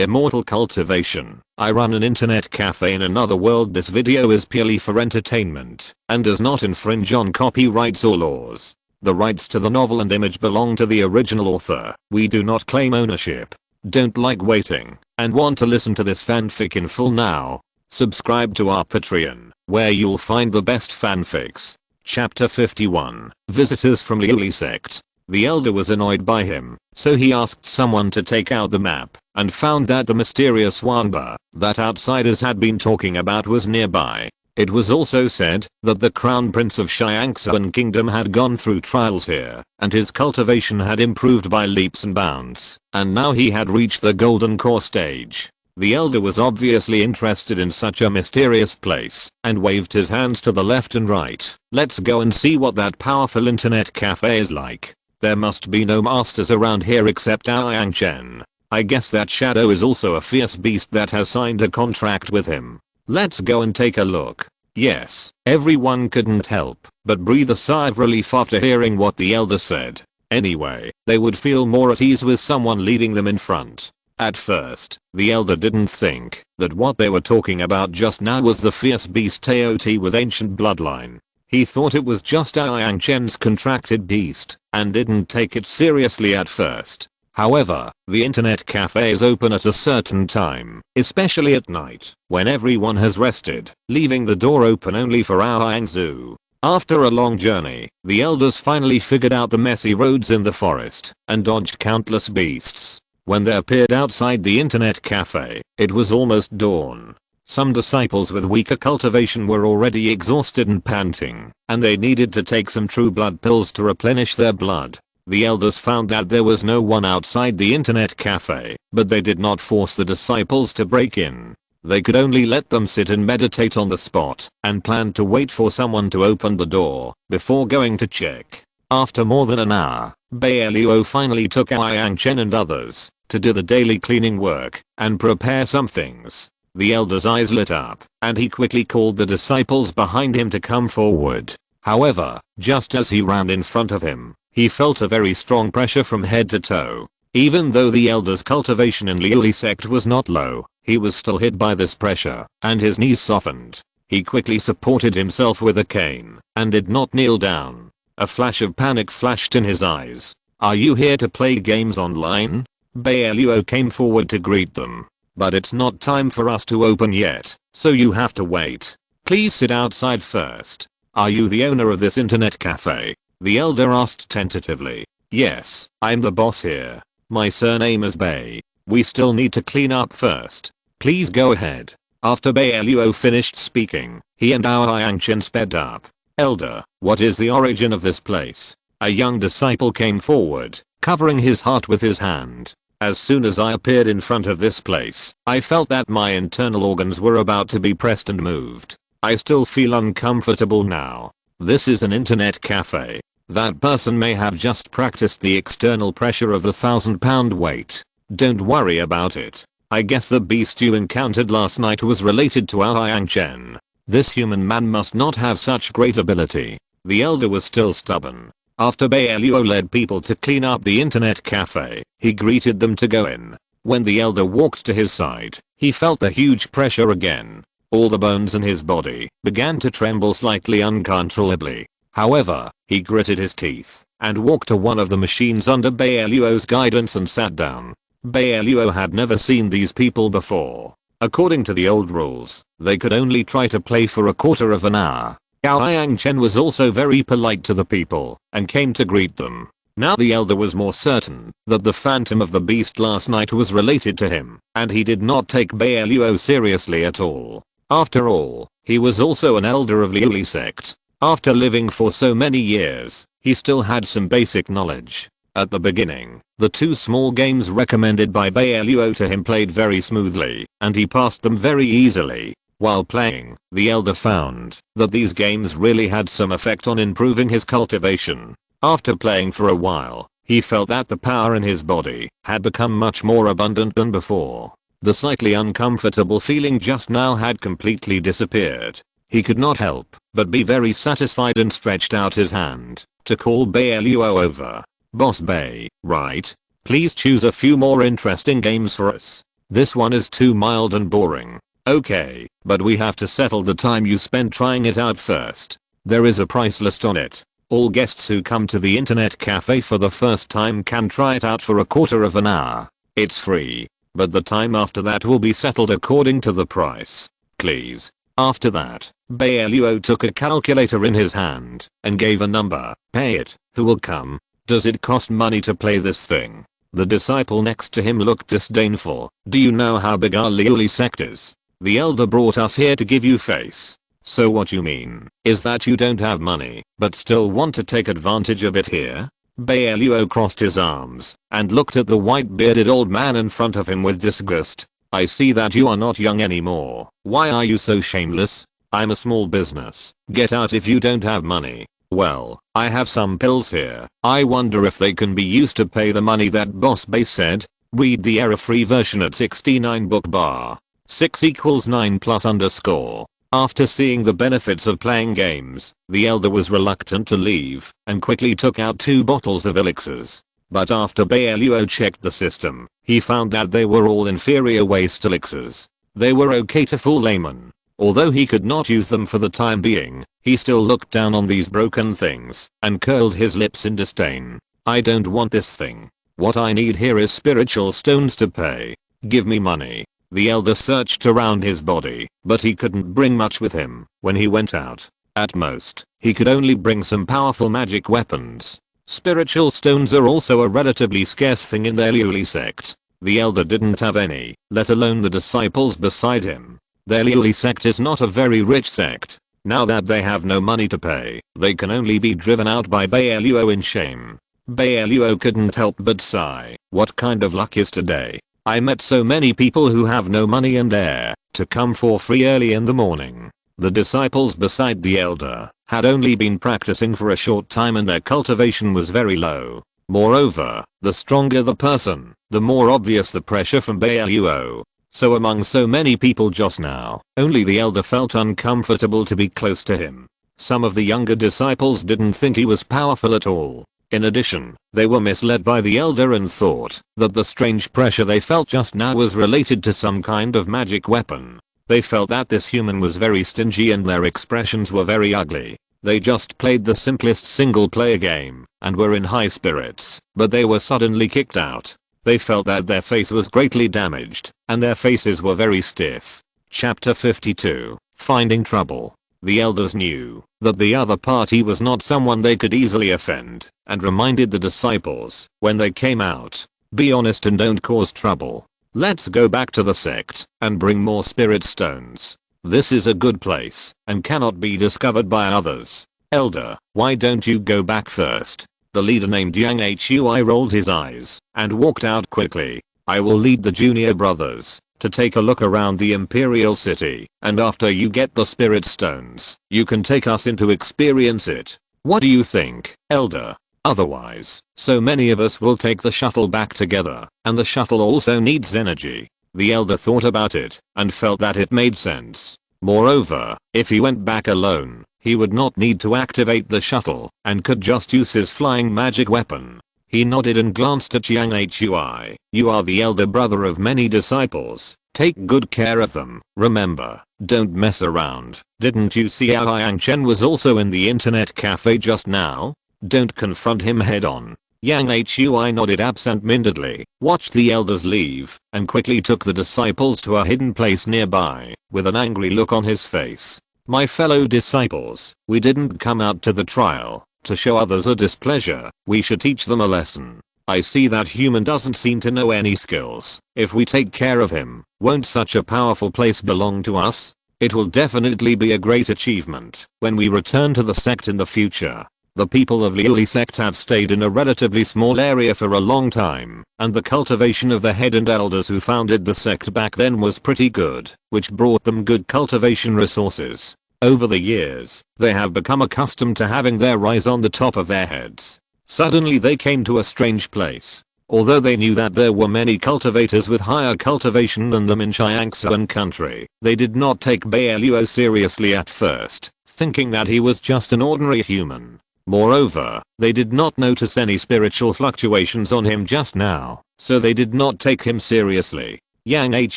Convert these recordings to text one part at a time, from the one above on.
Immortal Cultivation. I run an internet cafe in another world. This video is purely for entertainment and does not infringe on copyrights or laws. The rights to the novel and image belong to the original author. We do not claim ownership. Don't like waiting and want to listen to this fanfic in full now? Subscribe to our Patreon, where you'll find the best fanfics. Chapter 51. Visitors from Liuli sect. The elder was annoyed by him, so he asked someone to take out the map, and found that the mysterious wamba that outsiders had been talking about was nearby. It was also said that the crown prince of Xiangsuan kingdom had gone through trials here, and his cultivation had improved by leaps and bounds, and now he had reached the golden core stage. The elder was obviously interested in such a mysterious place, and waved his hands to the left and right. Let's go and see what that powerful internet cafe is like. There must be no masters around here except our Yang Chen. I guess that shadow is also a fierce beast that has signed a contract with him. Let's go and take a look. Yes, everyone couldn't help but breathe a sigh of relief after hearing what the elder said. Anyway, they would feel more at ease with someone leading them in front. At first, the elder didn't think that what they were talking about just now was the fierce beast Taoti with ancient bloodline. He thought it was just Yang Chen's contracted beast, and didn't take it seriously at first. However, the internet cafe is open at a certain time, especially at night, when everyone has rested, leaving the door open only for our Yangzu. After a long journey, the elders finally figured out the messy roads in the forest, and dodged countless beasts. When they appeared outside the internet cafe, it was almost dawn. Some disciples with weaker cultivation were already exhausted and panting, and they needed to take some true blood pills to replenish their blood. The elders found that there was no one outside the internet cafe, but they did not force the disciples to break in. They could only let them sit and meditate on the spot, and planned to wait for someone to open the door before going to check. After more than an hour, Bai Luo finally took Yang Chen and others to do the daily cleaning work and prepare some things. The elder's eyes lit up, and he quickly called the disciples behind him to come forward. However, just as he ran in front of him, he felt a very strong pressure from head to toe. Even though the elder's cultivation in Liuli sect was not low, he was still hit by this pressure, and his knees softened. He quickly supported himself with a cane, and did not kneel down. A flash of panic flashed in his eyes. "Are you here to play games online?" Bai Luo came forward to greet them. "But it's not time for us to open yet, so you have to wait. Please sit outside first." "Are you the owner of this internet cafe?" the elder asked tentatively. "Yes, I'm the boss here. My surname is Bai. We still need to clean up first. Please go ahead." After Bai Luo finished speaking, he and our Yang Chen sped up. "Elder, what is the origin of this place?" A young disciple came forward, covering his heart with his hand. "As soon as I appeared in front of this place, I felt that my internal organs were about to be pressed and moved. I still feel uncomfortable now. This is an internet cafe. That person may have just practiced the external pressure of the 1,000-pound weight. Don't worry about it. I guess the beast you encountered last night was related to our Yang Chen. This human man must not have such great ability." The elder was still stubborn. After Bai Luo led people to clean up the internet cafe, he greeted them to go in. When the elder walked to his side, he felt the huge pressure again. All the bones in his body began to tremble slightly uncontrollably. However, he gritted his teeth and walked to one of the machines under Bai Luo's guidance and sat down. Bai Luo had never seen these people before. According to the old rules, they could only try to play for a quarter of an hour. Yang Chen was also very polite to the people and came to greet them. Now the elder was more certain that the phantom of the beast last night was related to him, and he did not take Bai Luo seriously at all. After all, he was also an elder of Liuli sect. After living for so many years, he still had some basic knowledge. At the beginning, the two small games recommended by Bai Luo to him played very smoothly, and he passed them very easily. While playing, the elder found that these games really had some effect on improving his cultivation. After playing for a while, he felt that the power in his body had become much more abundant than before. The slightly uncomfortable feeling just now had completely disappeared. He could not help but be very satisfied and stretched out his hand to call Bai Luo over. "Boss Bai, right? Please choose a few more interesting games for us." This one is too mild and boring. Okay, but we have to settle the time you spend trying it out first. There is a price list on it. All guests who come to the internet cafe for the first time can try it out for a quarter of an hour. It's free, but the time after that will be settled according to the price. Please. After that, Bai Luo took a calculator in his hand and gave a number. Pay it. Who will come? Does it cost money to play this thing? The disciple next to him looked disdainful. Do you know how big our Liuli sect is? The elder brought us here to give you face. So what you mean is that you don't have money, but still want to take advantage of it here? Bai Luo crossed his arms and looked at the white-bearded old man in front of him with disgust. I see that you are not young anymore. Why are you so shameless? I'm a small business. Get out if you don't have money. Well, I have some pills here. I wonder if they can be used to pay the money that Boss Bai said. Read the error-free version at 69 book bar. 6 equals 9 plus underscore. After seeing the benefits of playing games, the elder was reluctant to leave and quickly took out 2 bottles of elixirs. But after Bai Luo checked the system, he found that they were all inferior waste elixirs. They were okay to fool laymen. Although he could not use them for the time being, he still looked down on these broken things and curled his lips in disdain. I don't want this thing. What I need here is spiritual stones to pay. Give me money. The elder searched around his body, but he couldn't bring much with him when he went out. At most, he could only bring some powerful magic weapons. Spiritual stones are also a relatively scarce thing in their Liuli sect. The elder didn't have any, let alone the disciples beside him. Their Liuli sect is not a very rich sect. Now that they have no money to pay, they can only be driven out by Bai Luo in shame. Bai Luo couldn't help but sigh. What kind of luck is today? I met so many people who have no money and dare to come for free early in the morning. The disciples beside the elder had only been practicing for a short time and their cultivation was very low. Moreover, the stronger the person, the more obvious the pressure from Bai Luo. So among so many people just now, only the elder felt uncomfortable to be close to him. Some of the younger disciples didn't think he was powerful at all. In addition, they were misled by the elder and thought that the strange pressure they felt just now was related to some kind of magic weapon. They felt that this human was very stingy and their expressions were very ugly. They just played the simplest single player game and were in high spirits, but they were suddenly kicked out. They felt that their face was greatly damaged and their faces were very stiff. Chapter 52, Finding Trouble. The elders knew that the other party was not someone they could easily offend and reminded the disciples when they came out, be honest and don't cause trouble. Let's go back to the sect and bring more spirit stones. This is a good place and cannot be discovered by others. Elder, why don't you go back first? The leader named Yang Hui rolled his eyes and walked out quickly. I will lead the junior brothers to take a look around the Imperial City, and after you get the spirit stones, you can take us in to experience it. What do you think, Elder? Otherwise, so many of us will take the shuttle back together, and the shuttle also needs energy. The elder thought about it and felt that it made sense. Moreover, if he went back alone, he would not need to activate the shuttle and could just use his flying magic weapon. He nodded and glanced at Yang Hui. You are the elder brother of many disciples. Take good care of them. Remember, don't mess around. Didn't you see how Yang Chen was also in the internet cafe just now? Don't confront him head on. Yang Hui nodded absent-mindedly, watched the elders leave, and quickly took the disciples to a hidden place nearby, with an angry look on his face. My fellow disciples, we didn't come out to the trial to show others a displeasure. We should teach them a lesson. I see that human doesn't seem to know any skills. If we take care of him, won't such a powerful place belong to us? It will definitely be a great achievement when we return to the sect in the future. The people of Liuli sect have stayed in a relatively small area for a long time, and the cultivation of the head and elders who founded the sect back then was pretty good, which brought them good cultivation resources. Over the years, they have become accustomed to having their eyes on the top of their heads. Suddenly they came to a strange place. Although they knew that there were many cultivators with higher cultivation than them in Xiangsuan country, they did not take Bai Luo seriously at first, thinking that he was just an ordinary human. Moreover, they did not notice any spiritual fluctuations on him just now, so they did not take him seriously. Yang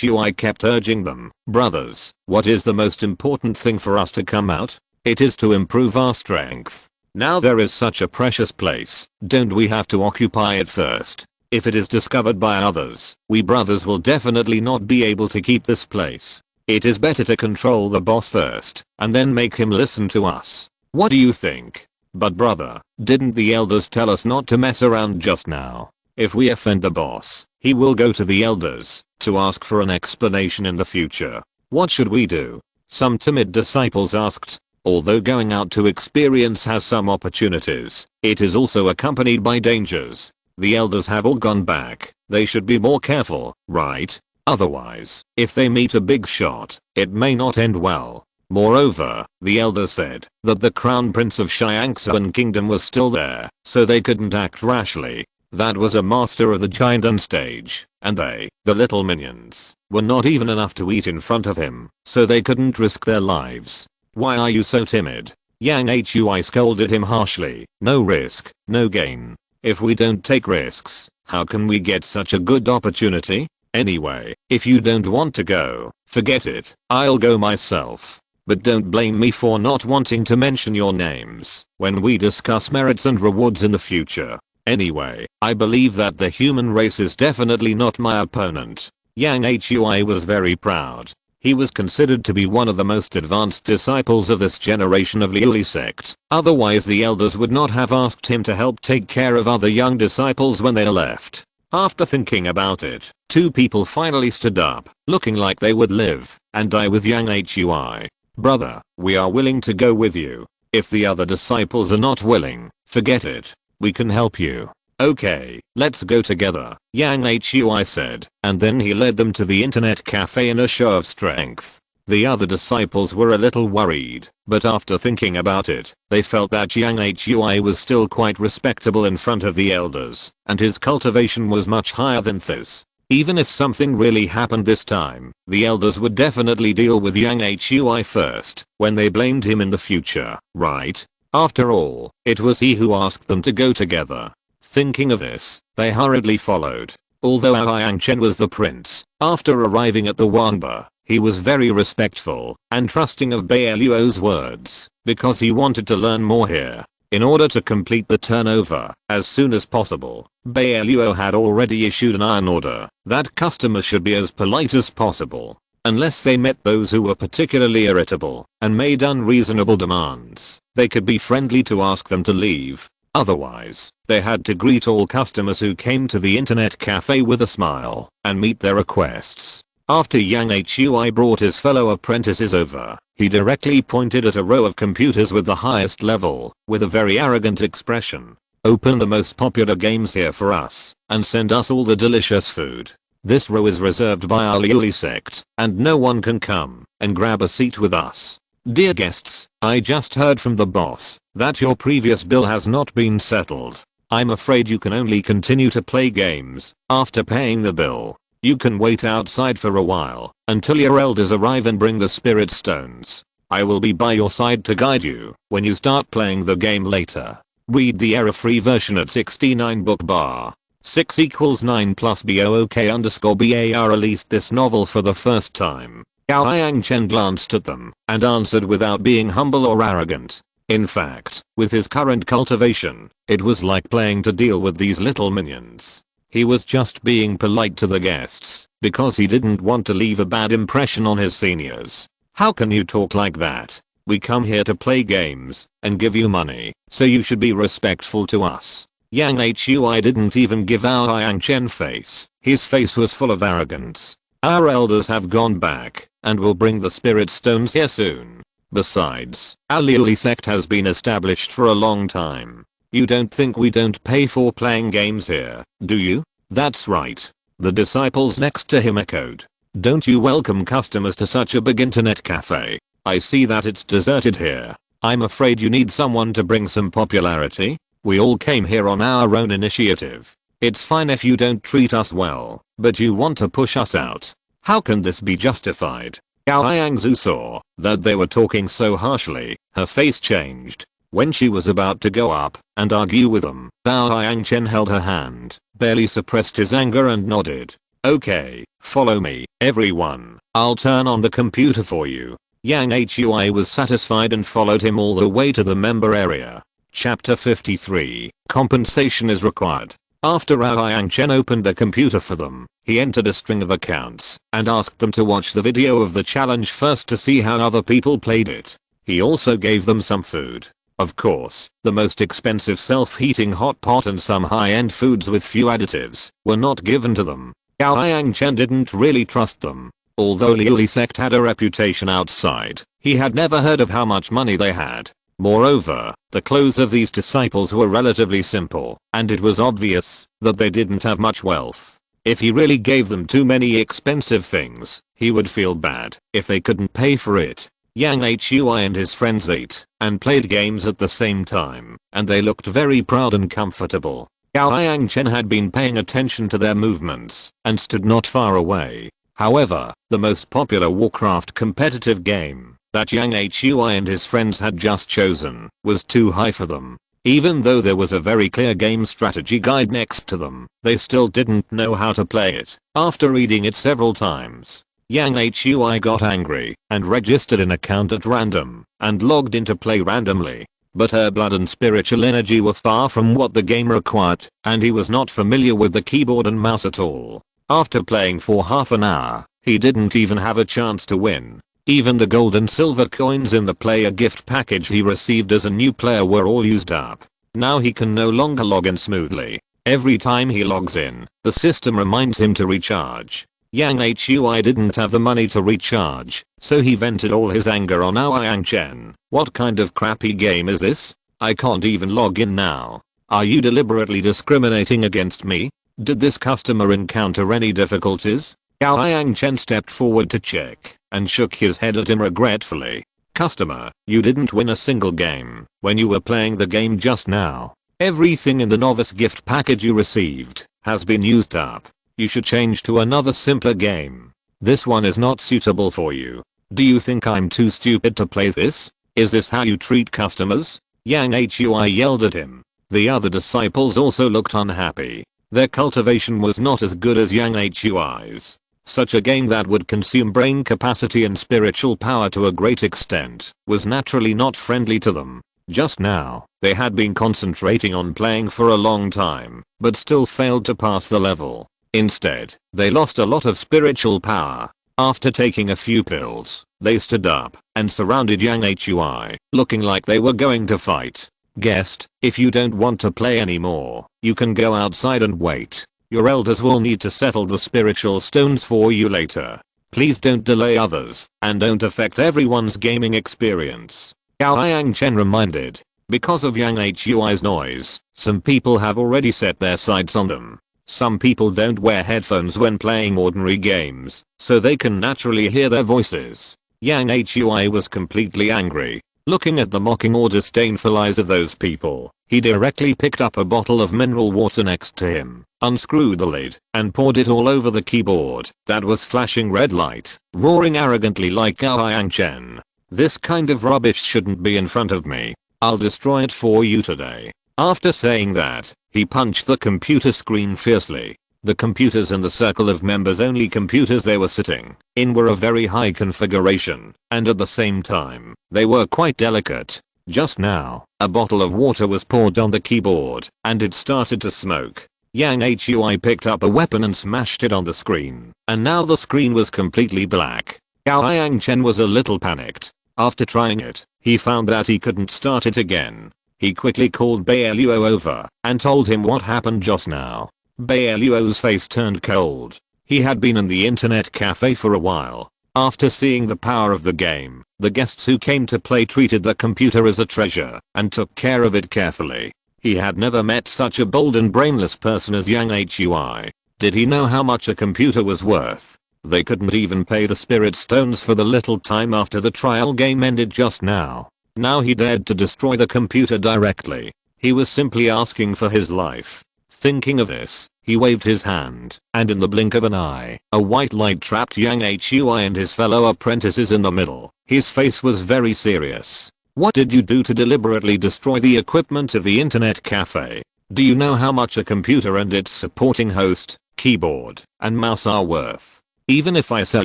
Hui kept urging them, brothers, what is the most important thing for us to come out? It is to improve our strength. Now there is such a precious place, don't we have to occupy it first? If it is discovered by others, we brothers will definitely not be able to keep this place. It is better to control the boss first, and then make him listen to us. What do you think? But brother, didn't the elders tell us not to mess around just now? If we offend the boss, he will go to the elders to ask for an explanation in the future. What should we do? Some timid disciples asked. Although going out to experience has some opportunities, it is also accompanied by dangers. The elders have all gone back. They should be more careful, right? Otherwise, if they meet a big shot, it may not end well. Moreover, the elders said that the crown prince of Xiangsuan kingdom was still there, so they couldn't act rashly. That was a master of the giant stage, and they, the little minions, were not even enough to eat in front of him, so they couldn't risk their lives. Why are you so timid? Yang Hui scolded him harshly. No risk, no gain. If we don't take risks, how can we get such a good opportunity? Anyway, if you don't want to go, forget it, I'll go myself. But don't blame me for not wanting to mention your names when we discuss merits and rewards in the future. Anyway, I believe that the human race is definitely not my opponent. Yang Hui was very proud. He was considered to be one of the most advanced disciples of this generation of Liuli sect. Otherwise the elders would not have asked him to help take care of other young disciples when they left. After thinking about it, two people finally stood up, looking like they would live and die with Yang Hui. Brother, we are willing to go with you. If the other disciples are not willing, forget it. We can help you. Okay, let's go together, Yang Hui said, and then he led them to the internet cafe in a show of strength. The other disciples were a little worried, but after thinking about it, they felt that Yang Hui was still quite respectable in front of the elders, and his cultivation was much higher than theirs. Even if something really happened this time, the elders would definitely deal with Yang Hui first, when they blamed him in the future, right? After all, it was he who asked them to go together. Thinking of this, they hurriedly followed. Although Yang Chen was the prince, after arriving at the Wanba, he was very respectful and trusting of Bai Luo's words, because he wanted to learn more here. In order to complete the turnover as soon as possible, Bai Luo had already issued an iron order that customers should be as polite as possible, unless they met those who were particularly irritable and made unreasonable demands. They could be friendly to ask them to leave. Otherwise, they had to greet all customers who came to the internet cafe with a smile and meet their requests. After Yang Hui brought his fellow apprentices over, he directly pointed at a row of computers with the highest level, with a very arrogant expression. Open the most popular games here for us, and send us all the delicious food. This row is reserved by our Liuli sect, and no one can come and grab a seat with us. Dear guests, I just heard from the boss that your previous bill has not been settled. I'm afraid you can only continue to play games after paying the bill. You can wait outside for a while until your elders arrive and bring the spirit stones. I will be by your side to guide you when you start playing the game later. Read the error-free version at 69 book bar. 6 equals 9 plus BOOK_BAR released this novel for the first time. Yang Chen glanced at them and answered without being humble or arrogant. In fact, with his current cultivation, it was like playing to deal with these little minions. He was just being polite to the guests because he didn't want to leave a bad impression on his seniors. How can you talk like that? We come here to play games and give you money, so you should be respectful to us. Yang Hui didn't even give our Yang Chen face. His face was full of arrogance. Our elders have gone back and will bring the spirit stones here soon. Besides, our Liuli sect has been established for a long time. You don't think we don't pay for playing games here, do you? That's right. The disciples next to him echoed. Don't you welcome customers to such a big internet cafe? I see that it's deserted here. I'm afraid you need someone to bring some popularity. We all came here on our own initiative. It's fine if you don't treat us well, but you want to push us out. How can this be justified? Yao Yangzu saw that they were talking so harshly. Her face changed. When she was about to go up and argue with them, Bao Yang Chen held her hand, barely suppressed his anger and nodded. Okay, follow me, everyone. I'll turn on the computer for you. Yang Hui was satisfied and followed him all the way to the member area. Chapter 53. Compensation is required. After Yang Chen opened the computer for them, he entered a string of accounts and asked them to watch the video of the challenge first to see how other people played it. He also gave them some food. Of course, the most expensive self-heating hot pot and some high-end foods with few additives were not given to them. Yang Chen didn't really trust them. Although Liuli sect had a reputation outside, he had never heard of how much money they had. Moreover, the clothes of these disciples were relatively simple, and it was obvious that they didn't have much wealth. If he really gave them too many expensive things, he would feel bad if they couldn't pay for it. Yang Hui and his friends ate and played games at the same time, and they looked very proud and comfortable. Yang Chen had been paying attention to their movements and stood not far away. However, the most popular Warcraft competitive game that Yang Hui and his friends had just chosen was too high for them. Even though there was a very clear game strategy guide next to them, they still didn't know how to play it. After reading it several times, Yang Hui got angry and registered an account at random and logged in to play randomly. But her blood and spiritual energy were far from what the game required, and he was not familiar with the keyboard and mouse at all. After playing for half an hour, he didn't even have a chance to win. Even the gold and silver coins in the player gift package he received as a new player were all used up. Now he can no longer log in smoothly. Every time he logs in, the system reminds him to recharge. Yang Hui didn't have the money to recharge, so he vented all his anger on Yang Chen. What kind of crappy game is this? I can't even log in now. Are you deliberately discriminating against me? Did this customer encounter any difficulties? Yang Chen stepped forward to check and shook his head at him regretfully. Customer, you didn't win a single game when you were playing the game just now. Everything in the novice gift package you received has been used up. You should change to another simpler game. This one is not suitable for you. Do you think I'm too stupid to play this? Is this how you treat customers? Yang Hui yelled at him. The other disciples also looked unhappy. Their cultivation was not as good as Yang Hui's. Such a game that would consume brain capacity and spiritual power to a great extent was naturally not friendly to them. Just now, they had been concentrating on playing for a long time, but still failed to pass the level. Instead, they lost a lot of spiritual power. After taking a few pills, they stood up and surrounded Yang Hui, looking like they were going to fight. Guest, if you don't want to play anymore, you can go outside and wait. Your elders will need to settle the spiritual stones for you later. Please don't delay others, and don't affect everyone's gaming experience. Yang Chen reminded. Because of Yang Hui's noise, some people have already set their sights on them. Some people don't wear headphones when playing ordinary games, so they can naturally hear their voices. Yang Hui was completely angry. Looking at the mocking or disdainful eyes of those people, he directly picked up a bottle of mineral water next to him, unscrewed the lid, and poured it all over the keyboard that was flashing red light, roaring arrogantly like Yang Chen. This kind of rubbish shouldn't be in front of me. I'll destroy it for you today. After saying that, he punched the computer screen fiercely. The computers in the circle of members only computers they were sitting in were a very high configuration, and at the same time, they were quite delicate. Just now, a bottle of water was poured on the keyboard, and it started to smoke. Yang Hui picked up a weapon and smashed it on the screen, and now the screen was completely black. Yang Chen was a little panicked. After trying it, he found that he couldn't start it again. He quickly called Bai Luo over and told him what happened just now. Bai Luo's face turned cold. He had been in the internet cafe for a while. After seeing the power of the game, the guests who came to play treated the computer as a treasure and took care of it carefully. He had never met such a bold and brainless person as Yang Hui. Did he know how much a computer was worth? They couldn't even pay the spirit stones for the little time after the trial game ended just now. Now he dared to destroy the computer directly. He was simply asking for his life. Thinking of this, he waved his hand, and in the blink of an eye, a white light trapped Yang Hui and his fellow apprentices in the middle. His face was very serious. What did you do to deliberately destroy the equipment of the internet cafe? Do you know how much a computer and its supporting host keyboard, and mouse are worth. Even if I sell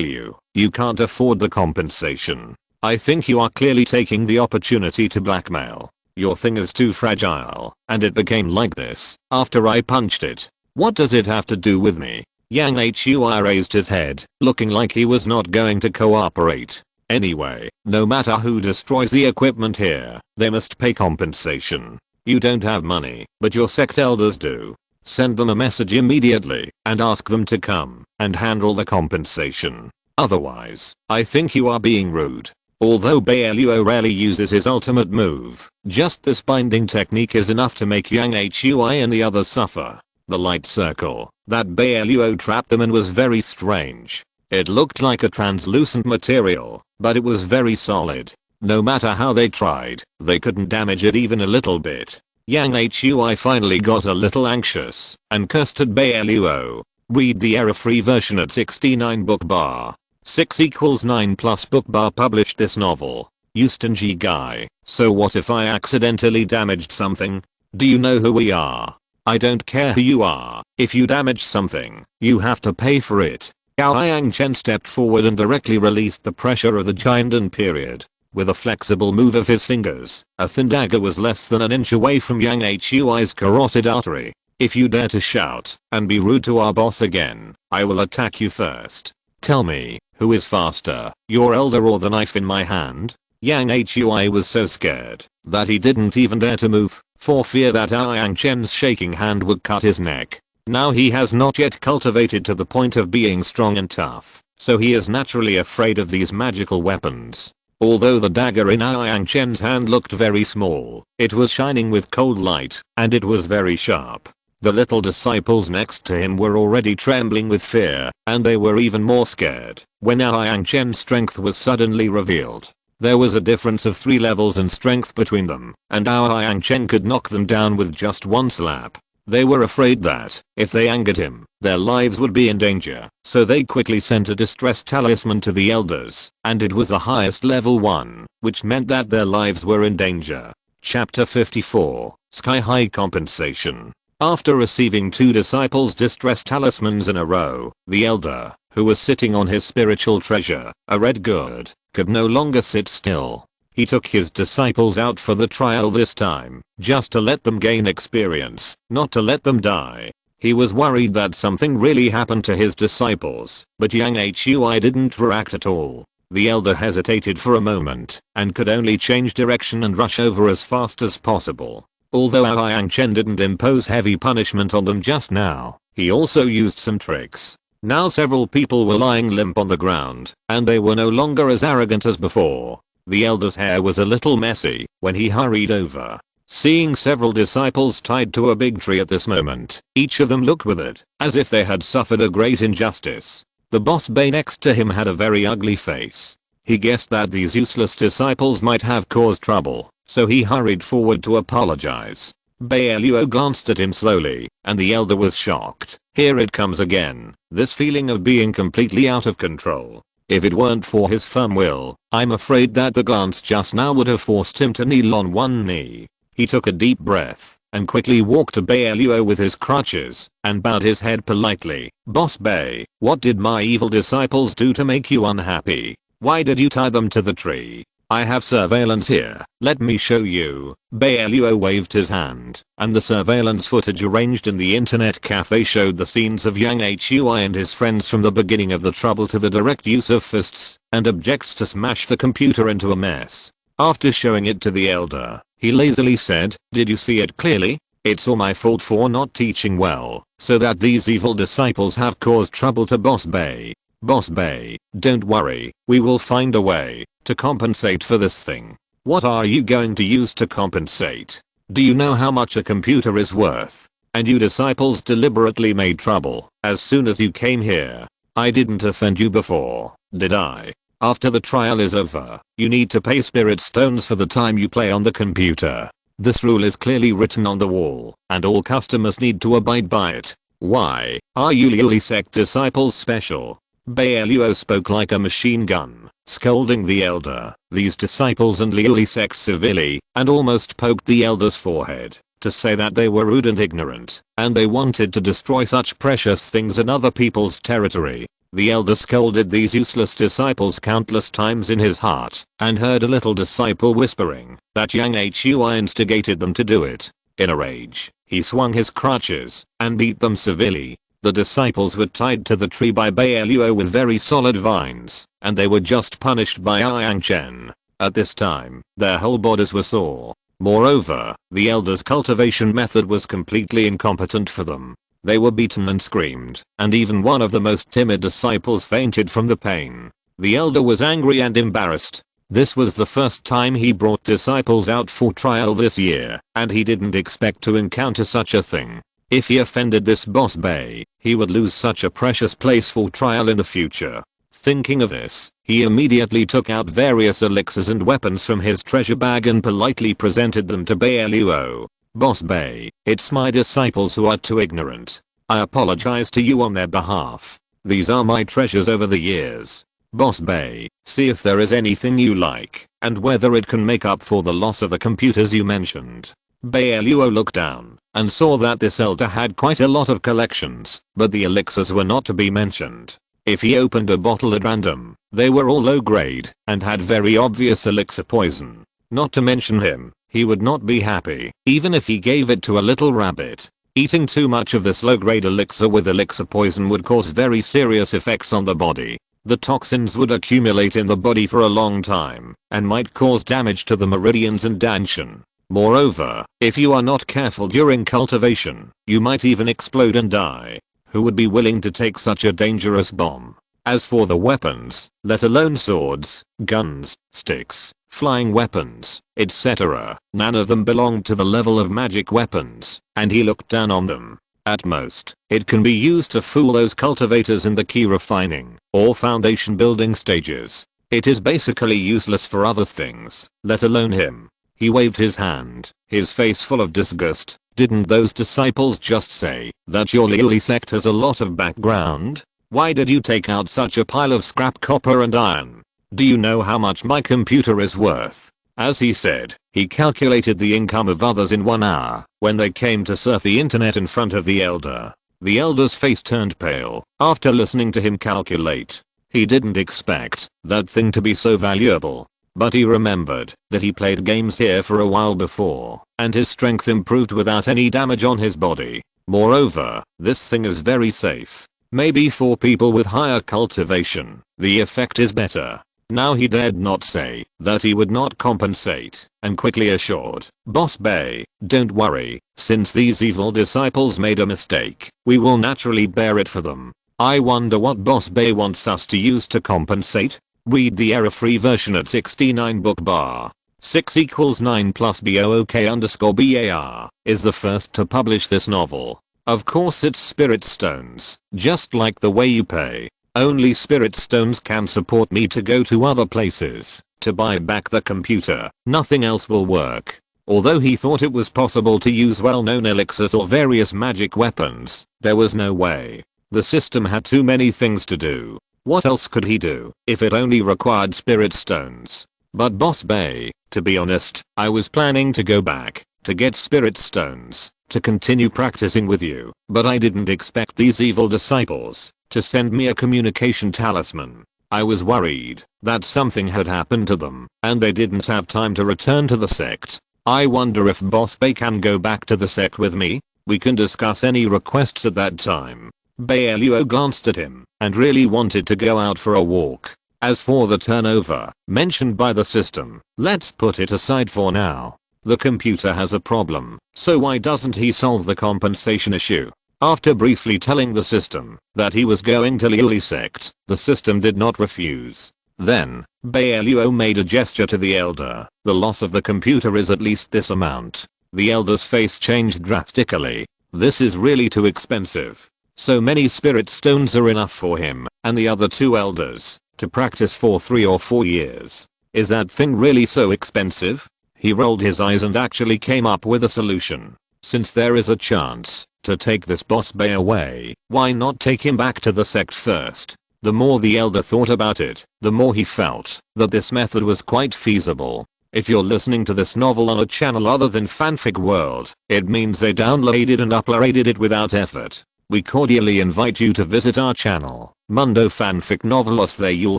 you, you can't afford the compensation. I think you are clearly taking the opportunity to blackmail. Your thing is too fragile, and it became like this after I punched it. What does it have to do with me? Yang Hui raised his head, looking like he was not going to cooperate. Anyway, no matter who destroys the equipment here, they must pay compensation. You don't have money, but your sect elders do. Send them a message immediately and ask them to come and handle the compensation. Otherwise, I think you are being rude. Although Bai Luo rarely uses his ultimate move, just this binding technique is enough to make Yang Hui and the others suffer. The light circle that Bai Luo trapped them in was very strange. It looked like a translucent material, but it was very solid. No matter how they tried, they couldn't damage it even a little bit. Yang Hui finally got a little anxious and cursed at Bai Luo. Read the error-free version at 69 book bar. 6 equals 9 plus book bar published this novel. You stingy guy. So what if I accidentally damaged something? Do you know who we are? I don't care who you are. If you damage something, you have to pay for it. Gao Yangchen stepped forward and directly released the pressure of the giant and period. With a flexible move of his fingers, a thin dagger was less than an inch away from Yang Hui's carotid artery. If you dare to shout and be rude to our boss again, I will attack you first. Tell me, who is faster, your elder or the knife in my hand? Yang Hui was so scared that he didn't even dare to move, for fear that Yang Chen's shaking hand would cut his neck. Now he has not yet cultivated to the point of being strong and tough, so he is naturally afraid of these magical weapons. Although the dagger in Yang Chen's hand looked very small, it was shining with cold light, and it was very sharp. The little disciples next to him were already trembling with fear, and they were even more scared when Yang Chen's strength was suddenly revealed. There was a difference of 3 levels in strength between them, and Yang Chen could knock them down with just one slap. They were afraid that, if they angered him, their lives would be in danger, so they quickly sent a distress talisman to the elders, and it was the highest level one, which meant that their lives were in danger. Chapter 54, Sky High Compensation. After receiving 2 disciples' distress talismans in a row, the elder, who was sitting on his spiritual treasure, a red gourd, could no longer sit still. He took his disciples out for the trial this time, just to let them gain experience, not to let them die. He was worried that something really happened to his disciples, but Yang Hui didn't react at all. The elder hesitated for a moment, and could only change direction and rush over as fast as possible. Although Yang Chen didn't impose heavy punishment on them just now, he also used some tricks. Now several people were lying limp on the ground, and they were no longer as arrogant as before. The elder's hair was a little messy when he hurried over. Seeing several disciples tied to a big tree at this moment, each of them looked withered, as if they had suffered a great injustice. The boss Bai next to him had a very ugly face. He guessed that these useless disciples might have caused trouble, so he hurried forward to apologize. Bai Luo glanced at him slowly, and the elder was shocked. Here it comes again, this feeling of being completely out of control. If it weren't for his firm will, I'm afraid that the glance just now would have forced him to kneel on one knee. He took a deep breath and quickly walked to Bai Luo with his crutches and bowed his head politely. Boss Bai, what did my evil disciples do to make you unhappy? Why did you tie them to the tree? I have surveillance here, let me show you. Bai Luo waved his hand, and the surveillance footage arranged in the internet cafe showed the scenes of Yang Hui and his friends from the beginning of the trouble to the direct use of fists and objects to smash the computer into a mess. After showing it to the elder, he lazily said, did you see it clearly? It's all my fault for not teaching well, so that these evil disciples have caused trouble to Boss Bai. Boss Bai, don't worry, we will find a way to compensate for this thing. What are you going to use to compensate? Do you know how much a computer is worth? And you disciples deliberately made trouble as soon as you came here. I didn't offend you before, did I? After the trial is over, you need to pay spirit stones for the time you play on the computer. This rule is clearly written on the wall, and all customers need to abide by it. Why are you Liuli sect disciples special? Bai Luo spoke like a machine gun, scolding the elder, these disciples and Liuli sect civilly, and almost poked the elder's forehead. to say that they were rude and ignorant, and they wanted to destroy such precious things in other people's territory. The elder scolded these useless disciples countless times in his heart, and heard a little disciple whispering that Yang Hui instigated them to do it. In a rage, he swung his crutches and beat them severely. The disciples were tied to the tree by Bai Luo with very solid vines, and they were just punished by Yang Chen. At this time, their whole bodies were sore. Moreover, the elder's cultivation method was completely incompetent for them. They were beaten and screamed, and even one of the most timid disciples fainted from the pain. The elder was angry and embarrassed. This was the first time he brought disciples out for trial this year, and he didn't expect to encounter such a thing. If he offended this boss Bai, he would lose such a precious place for trial in the future. Thinking of this, he immediately took out various elixirs and weapons from his treasure bag and politely presented them to Bai Luo. Boss Bai, it's my disciples who are too ignorant. I apologize to you on their behalf. These are my treasures over the years. Boss Bai, see if there is anything you like, and whether it can make up for the loss of the computers you mentioned. Bai Luo looked down and saw that this elder had quite a lot of collections, but the elixirs were not to be mentioned. If he opened a bottle at random, they were all low grade and had very obvious elixir poison. Not to mention him, he would not be happy even if he gave it to a little rabbit. Eating too much of this low grade elixir with elixir poison would cause very serious effects on the body. The toxins would accumulate in the body for a long time and might cause damage to the meridians and danshan. Moreover, if you are not careful during cultivation, you might even explode and die. Who would be willing to take such a dangerous bomb? As for the weapons, let alone swords, guns, sticks, flying weapons, etc., none of them belonged to the level of magic weapons, and he looked down on them. At most, it can be used to fool those cultivators in the key refining or foundation building stages. It is basically useless for other things, let alone him. He waved his hand, his face full of disgust. Didn't those disciples just say that your Liuli sect has a lot of background? Why did you take out such a pile of scrap copper and iron? Do you know how much my computer is worth? As he said, he calculated the income of others in 1 hour when they came to surf the internet in front of the elder. The elder's face turned pale after listening to him calculate. He didn't expect that thing to be so valuable. But he remembered that he played games here for a while before, and his strength improved without any damage on his body. Moreover, this thing is very safe. Maybe for people with higher cultivation, the effect is better. Now he dared not say that he would not compensate, and quickly assured, Boss Bai, don't worry, since these evil disciples made a mistake, we will naturally bear it for them. I wonder what Boss Bai wants us to use to compensate? Read the error-free version at 69 book bar. 6 equals 9 plus BOOK_BAR is the first to publish this novel. Of course it's spirit stones, just like the way you pay. Only spirit stones can support me to go to other places, to buy back the computer. Nothing else will work. Although he thought it was possible to use well-known elixirs or various magic weapons, there was no way. The system had too many things to do. What else could he do if it only required spirit stones? But Boss Bai, to be honest, I was planning to go back to get spirit stones to continue practicing with you, but I didn't expect these evil disciples to send me a communication talisman. I was worried that something had happened to them and they didn't have time to return to the sect. I wonder if Boss Bai can go back to the sect with me? We can discuss any requests at that time. Bai Luo glanced at him and really wanted to go out for a walk. As for the turnover mentioned by the system, let's put it aside for now. The computer has a problem, so why doesn't he solve the compensation issue? After briefly telling the system that he was going to Liuli sect, the system did not refuse. Then, Bai Luo made a gesture to the elder. The loss of the computer is at least this amount. The elder's face changed drastically. This is really too expensive. So many spirit stones are enough for him and the other 2 elders to practice for 3 or 4 years. Is that thing really so expensive? He rolled his eyes and actually came up with a solution. Since there is a chance to take this Boss Bai away, why not take him back to the sect first? The more the elder thought about it, the more he felt that this method was quite feasible. If you're listening to this novel on a channel other than Fanfic World, it means they downloaded and uploaded it without effort. We cordially invite you to visit our channel, Mundo Fanfic Novelos. There you'll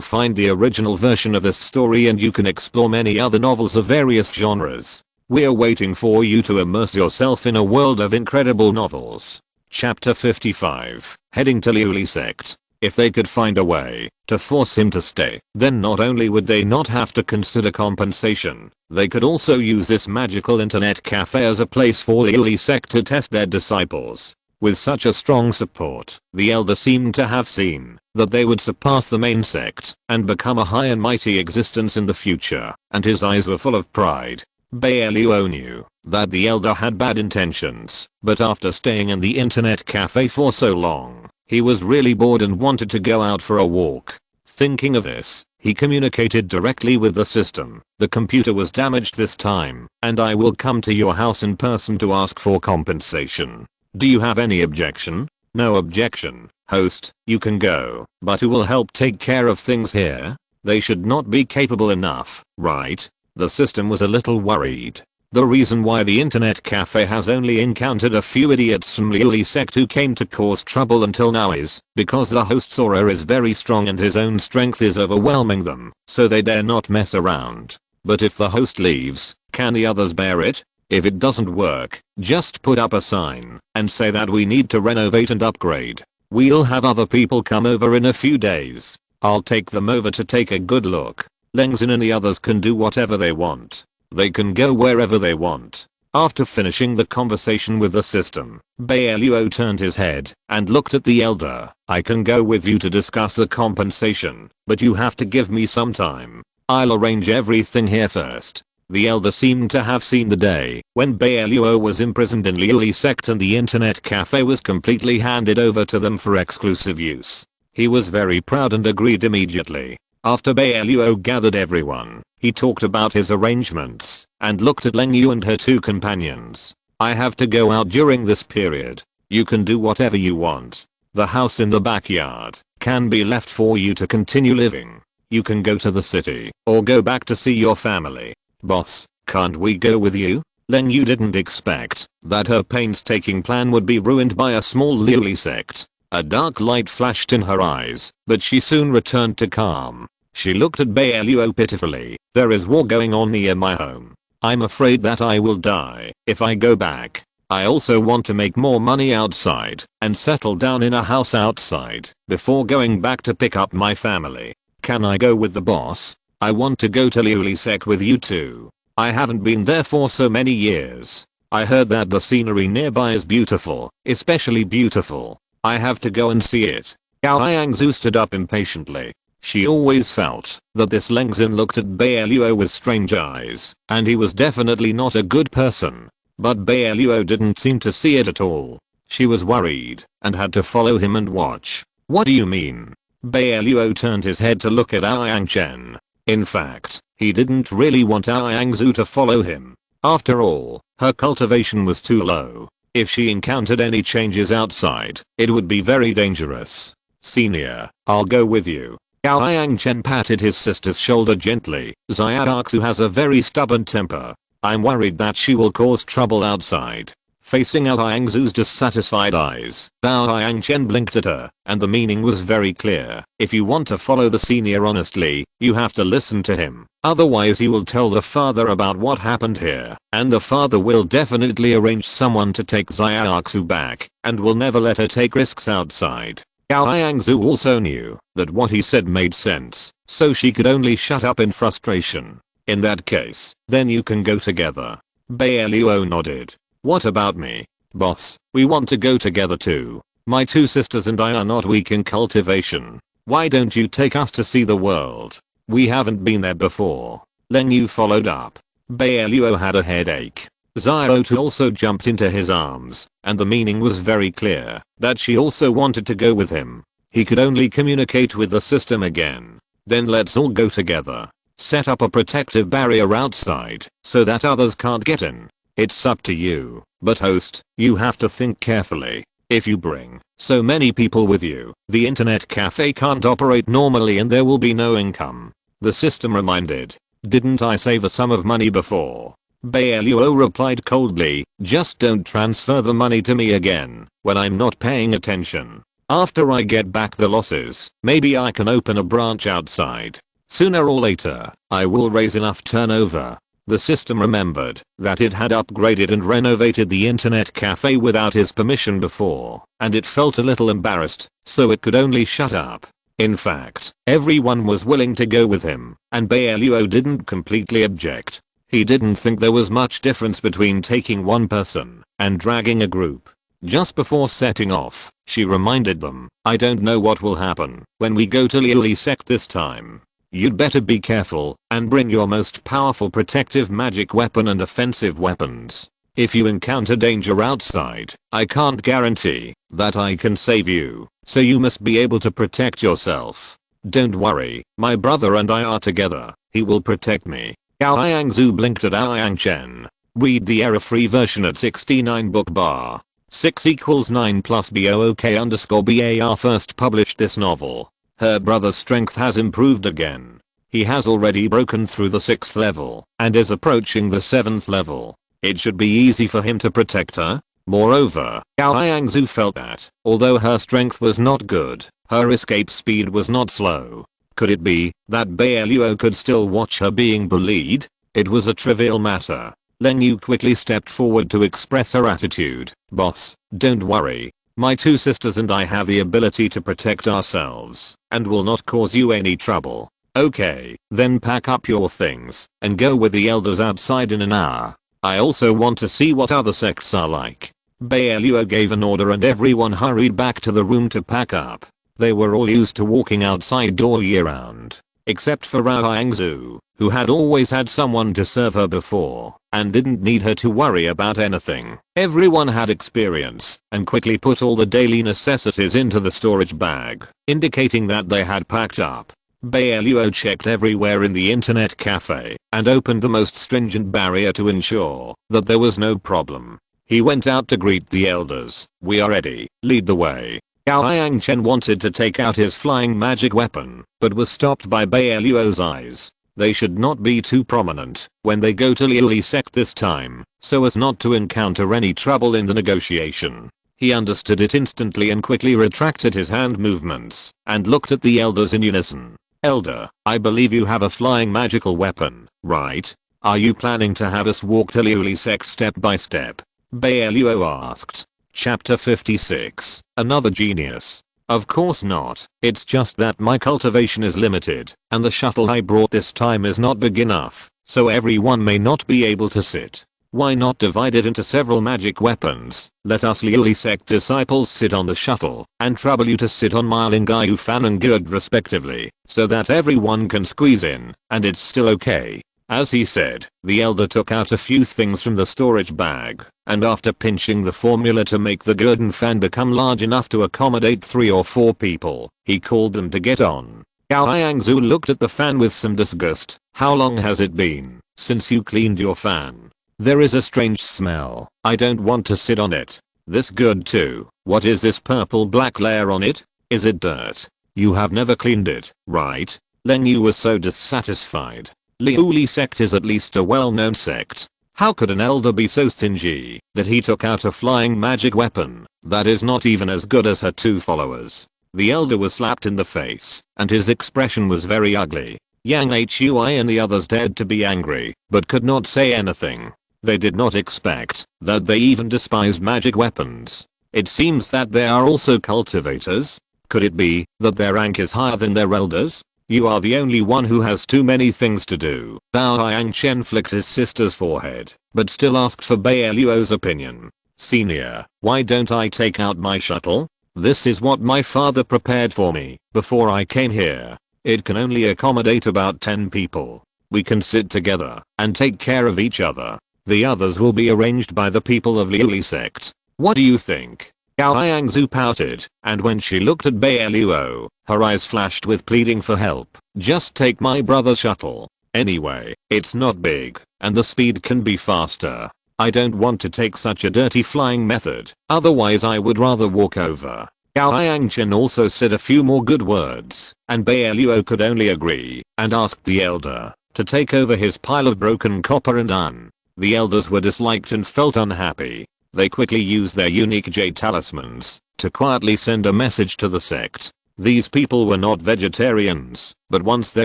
find the original version of this story and you can explore many other novels of various genres. We're waiting for you to immerse yourself in a world of incredible novels. Chapter 55, Heading to Liuli Sect. If they could find a way to force him to stay, then not only would they not have to consider compensation, they could also use this magical internet cafe as a place for Liuli Sect to test their disciples. With such a strong support, the elder seemed to have seen that they would surpass the main sect and become a high and mighty existence in the future, and his eyes were full of pride. Bai Luo knew that the elder had bad intentions, but after staying in the internet cafe for so long, he was really bored and wanted to go out for a walk. Thinking of this, he communicated directly with the system. The computer was damaged this time, and I will come to your house in person to ask for compensation. Do you have any objection? No objection, host, you can go, but who will help take care of things here? They should not be capable enough, right? The system was a little worried. The reason why the internet cafe has only encountered a few idiots from Liuli Sect who came to cause trouble until now is because the host's aura is very strong and his own strength is overwhelming them, so they dare not mess around. But if the host leaves, can the others bear it? If it doesn't work, just put up a sign and say that we need to renovate and upgrade. We'll have other people come over in a few days. I'll take them over to take a good look. Lengzin and the others can do whatever they want. They can go wherever they want. After finishing the conversation with the system, Bai Luo turned his head and looked at the elder. I can go with you to discuss the compensation, but you have to give me some time. I'll arrange everything here first. The elder seemed to have seen the day when Bai Luo was imprisoned in Liuli Sect and the internet cafe was completely handed over to them for exclusive use. He was very proud and agreed immediately. After Bai Luo gathered everyone, he talked about his arrangements and looked at Leng Yu and her two companions. I have to go out during this period. You can do whatever you want. The house in the backyard can be left for you to continue living. You can go to the city or go back to see your family. Boss, can't we go with you? Leng Yu didn't expect that her painstaking plan would be ruined by a small Liuli sect. A dark light flashed in her eyes, but she soon returned to calm. She looked at Bai Luo pitifully. There is war going on near my home. I'm afraid that I will die if I go back. I also want to make more money outside and settle down in a house outside before going back to pick up my family. Can I go with the boss? I want to go to Liuli Sect with you too. I haven't been there for so many years. I heard that the scenery nearby is beautiful, especially beautiful. I have to go and see it. Gao Yangzu stood up impatiently. She always felt that this Lengzin looked at Bai Luo with strange eyes, and he was definitely not a good person. But Bai Luo didn't seem to see it at all. She was worried and had to follow him and watch. What do you mean? Bai Luo turned his head to look at Yang Chen. In fact, he didn't really want Yang Zhu to follow him. After all, her cultivation was too low. If she encountered any changes outside, it would be very dangerous. Senior, I'll go with you. Yang Chen patted his sister's shoulder gently. Xiaoxu has a very stubborn temper. I'm worried that she will cause trouble outside. Facing Yang Zhu's dissatisfied eyes, Yang Chen blinked at her, and the meaning was very clear. If you want to follow the senior honestly, you have to listen to him. Otherwise he will tell the father about what happened here, and the father will definitely arrange someone to take Xiaoxu back, and will never let her take risks outside. Yang Zhu also knew that what he said made sense, so she could only shut up in frustration. In that case, then you can go together. Bai Luo nodded. What about me? Boss, we want to go together too. My two sisters and I are not weak in cultivation. Why don't you take us to see the world? We haven't been there before. Leng Yu followed up. Bai Luo had a headache. Xiaotu also jumped into his arms, and the meaning was very clear that she also wanted to go with him. He could only communicate with the system again. Then let's all go together. Set up a protective barrier outside so that others can't get in. It's up to you, but host, you have to think carefully. If you bring so many people with you, the internet cafe can't operate normally and there will be no income. The system reminded. Didn't I save a sum of money before? Bai Luo replied coldly, just don't transfer the money to me again when I'm not paying attention. After I get back the losses, maybe I can open a branch outside. Sooner or later, I will raise enough turnover. The system remembered that it had upgraded and renovated the internet cafe without his permission before, and it felt a little embarrassed, so it could only shut up. In fact, everyone was willing to go with him, and Bai Luo didn't completely object. He didn't think there was much difference between taking one person and dragging a group. Just before setting off, she reminded them, I don't know what will happen when we go to Liuli sect this time. You'd better be careful and bring your most powerful protective magic weapon and offensive weapons. If you encounter danger outside, I can't guarantee that I can save you, so you must be able to protect yourself. Don't worry, my brother and I are together. He will protect me. Gao Yangzu blinked at Yang Chen. Read the error-free version at 69 book bar. 6 equals 9 plus BOOK_BAR first published this novel. Her brother's strength has improved again. He has already broken through the 6th level and is approaching the 7th level. It should be easy for him to protect her. Moreover, Gao Yangzu felt that, although her strength was not good, her escape speed was not slow. Could it be that Bai Luo could still watch her being bullied? It was a trivial matter. Len Yu quickly stepped forward to express her attitude. Boss, don't worry. My two sisters and I have the ability to protect ourselves and will not cause you any trouble. Okay, then pack up your things and go with the elders outside in an hour. I also want to see what other sects are like. Bai Luo gave an order and everyone hurried back to the room to pack up. They were all used to walking outside all year round, except for Rao Yangzu, who had always had someone to serve her before and didn't need her to worry about anything. Everyone had experience and quickly put all the daily necessities into the storage bag, indicating that they had packed up. Bai Luo checked everywhere in the internet cafe and opened the most stringent barrier to ensure that there was no problem. He went out to greet the elders. We are ready. Lead the way. Gao Yangchen wanted to take out his flying magic weapon, but was stopped by Bai Luo's eyes. They should not be too prominent when they go to Liuli sect this time, so as not to encounter any trouble in the negotiation. He understood it instantly and quickly retracted his hand movements and looked at the elders in unison. Elder, I believe you have a flying magical weapon, right? Are you planning to have us walk to Liuli sect step by step? Bai Luo asked. Chapter 56. Another genius. Of course not. It's just that my cultivation is limited, and the shuttle I brought this time is not big enough, so everyone may not be able to sit. Why not divide it into several magic weapons? Let us Liuli sect disciples sit on the shuttle, and trouble you to sit on Milingayu Fan and Good respectively, so that everyone can squeeze in, and it's still okay. As he said, the elder took out a few things from the storage bag, and after pinching the formula to make the Gurden fan become large enough to accommodate 3 or 4 people, he called them to get on. Gao Yangzu looked at the fan with some disgust. How long has it been since you cleaned your fan? There is a strange smell. I don't want to sit on it. This good too. What is this purple black layer on it? Is it dirt? You have never cleaned it, right? Len Yu was so dissatisfied. Liuli sect is at least a well-known sect. How could an elder be so stingy that he took out a flying magic weapon that is not even as good as her 2 followers? The elder was slapped in the face, and his expression was very ugly. Yang Hui and the others dared to be angry, but could not say anything. They did not expect that they even despised magic weapons. It seems that they are also cultivators. Could it be that their rank is higher than their elders? You are the only one who has too many things to do. Bao Yangchen flicked his sister's forehead, but still asked for Bai Luo's opinion. Senior, why don't I take out my shuttle? This is what my father prepared for me before I came here. It can only accommodate about 10 people. We can sit together and take care of each other. The others will be arranged by the people of Liuli sect. What do you think? Gao Yangzu pouted, and when she looked at Bai Luo, her eyes flashed with pleading for help. Just take my brother's shuttle. Anyway, it's not big, and the speed can be faster. I don't want to take such a dirty flying method, otherwise I would rather walk over. Gao Yangchen also said a few more good words, and Bai Luo could only agree, and asked the elder, to take over his pile of broken copper and iron. The elders were disliked and felt unhappy. They quickly used their unique jade talismans to quietly send a message to the sect. These people were not vegetarians, but once they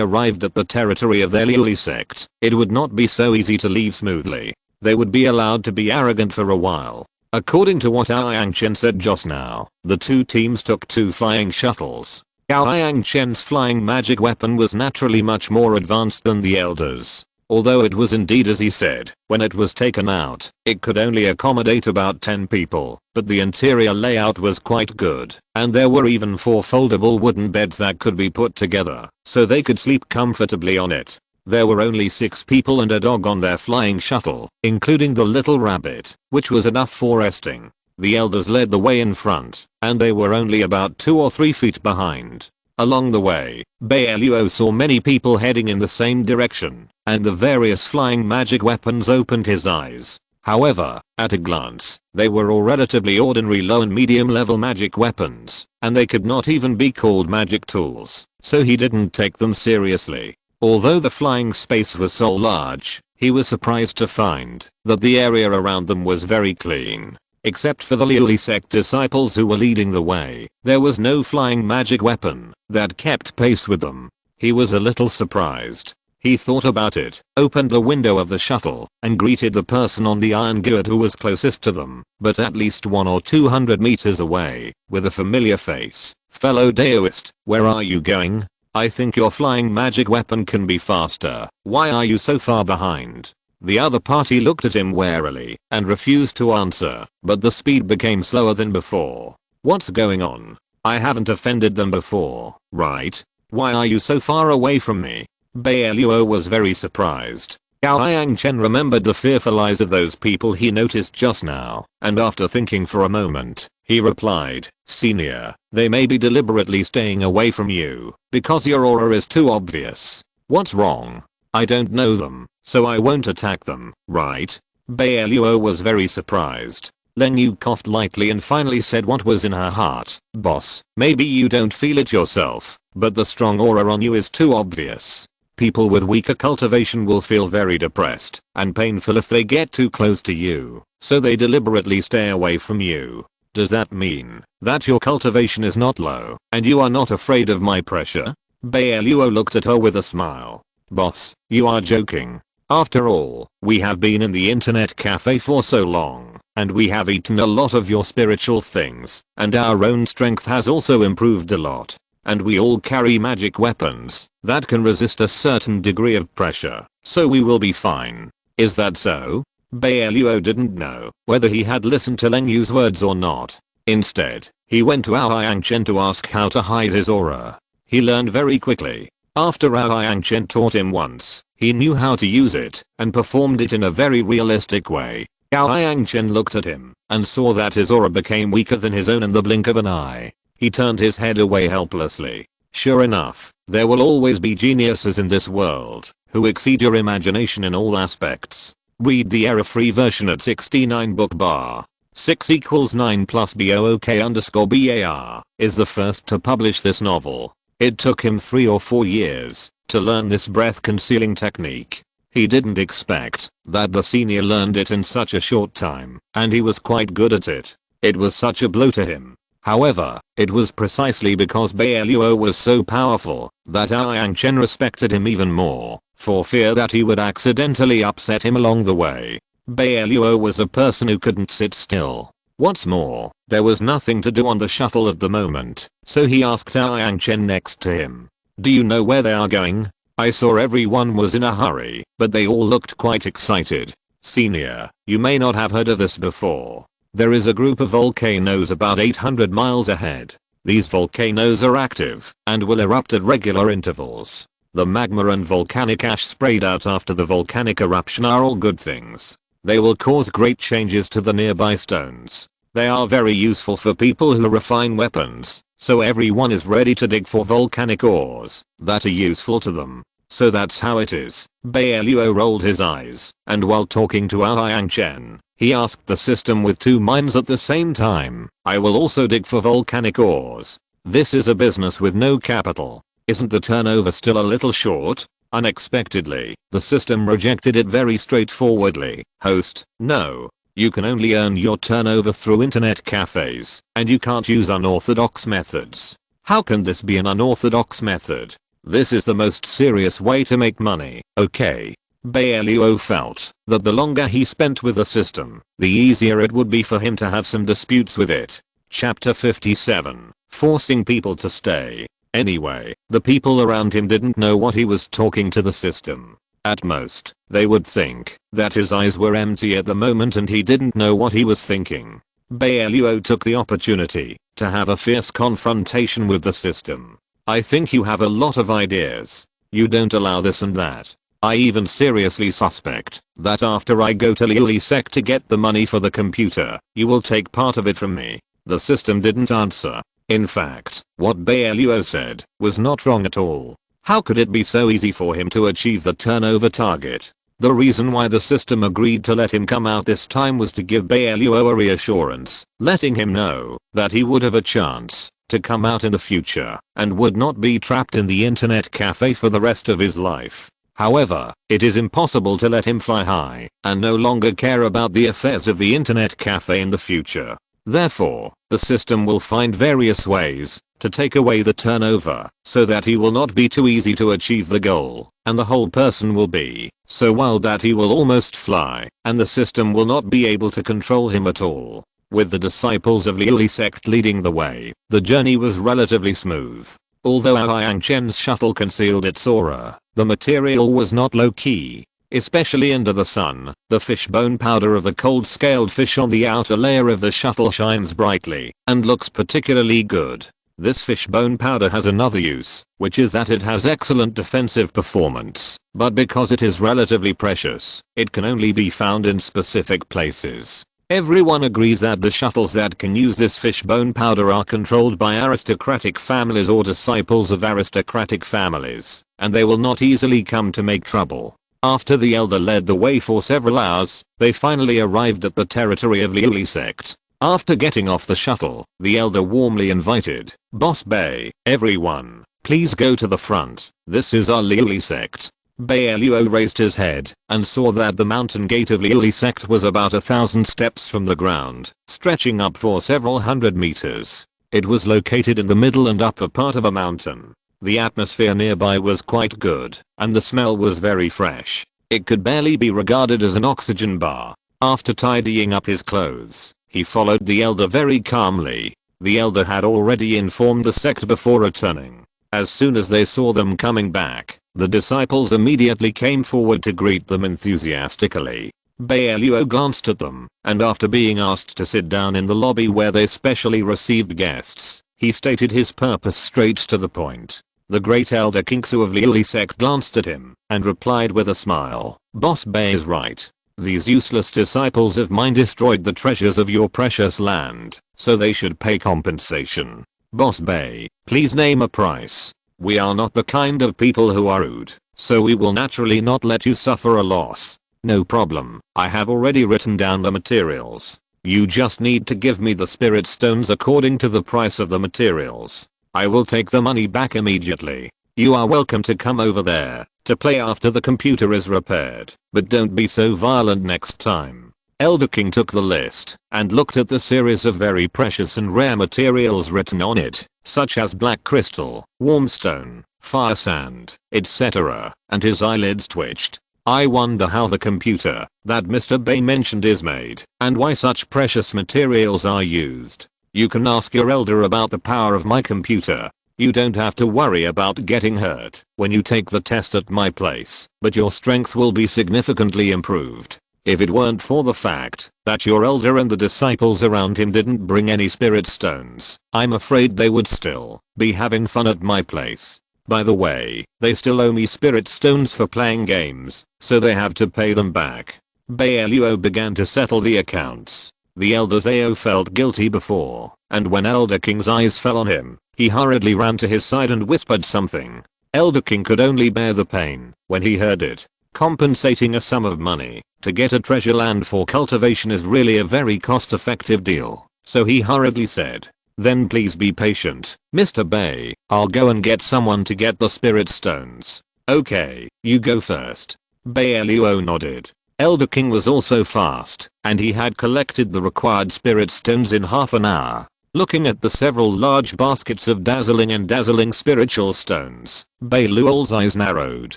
arrived at the territory of their Liuli sect, it would not be so easy to leave smoothly. They would be allowed to be arrogant for a while. According to what Yang Chen said just now, the two teams took 2 flying shuttles. Yang Chen's flying magic weapon was naturally much more advanced than the elders. Although it was indeed as he said, when it was taken out, it could only accommodate about 10 people, but the interior layout was quite good, and there were even 4 foldable wooden beds that could be put together, so they could sleep comfortably on it. There were only 6 people and a dog on their flying shuttle, including the little rabbit, which was enough for resting. The elders led the way in front, and they were only about 2 or 3 feet behind. Along the way, Bai Luo saw many people heading in the same direction, and the various flying magic weapons opened his eyes. However, at a glance, they were all relatively ordinary low and medium level magic weapons, and they could not even be called magic tools, so he didn't take them seriously. Although the flying space was so large, he was surprised to find that the area around them was very clean. Except for the Liuli sect disciples who were leading the way, there was no flying magic weapon that kept pace with them. He was a little surprised. He thought about it, opened the window of the shuttle, and greeted the person on the iron gird who was closest to them, but at least 100 or 200 meters away, with a familiar face. "Fellow Daoist, where are you going? I think your flying magic weapon can be faster. Why are you so far behind?" The other party looked at him warily and refused to answer, but the speed became slower than before. "What's going on? I haven't offended them before, right? Why are you so far away from me?" Bai Luo was very surprised. Yang Chen remembered the fearful eyes of those people he noticed just now, and after thinking for a moment, he replied, "Senior, they may be deliberately staying away from you because your aura is too obvious. What's wrong? I don't know them, so I won't attack them, right?" Bai Luo was very surprised. Len Yu coughed lightly and finally said what was in her heart. "Boss, maybe you don't feel it yourself, but the strong aura on you is too obvious. People with weaker cultivation will feel very depressed and painful if they get too close to you, so they deliberately stay away from you. Does that mean that your cultivation is not low and you are not afraid of my pressure?" Bai Luo looked at her with a smile. "Boss, you are joking. After all, we have been in the internet cafe for so long, and we have eaten a lot of your spiritual things, and our own strength has also improved a lot. And we all carry magic weapons that can resist a certain degree of pressure, so we will be fine. Is that so?" Bai Luo didn't know whether he had listened to Len Yu's words or not. Instead, he went to Yang Chen to ask how to hide his aura. He learned very quickly. After Yang Chen taught him once, he knew how to use it and performed it in a very realistic way. Yang Chen looked at him and saw that his aura became weaker than his own in the blink of an eye. He turned his head away helplessly. Sure enough, there will always be geniuses in this world who exceed your imagination in all aspects. Read the error-free version at 69 book bar. 6 equals 9 plus BOOK_BAR is the first to publish this novel. It took him 3 or 4 years to learn this breath-concealing technique. He didn't expect that the senior learned it in such a short time, and he was quite good at it. It was such a blow to him. However, it was precisely because Bai Luo was so powerful that Yang Chen respected him even more, for fear that he would accidentally upset him along the way. Bai Luo was a person who couldn't sit still. What's more, there was nothing to do on the shuttle at the moment, so he asked Yang Chen next to him, "Do you know where they are going? I saw everyone was in a hurry, but they all looked quite excited." "Senior, you may not have heard of this before. There is a group of volcanoes about 800 miles ahead. These volcanoes are active and will erupt at regular intervals. The magma and volcanic ash sprayed out after the volcanic eruption are all good things. They will cause great changes to the nearby stones. They are very useful for people who refine weapons, so everyone is ready to dig for volcanic ores that are useful to them. So that's how it is." Bai Luo rolled his eyes, and while talking to Yang Chen, he asked the system with 2 minds at the same time, "I will also dig for volcanic ores. This is a business with no capital. Isn't the turnover still a little short?" Unexpectedly, the system rejected it very straightforwardly. Host, no. You can only earn your turnover through internet cafes, and you can't use unorthodox methods. How can this be an unorthodox method? This is the most serious way to make money. Okay. Bai Luo felt that the longer he spent with the system, the easier it would be for him to have some disputes with it. Chapter 57. Forcing people to stay. Anyway, the people around him didn't know what he was talking to the system. At most, they would think that his eyes were empty at the moment and he didn't know what he was thinking. Bai Luo took the opportunity to have a fierce confrontation with the system. I think you have a lot of ideas. You don't allow this and that. I even seriously suspect that after I go to Liuli Sec to get the money for the computer, you will take part of it from me. The system didn't answer. In fact, what Bai Luo said was not wrong at all. How could it be so easy for him to achieve the turnover target? The reason why the system agreed to let him come out this time was to give Bai Luo a reassurance, letting him know that he would have a chance to come out in the future and would not be trapped in the internet cafe for the rest of his life. However, it is impossible to let him fly high and no longer care about the affairs of the internet cafe in the future. Therefore, the system will find various ways to take away the turnover so that he will not be too easy to achieve the goal, and the whole person will be so wild that he will almost fly, and the system will not be able to control him at all. With the disciples of Liuli sect leading the way, the journey was relatively smooth. Although Yang Chen's shuttle concealed its aura, the material was not low-key. Especially under the sun, the fishbone powder of the cold-scaled fish on the outer layer of the shuttle shines brightly and looks particularly good. This fishbone powder has another use, which is that it has excellent defensive performance, but because it is relatively precious, it can only be found in specific places. Everyone agrees that the shuttles that can use this fishbone powder are controlled by aristocratic families or disciples of aristocratic families, and they will not easily come to make trouble. After the elder led the way for several hours, they finally arrived at the territory of Liuli sect. After getting off the shuttle, the elder warmly invited, "Boss Bai, everyone, please go to the front. This is our Liuli sect." Bai Luo raised his head and saw that the mountain gate of Liuli sect was about 1,000 steps from the ground, stretching up for several hundred meters. It was located in the middle and upper part of a mountain. The atmosphere nearby was quite good, and the smell was very fresh. It could barely be regarded as an oxygen bar. After tidying up his clothes, he followed the elder very calmly. The elder had already informed the sect before returning. As soon as they saw them coming back, the disciples immediately came forward to greet them enthusiastically. Bai Luo glanced at them, and after being asked to sit down in the lobby where they specially received guests, he stated his purpose straight to the point. The great elder Kingsu of Liuli sect glanced at him and replied with a smile, "Boss Bai is right. These useless disciples of mine destroyed the treasures of your precious land, so they should pay compensation. Boss Bai, please name a price. We are not the kind of people who are rude, so we will naturally not let you suffer a loss." "No problem, I have already written down the materials. You just need to give me the spirit stones according to the price of the materials. I will take the money back immediately. You are welcome to come over there to play after the computer is repaired, but don't be so violent next time." Elder King took the list and looked at the series of very precious and rare materials written on it, such as black crystal, warm stone, fire sand, etc., and his eyelids twitched. "I wonder how the computer that Mr. Bai mentioned is made, and why such precious materials are used. You can ask your elder about the power of my computer. You don't have to worry about getting hurt when you take the test at my place, but your strength will be significantly improved. If it weren't for the fact that your elder and the disciples around him didn't bring any spirit stones, I'm afraid they would still be having fun at my place. By the way, they still owe me spirit stones for playing games, so they have to pay them back." Bai Luo began to settle the accounts. The elder Zhao felt guilty before, and when Elder King's eyes fell on him, he hurriedly ran to his side and whispered something. Elder King could only bear the pain when he heard it. Compensating a sum of money to get a treasure land for cultivation is really a very cost-effective deal, so he hurriedly said, "Then please be patient, Mr. Bai, I'll go and get someone to get the spirit stones." Okay, you go first. Bai Luo nodded. Elder King was also fast, and he had collected the required spirit stones in half an hour. Looking at the several large baskets of dazzling spiritual stones, Bai Luo's eyes narrowed.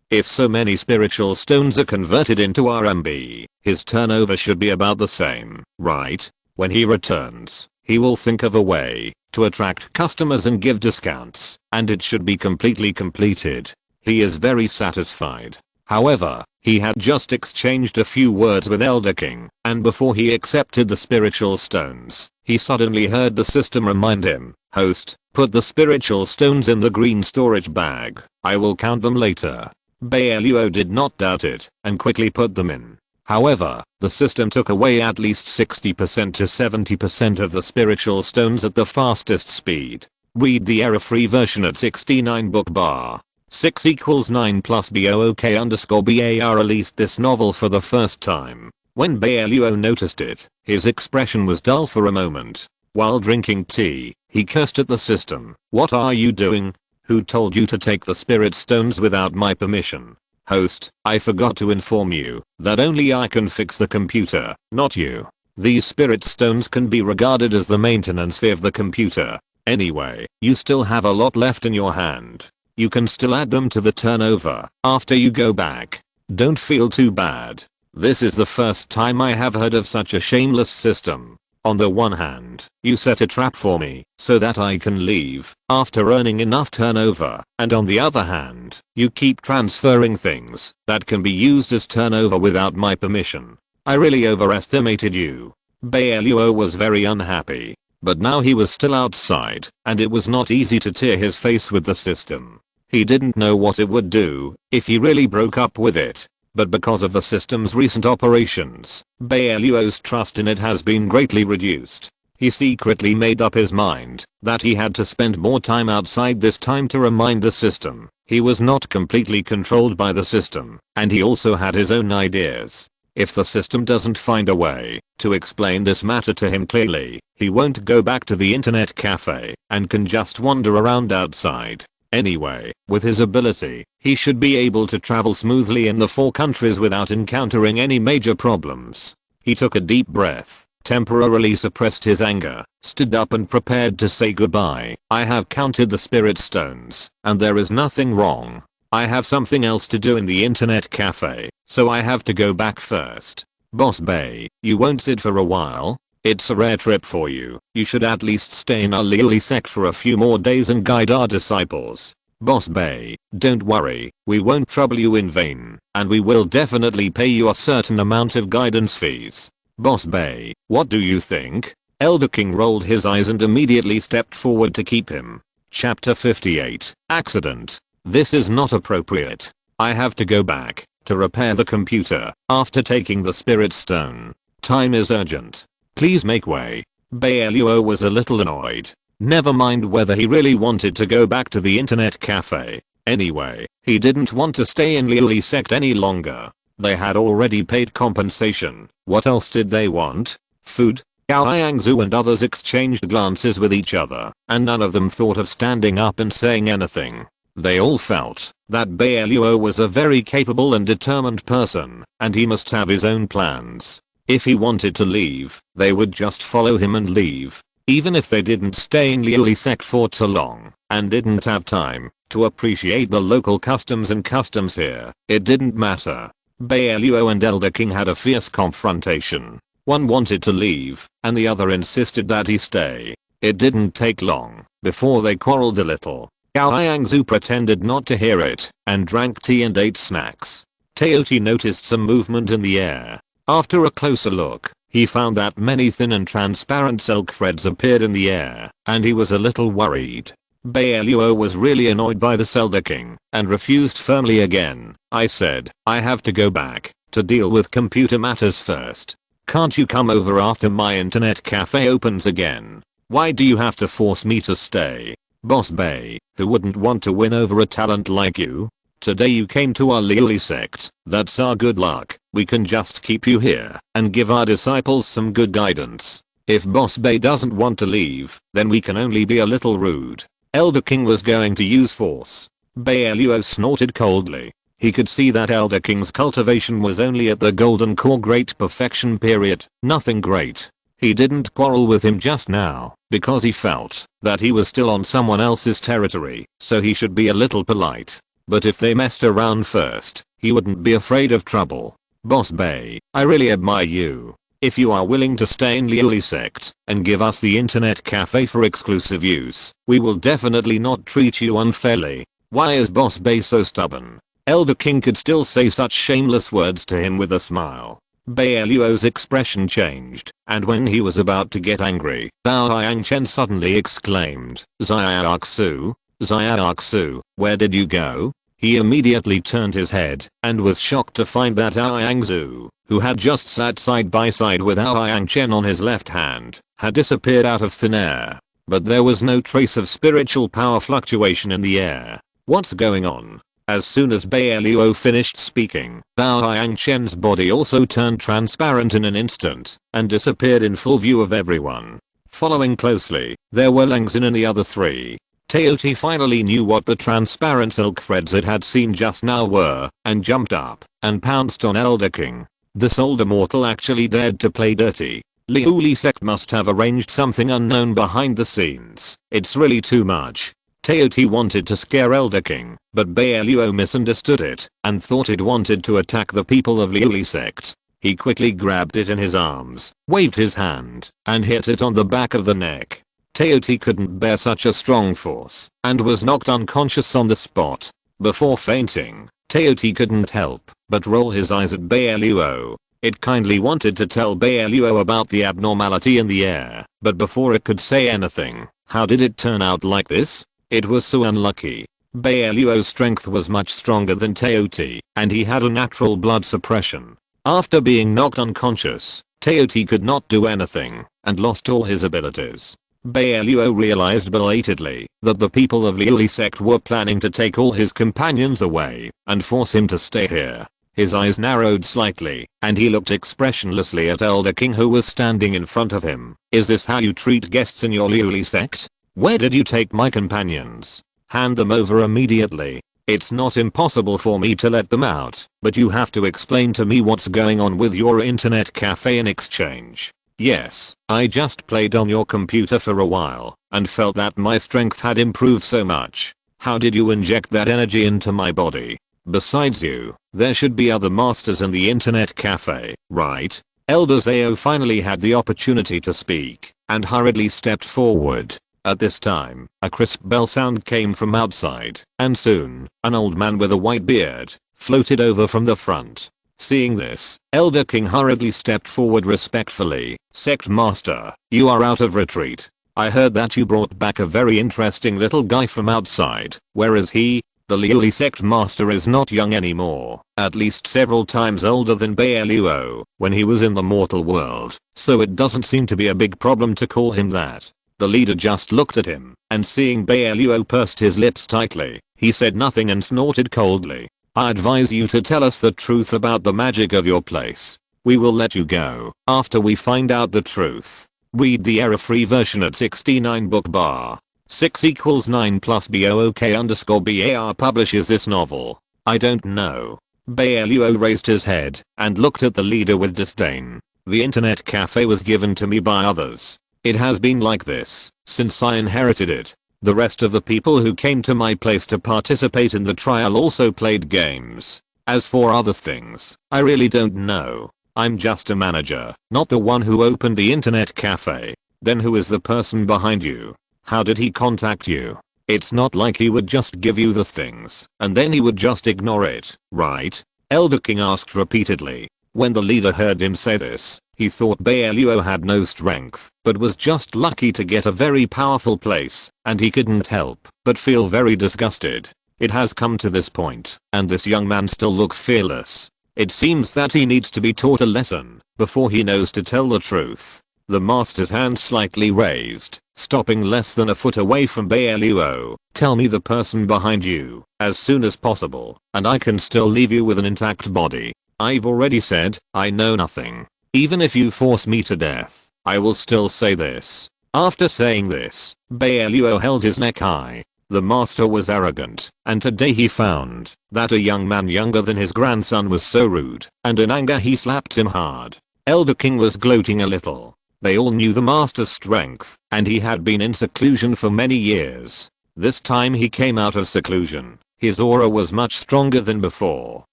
If so many spiritual stones are converted into RMB, his turnover should be about the same, right? When he returns, he will think of a way to attract customers and give discounts, and it should be completely completed. He is very satisfied. However, he had just exchanged a few words with Elder King, and before he accepted the spiritual stones, he suddenly heard the system remind him, "Host, put the spiritual stones in the green storage bag. I will count them later." Bai Luo did not doubt it, and quickly put them in. However, the system took away at least 60% to 70% of the spiritual stones at the fastest speed. Read the error-free version at 69 book bar. 6 equals 9 plus BOOK_BAR released this novel for the first time. When Bai Luo noticed it, his expression was dull for a moment. While drinking tea, he cursed at the system. "What are you doing? Who told you to take the spirit stones without my permission? Host, I forgot to inform you that only I can fix the computer, not you. These spirit stones can be regarded as the maintenance fee of the computer. Anyway, you still have a lot left in your hand. You can still add them to the turnover after you go back. Don't feel too bad. This is the first time I have heard of such a shameless system. On the one hand, you set a trap for me so that I can leave after earning enough turnover, and on the other hand, you keep transferring things that can be used as turnover without my permission. I really overestimated you." Bai Luo was very unhappy, but now he was still outside, and it was not easy to tear his face with the system. He didn't know what it would do if he really broke up with it. But because of the system's recent operations, Bai Luo's trust in it has been greatly reduced. He secretly made up his mind that he had to spend more time outside this time to remind the system he was not completely controlled by the system, and he also had his own ideas. If the system doesn't find a way to explain this matter to him clearly, he won't go back to the internet cafe and can just wander around outside. Anyway, with his ability, he should be able to travel smoothly in the 4 countries without encountering any major problems. He took a deep breath, temporarily suppressed his anger, stood up and prepared to say goodbye. "I have counted the spirit stones, and there is nothing wrong. I have something else to do in the internet cafe, so I have to go back first. Boss Bai, you won't sit for a while? It's a rare trip for you. You should at least stay in our Liuli sect for a few more days and guide our disciples." "Boss Bai, don't worry, we won't trouble you in vain, and we will definitely pay you a certain amount of guidance fees." "Boss Bai, what do you think?" Elder King rolled his eyes and immediately stepped forward to keep him. Chapter 58, Accident. "This is not appropriate. I have to go back to repair the computer after taking the spirit stone. Time is urgent. Please make way." Bai Luo was a little annoyed. Never mind whether he really wanted to go back to the internet cafe. Anyway, he didn't want to stay in Liuli sect any longer. They had already paid compensation. What else did they want? Food? Gao Yangzu and others exchanged glances with each other, and none of them thought of standing up and saying anything. They all felt that Bai Luo was a very capable and determined person, and he must have his own plans. If he wanted to leave, they would just follow him and leave. Even if they didn't stay in Liuli sect for too long, and didn't have time to appreciate the local customs and customs here, it didn't matter. Bai Luo and Elder King had a fierce confrontation. One wanted to leave, and the other insisted that he stay. It didn't take long before they quarreled a little. Gao Yangzu pretended not to hear it, and drank tea and ate snacks. Teoti noticed some movement in the air. After a closer look, he found that many thin and transparent silk threads appeared in the air, and he was a little worried. Bai Luo was really annoyed by the Elder King, and refused firmly again. "I said, I have to go back to deal with computer matters first. Can't you come over after my internet cafe opens again? Why do you have to force me to stay? Boss Bai, who wouldn't want to win over a talent like you? Today you came to our Liuli sect, that's our good luck. We can just keep you here and give our disciples some good guidance. If Boss Bai doesn't want to leave, then we can only be a little rude." Elder King was going to use force. Bai Luo snorted coldly. He could see that Elder King's cultivation was only at the golden core great perfection period, nothing great. He didn't quarrel with him just now, because he felt that he was still on someone else's territory, so he should be a little polite. But if they messed around first, he wouldn't be afraid of trouble. Boss Bai, I really admire you. If you are willing to stay in Liuli sect and give us the internet cafe for exclusive use, we will definitely not treat you unfairly. Why is Boss Bai so stubborn? Elder King could still say such shameless words to him with a smile. Bai Luo's expression changed, and when he was about to get angry, Dao Yangchen suddenly exclaimed, Xiaoxu, Xiaoxu, where did you go? He immediately turned his head and was shocked to find that Yangzu, who had just sat side by side with Yangchen on his left hand, had disappeared out of thin air. But there was no trace of spiritual power fluctuation in the air. What's going on? As soon as Bai Luo finished speaking, Dao Yangchen's body also turned transparent in an instant and disappeared in full view of everyone. Following closely, there were Lang Xin and the other three. Teoti finally knew what the transparent silk threads it had seen just now were, and jumped up and pounced on Elder King. This older mortal actually dared to play dirty. Liuli sect must have arranged something unknown behind the scenes. It's really too much. Teoti wanted to scare Elder King, but Bai Luo misunderstood it and thought it wanted to attack the people of Liuli sect. He quickly grabbed it in his arms, waved his hand, and hit it on the back of the neck. Teoti couldn't bear such a strong force and was knocked unconscious on the spot. Before fainting, Teoti couldn't help but roll his eyes at Bai Luo. It kindly wanted to tell Bai Luo about the abnormality in the air, but before it could say anything, how did it turn out like this? It was so unlucky. Bai Luo's strength was much stronger than Teoti, and he had a natural blood suppression. After being knocked unconscious, Teoti could not do anything and lost all his abilities. Bai Luo realized belatedly that the people of Liuli sect were planning to take all his companions away and force him to stay here. His eyes narrowed slightly, and he looked expressionlessly at Elder King who was standing in front of him. Is this how you treat guests in your Liuli sect? Where did you take my companions? Hand them over immediately. It's not impossible for me to let them out, but you have to explain to me what's going on with your internet cafe in exchange. Yes, I just played on your computer for a while and felt that my strength had improved so much. How did you inject that energy into my body? Besides you, there should be other masters in the internet cafe, right? Elder Zhao finally had the opportunity to speak and hurriedly stepped forward. At this time, a crisp bell sound came from outside, and soon, an old man with a white beard floated over from the front. Seeing this, Elder King hurriedly stepped forward respectfully. Sect Master, you are out of retreat. I heard that you brought back a very interesting little guy from outside. Where is he? The Liuli Sect Master is not young anymore, at least several times older than Bai Luo when he was in the mortal world, so it doesn't seem to be a big problem to call him that. The leader just looked at him, and seeing Bai Luo pursed his lips tightly, he said nothing and snorted coldly. I advise you to tell us the truth about the magic of your place. We will let you go after we find out the truth. Read the error-free version at 69 book bar. 6 equals 9 plus BOOK_BAR publishes this novel. I don't know. Bai Luo raised his head and looked at the leader with disdain. The internet cafe was given to me by others. It has been like this since I inherited it. The rest of the people who came to my place to participate in the trial also played games. As for other things, I really don't know. I'm just a manager, not the one who opened the internet cafe. Then who is the person behind you? How did he contact you? It's not like he would just give you the things and then he would just ignore it, right? Elder King asked repeatedly. When the leader heard him say this, he thought Bai Luo had no strength, but was just lucky to get a very powerful place, and he couldn't help but feel very disgusted. It has come to this point, and this young man still looks fearless. It seems that he needs to be taught a lesson before he knows to tell the truth. The master's hand slightly raised, stopping less than a foot away from Bai Luo. Tell me the person behind you as soon as possible, and I can still leave you with an intact body. I've already said, I know nothing. Even if you force me to death, I will still say this. After saying this, Bai Luo held his neck high. The master was arrogant, and today he found that a young man younger than his grandson was so rude, and in anger he slapped him hard. Elder King was gloating a little. They all knew the master's strength, and he had been in seclusion for many years. This time he came out of seclusion. His aura was much stronger than before.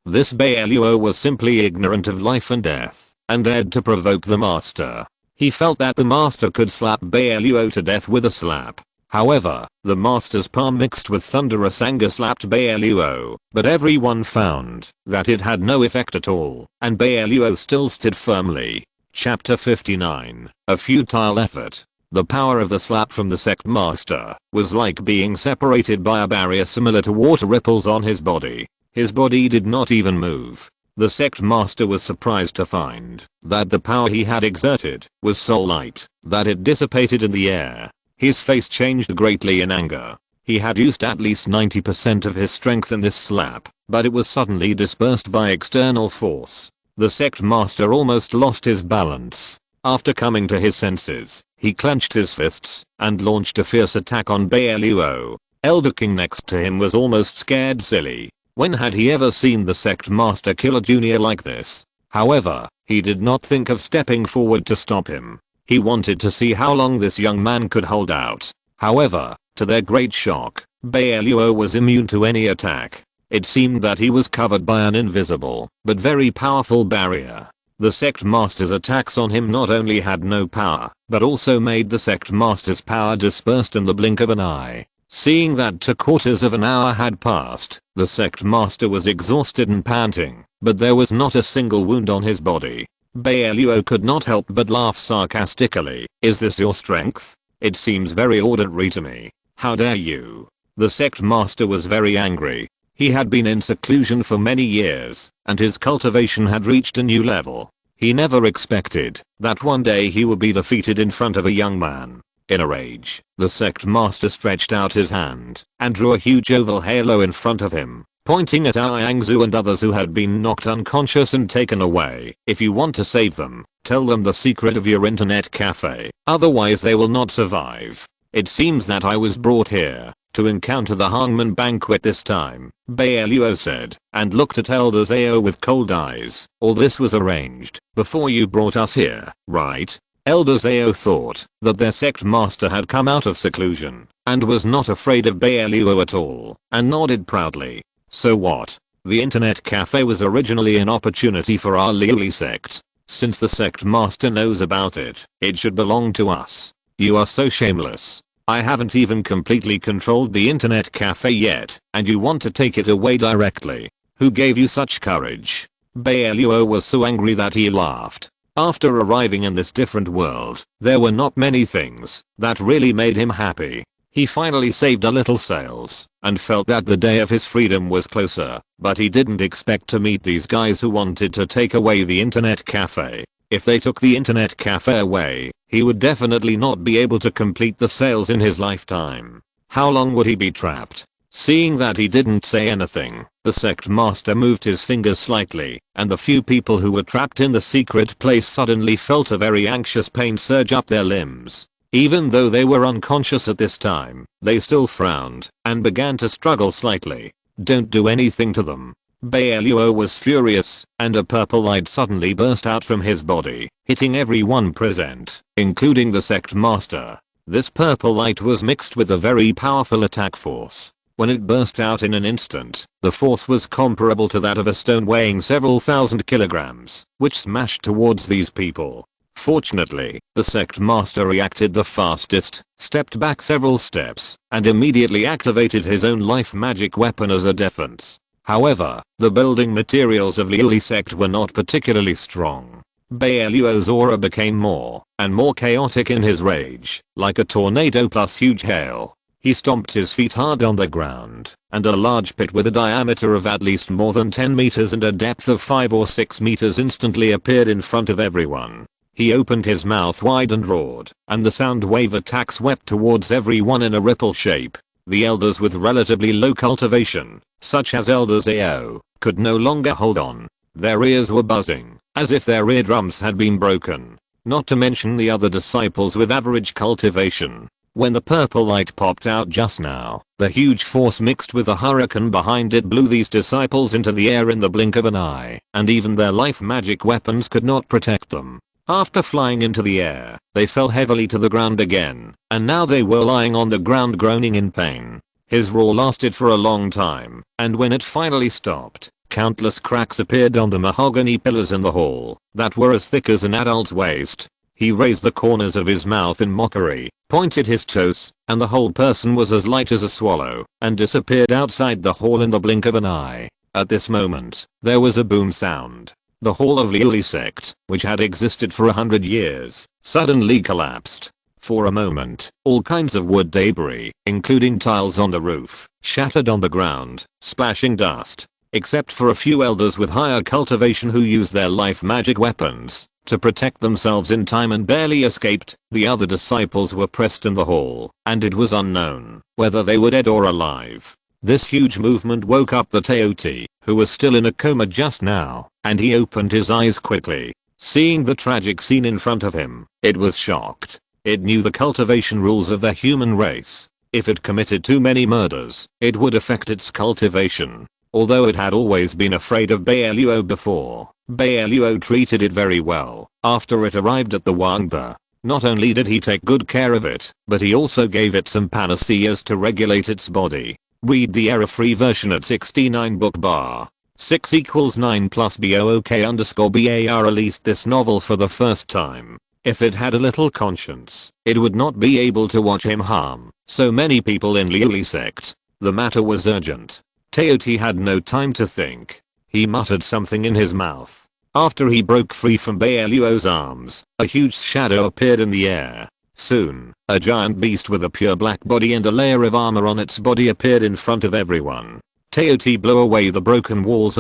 This Bai Luo was simply ignorant of life and death, and dared to provoke the master. He felt that the master could slap Bai Luo to death with a slap. However, the master's palm mixed with thunderous anger slapped Bai Luo, but everyone found that it had no effect at all, and Bai Luo still stood firmly. Chapter 59, A Futile Effort. The power of the slap from the sect master was like being separated by a barrier similar to water ripples on his body. His body did not even move. The sect master was surprised to find that the power he had exerted was so light that it dissipated in the air. His face changed greatly in anger. He had used at least 90% of his strength in this slap, but it was suddenly dispersed by external force. The sect master almost lost his balance. After coming to his senses, he clenched his fists and launched a fierce attack on Bai Luo. Elder King next to him was almost scared silly. When had he ever seen the sect master kill a junior like this? However, he did not think of stepping forward to stop him. He wanted to see how long this young man could hold out. However, to their great shock, Bai Luo was immune to any attack. It seemed that he was covered by an invisible, but very powerful barrier. The sect master's attacks on him not only had no power, but also made the sect master's power dispersed in the blink of an eye. Seeing that 2/4 of an hour had passed, the sect master was exhausted and panting, but there was not a single wound on his body. Bai Luo could not help but laugh sarcastically. Is this your strength? It seems very ordinary to me. How dare you? The sect master was very angry. He had been in seclusion for many years, and his cultivation had reached a new level. He never expected that one day he would be defeated in front of a young man. In a rage, the sect master stretched out his hand and drew a huge oval halo in front of him, pointing at Yangzu and others who had been knocked unconscious and taken away. If you want to save them, tell them the secret of your internet cafe, otherwise they will not survive. It seems that I was brought here to encounter the hangman banquet this time, Bai Luo said, and looked at Elder Zhao with cold eyes. All this was arranged before you brought us here, right? Elder Zhao thought that their sect master had come out of seclusion and was not afraid of Bai Luo at all, and nodded proudly. So what? The internet cafe was originally an opportunity for our Liuli sect. Since the sect master knows about it, it should belong to us. You are so shameless. I haven't even completely controlled the internet cafe yet, and you want to take it away directly. Who gave you such courage? Bai Luo was so angry that he laughed. After arriving in this different world, there were not many things that really made him happy. He finally saved a little sales and felt that the day of his freedom was closer, but he didn't expect to meet these guys who wanted to take away the internet cafe. If they took the internet cafe away, he would definitely not be able to complete the sales in his lifetime. How long would he be trapped? Seeing that he didn't say anything, the sect master moved his fingers slightly, and the few people who were trapped in the secret place suddenly felt a very anxious pain surge up their limbs. Even though they were unconscious at this time, they still frowned and began to struggle slightly. Don't do anything to them. Bai Luo was furious, and a purple light suddenly burst out from his body, hitting everyone present, including the sect master. This purple light was mixed with a very powerful attack force. When it burst out in an instant, the force was comparable to that of a stone weighing several thousand kilograms, which smashed towards these people. Fortunately, the sect master reacted the fastest, stepped back several steps, and immediately activated his own life magic weapon as a defense. However, the building materials of Liuli sect were not particularly strong. Bai Luo's aura became more and more chaotic in his rage, like a tornado plus huge hail. He stomped his feet hard on the ground, and a large pit with a diameter of at least more than 10 meters and a depth of 5 or 6 meters instantly appeared in front of everyone. He opened his mouth wide and roared, and the sound wave attack swept towards everyone in a ripple shape. The elders with relatively low cultivation, such as Elder Zhao, could no longer hold on. Their ears were buzzing, as if their eardrums had been broken. Not to mention the other disciples with average cultivation. When the purple light popped out just now, the huge force mixed with the hurricane behind it blew these disciples into the air in the blink of an eye, and even their life magic weapons could not protect them. After flying into the air, they fell heavily to the ground again, and now they were lying on the ground groaning in pain. His roar lasted for a long time, and when it finally stopped, countless cracks appeared on the mahogany pillars in the hall that were as thick as an adult's waist. He raised the corners of his mouth in mockery, pointed his toes, and the whole person was as light as a swallow, and disappeared outside the hall in the blink of an eye. At this moment, there was a boom sound. The hall of Liuli sect, which had existed for 100 years, suddenly collapsed. For a moment, all kinds of wood debris, including tiles on the roof, shattered on the ground, splashing dust. Except for a few elders with higher cultivation who used their life magic weapons to protect themselves in time and barely escaped, the other disciples were pressed in the hall, and it was unknown whether they were dead or alive. This huge movement woke up the Teoti, who was still in a coma just now, and he opened his eyes quickly. Seeing the tragic scene in front of him, it was shocked. It knew the cultivation rules of the human race. If it committed too many murders, it would affect its cultivation. Although it had always been afraid of Bai Luo before, Bai Luo treated it very well after it arrived at the Wangba. Not only did he take good care of it, but he also gave it some panaceas to regulate its body. Read the error-free version at 69 book bar. 6 equals 9 plus BOOK_BAR released this novel for the first time. If it had a little conscience, it would not be able to watch him harm so many people in Liuli sect. The matter was urgent. Teoti had no time to think. He muttered something in his mouth. After he broke free from Bai Luo's arms, a huge shadow appeared in the air. Soon, a giant beast with a pure black body and a layer of armor on its body appeared in front of everyone. Teoti blew away the broken walls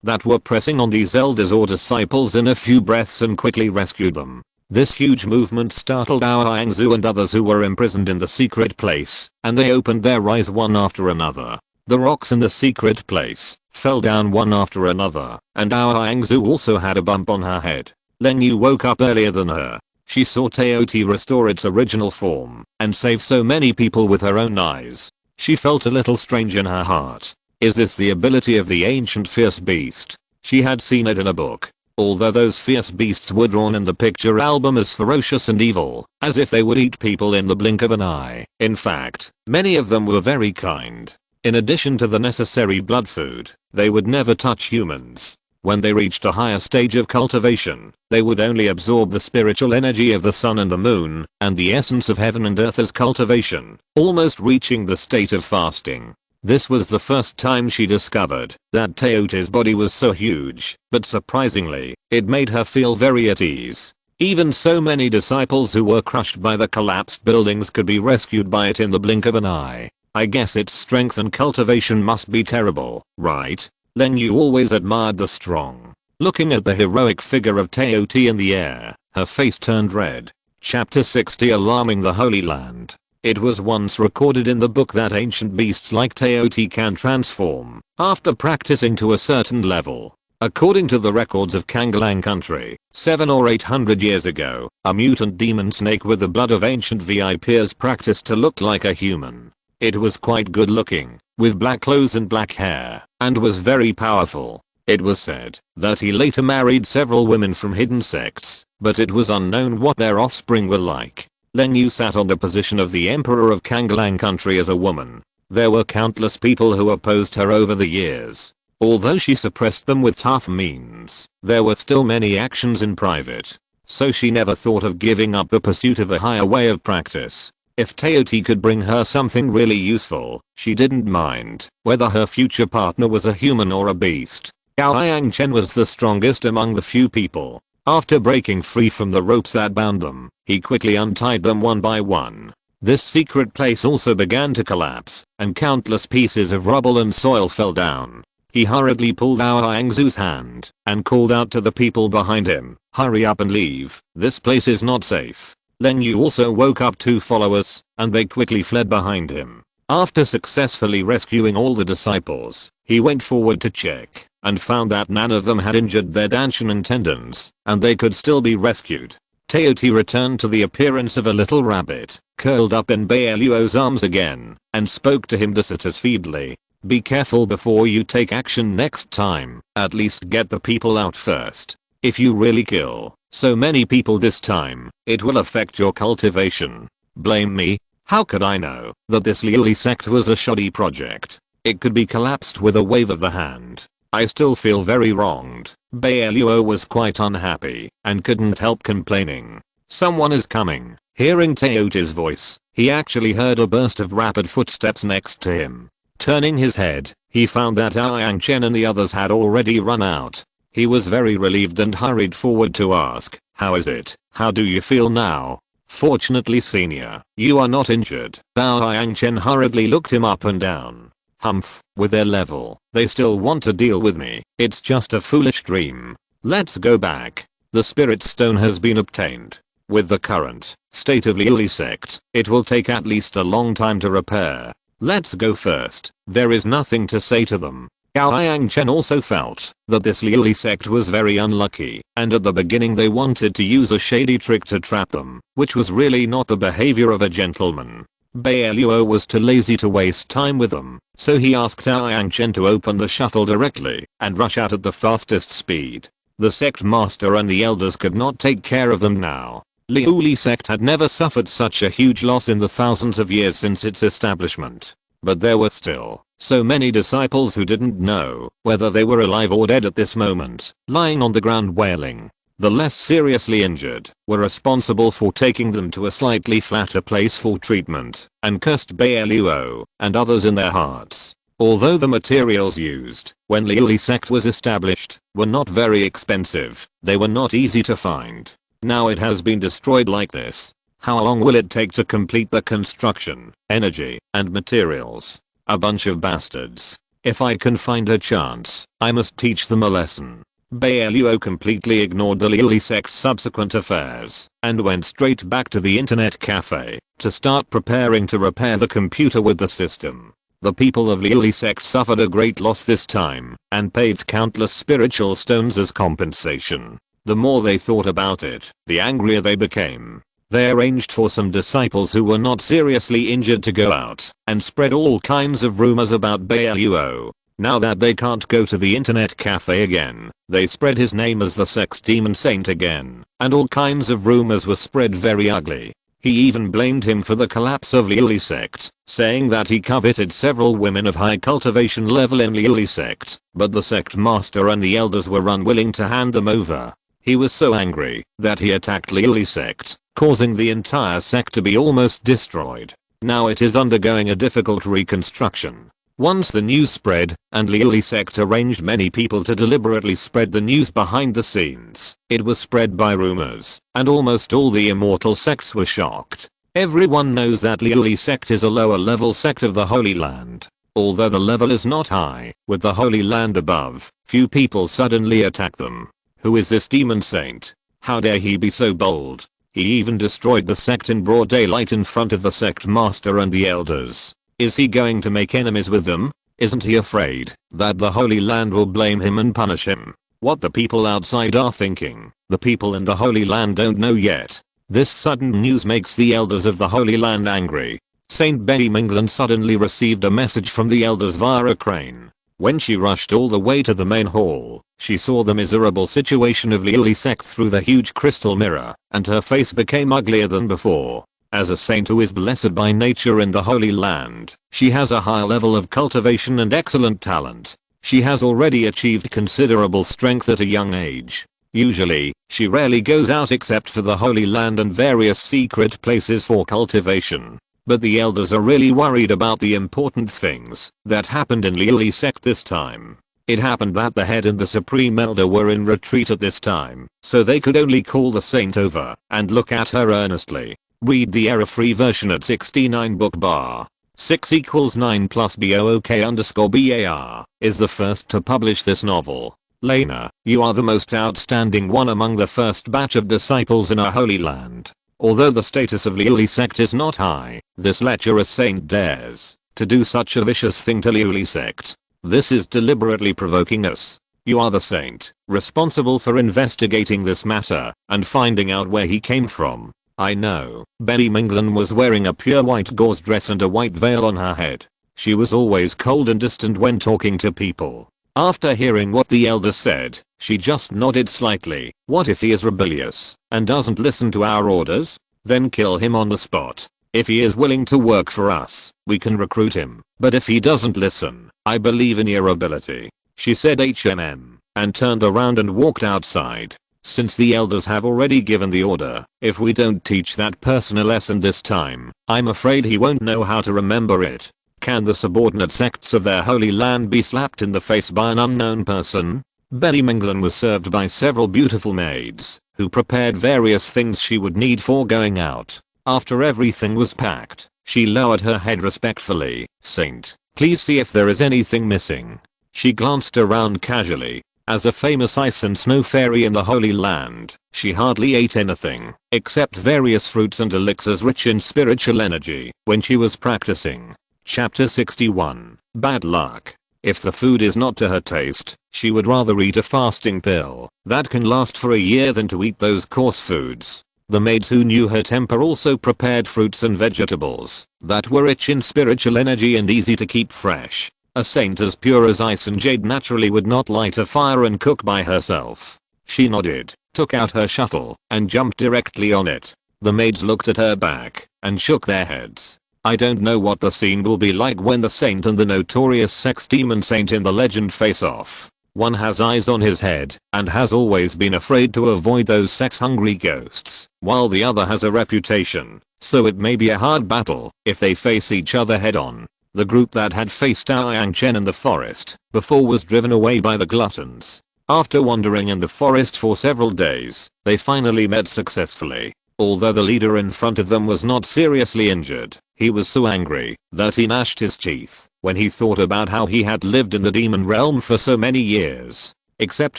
that were pressing on these elders or disciples in a few breaths and quickly rescued them. This huge movement startled our Hangzhou and others who were imprisoned in the secret place, and they opened their eyes one after another. The rocks in the secret place fell down one after another, and our Hangzhou also had a bump on her head. Len Yu woke up earlier than her. She saw Teoti restore its original form and save so many people with her own eyes. She felt a little strange in her heart. Is this the ability of the ancient fierce beast? She had seen it in a book. Although those fierce beasts were drawn in the picture album as ferocious and evil, as if they would eat people in the blink of an eye. In fact, many of them were very kind. In addition to the necessary blood food, they would never touch humans. When they reached a higher stage of cultivation, they would only absorb the spiritual energy of the sun and the moon, and the essence of heaven and earth as cultivation, almost reaching the state of fasting. This was the first time she discovered that Teoti's body was so huge, but surprisingly, it made her feel very at ease. Even so many disciples who were crushed by the collapsed buildings could be rescued by it in the blink of an eye. I guess its strength and cultivation must be terrible, right? Len Yu always admired the strong. Looking at the heroic figure of Teoti in the air, her face turned red. Chapter 60 Alarming the Holy Land. It was once recorded in the book that ancient beasts like Teoti can transform after practicing to a certain level. According to the records of Kangalang country, 700 or 800 years ago, a mutant demon snake with the blood of ancient VIPs practiced to look like a human. It was quite good looking, with black clothes and black hair, and was very powerful. It was said that he later married several women from hidden sects, but it was unknown what their offspring were like. Len Yu sat on the position of the emperor of Kangalang country as a woman. There were countless people who opposed her over the years. Although she suppressed them with tough means, there were still many actions in private. So she never thought of giving up the pursuit of a higher way of practice. If Teoti could bring her something really useful, she didn't mind whether her future partner was a human or a beast. Gao Yangchen was the strongest among the few people. After breaking free from the ropes that bound them, he quickly untied them one by one. This secret place also began to collapse, and countless pieces of rubble and soil fell down. He hurriedly pulled our Hangzhou's hand and called out to the people behind him, "Hurry up and leave, this place is not safe." Len Yu also woke up 2 followers, and they quickly fled behind him. After successfully rescuing all the disciples, he went forward to check, and found that none of them had injured their Danshan tendons, and they could still be rescued. Teoti returned to the appearance of a little rabbit, curled up in Bai Luo's arms again, and spoke to him dissatisfiedly. Be careful before you take action next time. At least get the people out first. If you really kill so many people this time, it will affect your cultivation. Blame me? How could I know that this Liuli sect was a shoddy project? It could be collapsed with a wave of the hand. I still feel very wronged. Bai Luo was quite unhappy and couldn't help complaining. Someone is coming. Hearing Teoti's voice, he actually heard a burst of rapid footsteps next to him. Turning his head, he found that Yang Chen and the others had already run out. He was very relieved and hurried forward to ask, how is it? How do you feel now? Fortunately, senior, you are not injured. Yang Chen hurriedly looked him up and down. Humph, with their level, they still want to deal with me. It's just a foolish dream. Let's go back. The spirit stone has been obtained. With the current state of Liuli sect, it will take at least a long time to repair. Let's go first. There is nothing to say to them. Yang Chen also felt that this Liuli sect was very unlucky, and at the beginning they wanted to use a shady trick to trap them, which was really not the behavior of a gentleman. Bai Luo was too lazy to waste time with them, so he asked Yang Chen to open the shuttle directly and rush out at the fastest speed. The sect master and the elders could not take care of them now. Liuli sect had never suffered such a huge loss in the thousands of years since its establishment. But there were still so many disciples who didn't know whether they were alive or dead at this moment, lying on the ground wailing. The less seriously injured were responsible for taking them to a slightly flatter place for treatment, and cursed Bai Luo and others in their hearts. Although the materials used when Liuli sect was established were not very expensive, they were not easy to find. Now it has been destroyed like this. How long will it take to complete the construction, energy, and materials? A bunch of bastards. If I can find a chance, I must teach them a lesson. Bai Luo completely ignored the Liuli sect's subsequent affairs and went straight back to the internet cafe to start preparing to repair the computer with the system. The people of Liuli sect suffered a great loss this time and paid countless spiritual stones as compensation. The more they thought about it, the angrier they became. They arranged for some disciples who were not seriously injured to go out and spread all kinds of rumors about Bai Luo. Now that they can't go to the internet cafe again, they spread his name as the sex demon saint again, and all kinds of rumors were spread very ugly. He even blamed him for the collapse of Liuli sect, saying that he coveted several women of high cultivation level in Liuli sect, but the sect master and the elders were unwilling to hand them over. He was so angry that he attacked Liuli sect, causing the entire sect to be almost destroyed. Now it is undergoing a difficult reconstruction. Once the news spread, and Liuli sect arranged many people to deliberately spread the news behind the scenes, it was spread by rumors, and almost all the immortal sects were shocked. Everyone knows that Liuli sect is a lower level sect of the Holy Land. Although the level is not high, with the Holy Land above, few people suddenly attack them. Who is this demon saint? How dare he be so bold? He even destroyed the sect in broad daylight in front of the sect master and the elders. Is he going to make enemies with them? Isn't he afraid that the Holy Land will blame him and punish him? What the people outside are thinking, the people in the Holy Land don't know yet. This sudden news makes the elders of the Holy Land angry. Saint Betty Mingland suddenly received a message from the elders via a crane. When she rushed all the way to the main hall, she saw the miserable situation of Liuli sect through the huge crystal mirror, and her face became uglier than before. As a saint who is blessed by nature in the Holy Land, she has a high level of cultivation and excellent talent. She has already achieved considerable strength at a young age. Usually, she rarely goes out except for the Holy Land and various secret places for cultivation. But the elders are really worried about the important things that happened in Liuli sect this time. It happened that the head and the supreme elder were in retreat at this time, so they could only call the saint over and look at her earnestly. Read the error-free version at 69 book bar. 6 equals 9 plus BOOK_BAR is the first to publish this novel. Lena, you are the most outstanding one among the first batch of disciples in our Holy Land. Although the status of Liuli sect is not high, this lecherous saint dares to do such a vicious thing to Liuli sect. This is deliberately provoking us. You are the saint, responsible for investigating this matter, and finding out where he came from. I know. Betty Minglan was wearing a pure white gauze dress and a white veil on her head. She was always cold and distant when talking to people. After hearing what the elder said, she just nodded slightly. What if he is rebellious, and doesn't listen to our orders? Then kill him on the spot. If he is willing to work for us, we can recruit him. But if he doesn't listen, I believe in your ability. She said and turned around and walked outside. Since the elders have already given the order, if we don't teach that person a lesson this time, I'm afraid he won't know how to remember it. Can the subordinate sects of their holy land be slapped in the face by an unknown person? Betty Minglan was served by several beautiful maids, who prepared various things she would need for going out. After everything was packed, she lowered her head respectfully. Saint, please see if there is anything missing. She glanced around casually. As a famous ice and snow fairy in the Holy Land, she hardly ate anything, except various fruits and elixirs rich in spiritual energy, when she was practicing. Chapter 61. Bad luck. If the food is not to her taste, she would rather eat a fasting pill that can last for a year than to eat those coarse foods. The maids who knew her temper also prepared fruits and vegetables that were rich in spiritual energy and easy to keep fresh. A saint as pure as ice and jade naturally would not light a fire and cook by herself. She nodded, took out her shuttle, and jumped directly on it. The maids looked at her back and shook their heads. I don't know what the scene will be like when the saint and the notorious sex demon saint in the legend face off. One has eyes on his head and has always been afraid to avoid those sex-hungry ghosts, while the other has a reputation, so it may be a hard battle if they face each other head-on. The group that had faced Yang Chen in the forest before was driven away by the gluttons. After wandering in the forest for several days, they finally met successfully. Although the leader in front of them was not seriously injured, he was so angry that he gnashed his teeth when he thought about how he had lived in the demon realm for so many years. Except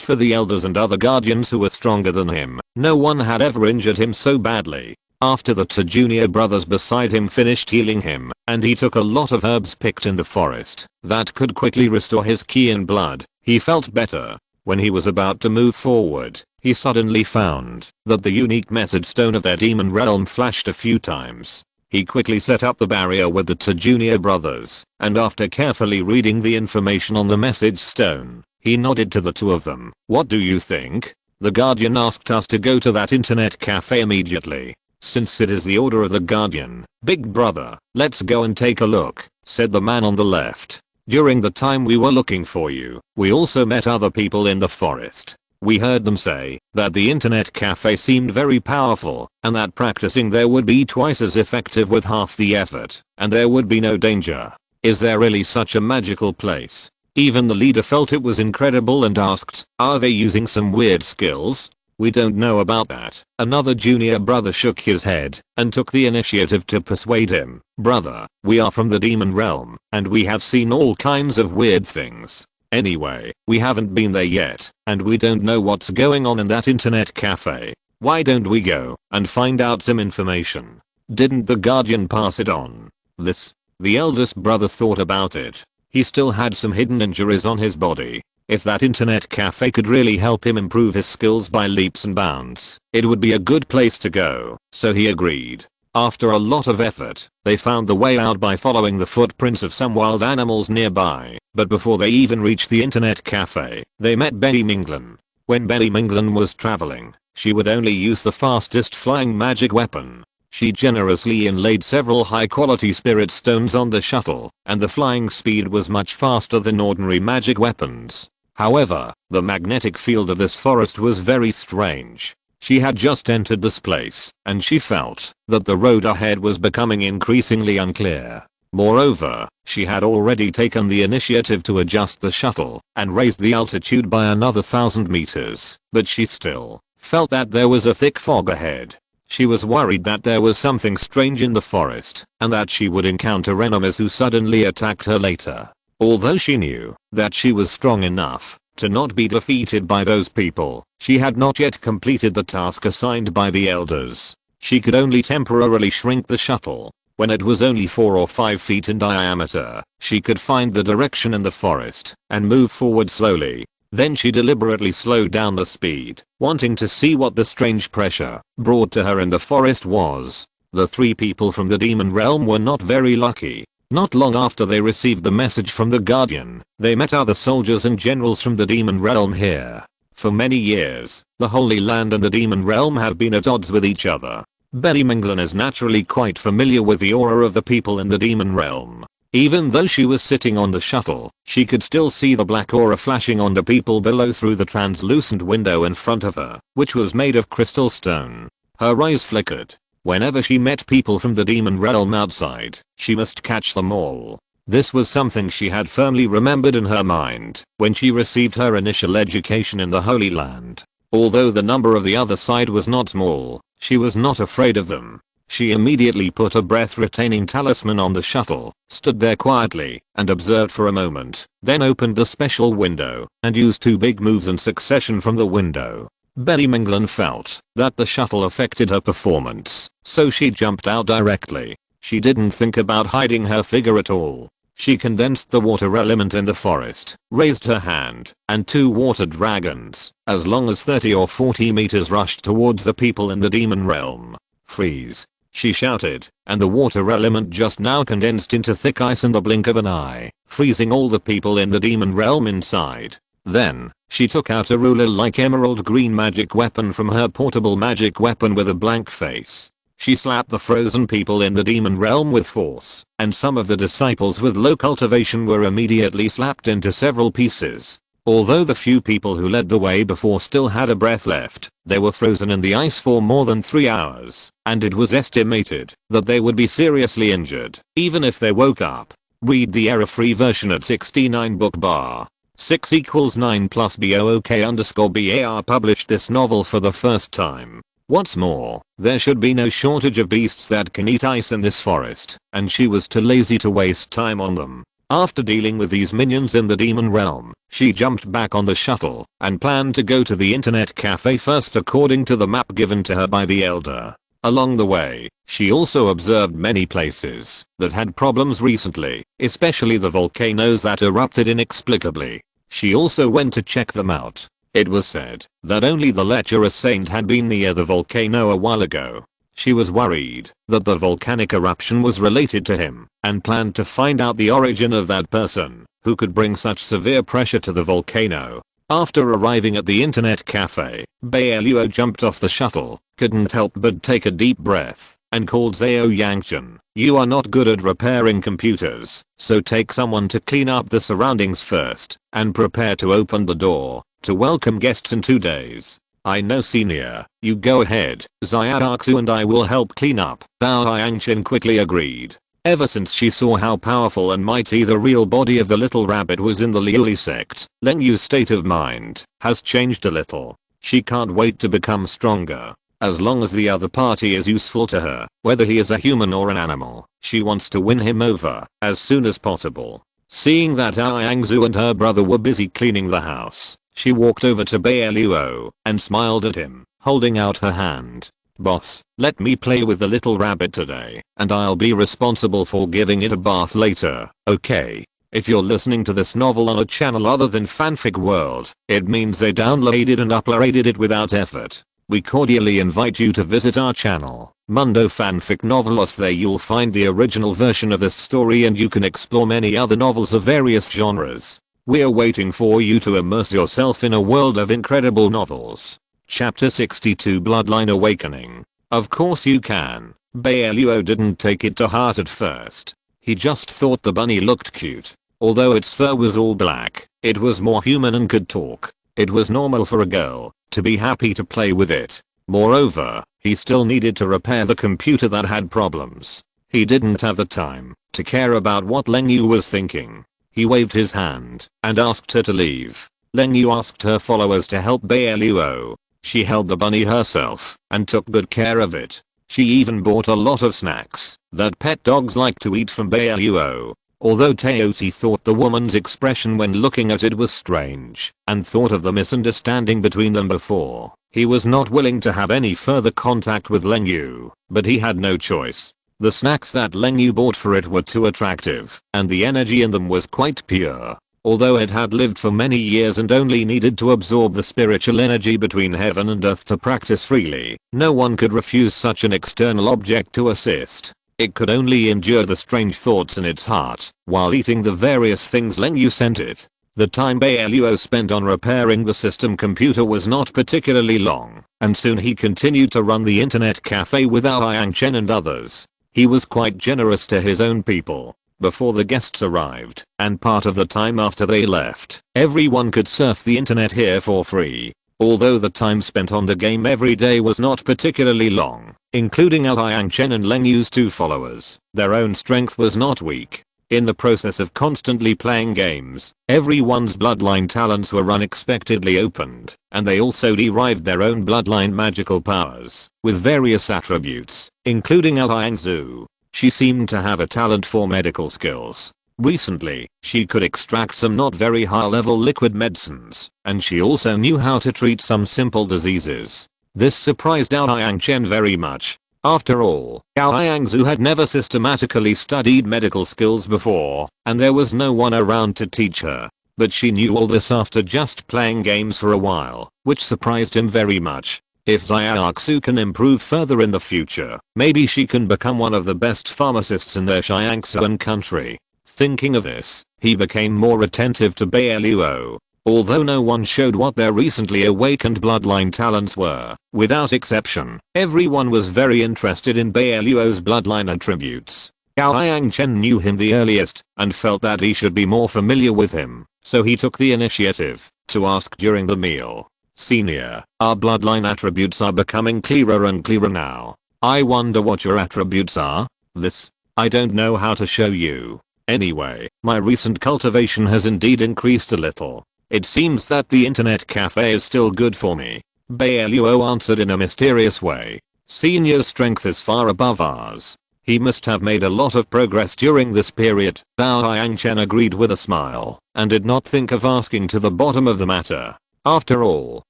for the elders and other guardians who were stronger than him, no one had ever injured him so badly. After the two junior brothers beside him finished healing him, and he took a lot of herbs picked in the forest that could quickly restore his ki and blood, he felt better. When he was about to move forward, he suddenly found that the unique message stone of their demon realm flashed a few times. He quickly set up the barrier with the two junior brothers, and after carefully reading the information on the message stone, he nodded to the two of them. What do you think? The guardian asked us to go to that internet cafe immediately. Since it is the order of the guardian, big brother, let's go and take a look, said the man on the left. During the time we were looking for you, we also met other people in the forest. We heard them say that the internet cafe seemed very powerful and that practicing there would be twice as effective with half the effort, and there would be no danger. Is there really such a magical place? Even the leader felt it was incredible and asked, are they using some weird skills? We don't know about that. Another junior brother shook his head and took the initiative to persuade him. Brother, we are from the demon realm and we have seen all kinds of weird things. Anyway, we haven't been there yet and we don't know what's going on in that internet cafe. Why don't we go and find out some information? Didn't the guardian pass it on? The eldest brother thought about it. He still had some hidden injuries on his body. If that internet cafe could really help him improve his skills by leaps and bounds, it would be a good place to go, so he agreed. After a lot of effort, they found the way out by following the footprints of some wild animals nearby, but before they even reached the internet cafe, they met Betty Minglan. When Betty Minglan was traveling, she would only use the fastest flying magic weapon. She generously inlaid several high-quality spirit stones on the shuttle, and the flying speed was much faster than ordinary magic weapons. However, the magnetic field of this forest was very strange. She had just entered this place, and she felt that the road ahead was becoming increasingly unclear. Moreover, she had already taken the initiative to adjust the shuttle and raised the altitude by another 1,000 meters, but she still felt that there was a thick fog ahead. She was worried that there was something strange in the forest and that she would encounter enemies who suddenly attacked her later. Although she knew that she was strong enough to not be defeated by those people, she had not yet completed the task assigned by the elders. She could only temporarily shrink the shuttle. When it was only 4 or 5 feet in diameter, she could find the direction in the forest and move forward slowly. Then she deliberately slowed down the speed, wanting to see what the strange pressure brought to her in the forest was. The 3 people from the demon realm were not very lucky. Not long after they received the message from the Guardian, they met other soldiers and generals from the demon realm here. For many years, the Holy Land and the demon realm have been at odds with each other. Betty Minglin is naturally quite familiar with the aura of the people in the demon realm. Even though she was sitting on the shuttle, she could still see the black aura flashing on the people below through the translucent window in front of her, which was made of crystal stone. Her eyes flickered. Whenever she met people from the demon realm outside, she must catch them all. This was something she had firmly remembered in her mind when she received her initial education in the Holy Land. Although the number of the other side was not small, she was not afraid of them. She immediately put a breath-retaining talisman on the shuttle, stood there quietly, and observed for a moment, then opened the special window, and used 2 big moves in succession from the window. Betty Minglin felt that the shuttle affected her performance, so she jumped out directly. She didn't think about hiding her figure at all. She condensed the water element in the forest, raised her hand, and 2 water dragons, as long as 30 or 40 meters rushed towards the people in the demon realm. Freeze! She shouted, and the water element just now condensed into thick ice in the blink of an eye, freezing all the people in the demon realm inside. Then, she took out a ruler-like emerald green magic weapon from her portable magic weapon with a blank face. She slapped the frozen people in the demon realm with force, and some of the disciples with low cultivation were immediately slapped into several pieces. Although the few people who led the way before still had a breath left, they were frozen in the ice for more than 3 hours, and it was estimated that they would be seriously injured, even if they woke up. Read the error-free version at 69 book bar. 6 equals 9 plus BOOK_BAR published this novel for the first time. What's more, there should be no shortage of beasts that can eat ice in this forest, and she was too lazy to waste time on them. After dealing with these minions in the demon realm, she jumped back on the shuttle and planned to go to the internet cafe first according to the map given to her by the elder. Along the way, she also observed many places that had problems recently, especially the volcanoes that erupted inexplicably. She also went to check them out. It was said that only the lecherous saint had been near the volcano a while ago. She was worried that the volcanic eruption was related to him and planned to find out the origin of that person who could bring such severe pressure to the volcano. After arriving at the internet cafe, Bai Luo jumped off the shuttle, couldn't help but take a deep breath, and called Zhao Yangchen. You are not good at repairing computers, so take someone to clean up the surroundings first, and prepare to open the door to welcome guests in 2 days. I know senior, you go ahead, Xiaoxu and I will help clean up. Zhao Yangchen quickly agreed. Ever since she saw how powerful and mighty the real body of the little rabbit was in the Liuli sect, Leng Yu's state of mind has changed a little. She can't wait to become stronger. As long as the other party is useful to her, whether he is a human or an animal, she wants to win him over as soon as possible. Seeing that Yangzu and her brother were busy cleaning the house, she walked over to Bai Luo and smiled at him, holding out her hand. Boss, let me play with the little rabbit today, and I'll be responsible for giving it a bath later, okay? If you're listening to this novel on a channel other than Fanfic World, it means they downloaded and uploaded it without effort. We cordially invite you to visit our channel, Mundo Fanfic Novelos. There you'll find the original version of this story and you can explore many other novels of various genres. We're waiting for you to immerse yourself in a world of incredible novels. Chapter 62 Bloodline Awakening. Of course you can. Bai Luo didn't take it to heart at first. He just thought the bunny looked cute. Although its fur was all black, it was more human and could talk. It was normal for a girl to be happy to play with it. Moreover, he still needed to repair the computer that had problems. He didn't have the time to care about what Leng Yu was thinking. He waved his hand and asked her to leave. Leng Yu asked her followers to help Bai Luo. She held the bunny herself and took good care of it. She even bought a lot of snacks that pet dogs like to eat from Bai Luo. Although Teosi thought the woman's expression when looking at it was strange and thought of the misunderstanding between them before, he was not willing to have any further contact with Leng Yu, but he had no choice. The snacks that Leng Yu bought for it were too attractive, and the energy in them was quite pure. Although it had lived for many years and only needed to absorb the spiritual energy between heaven and earth to practice freely, no one could refuse such an external object to assist. It could only endure the strange thoughts in its heart while eating the various things Leng Yu sent it. The time Bai Luo spent on repairing the system computer was not particularly long, and soon he continued to run the internet cafe with Yang Chen and others. He was quite generous to his own people before the guests arrived, and part of the time after they left, everyone could surf the internet here for free. Although the time spent on the game every day was not particularly long, including Yang Chen and Leng Yu's 2 followers, their own strength was not weak. In the process of constantly playing games, everyone's bloodline talents were unexpectedly opened, and they also derived their own bloodline magical powers, with various attributes, including Yang Zhu. She seemed to have a talent for medical skills. Recently, she could extract some not very high-level liquid medicines, and she also knew how to treat some simple diseases. This surprised Yang Chen very much. After all, Yang Zhu had never systematically studied medical skills before, and there was no one around to teach her. But she knew all this after just playing games for a while, which surprised him very much. If Xiaoxu can improve further in the future, maybe she can become one of the best pharmacists in their Xiangsuan country. Thinking of this, he became more attentive to Bai Luo. Although no one showed what their recently awakened bloodline talents were, without exception, everyone was very interested in Bai Luo's bloodline attributes. Yang Chen knew him the earliest, and felt that he should be more familiar with him, so he took the initiative to ask during the meal. Senior, our bloodline attributes are becoming clearer and clearer now. I wonder what your attributes are? This? I don't know how to show you. Anyway, my recent cultivation has indeed increased a little. It seems that the internet cafe is still good for me. Bai Luo answered in a mysterious way. Senior's strength is far above ours. He must have made a lot of progress during this period. Yang Chen agreed with a smile, and did not think of asking to the bottom of the matter. After all,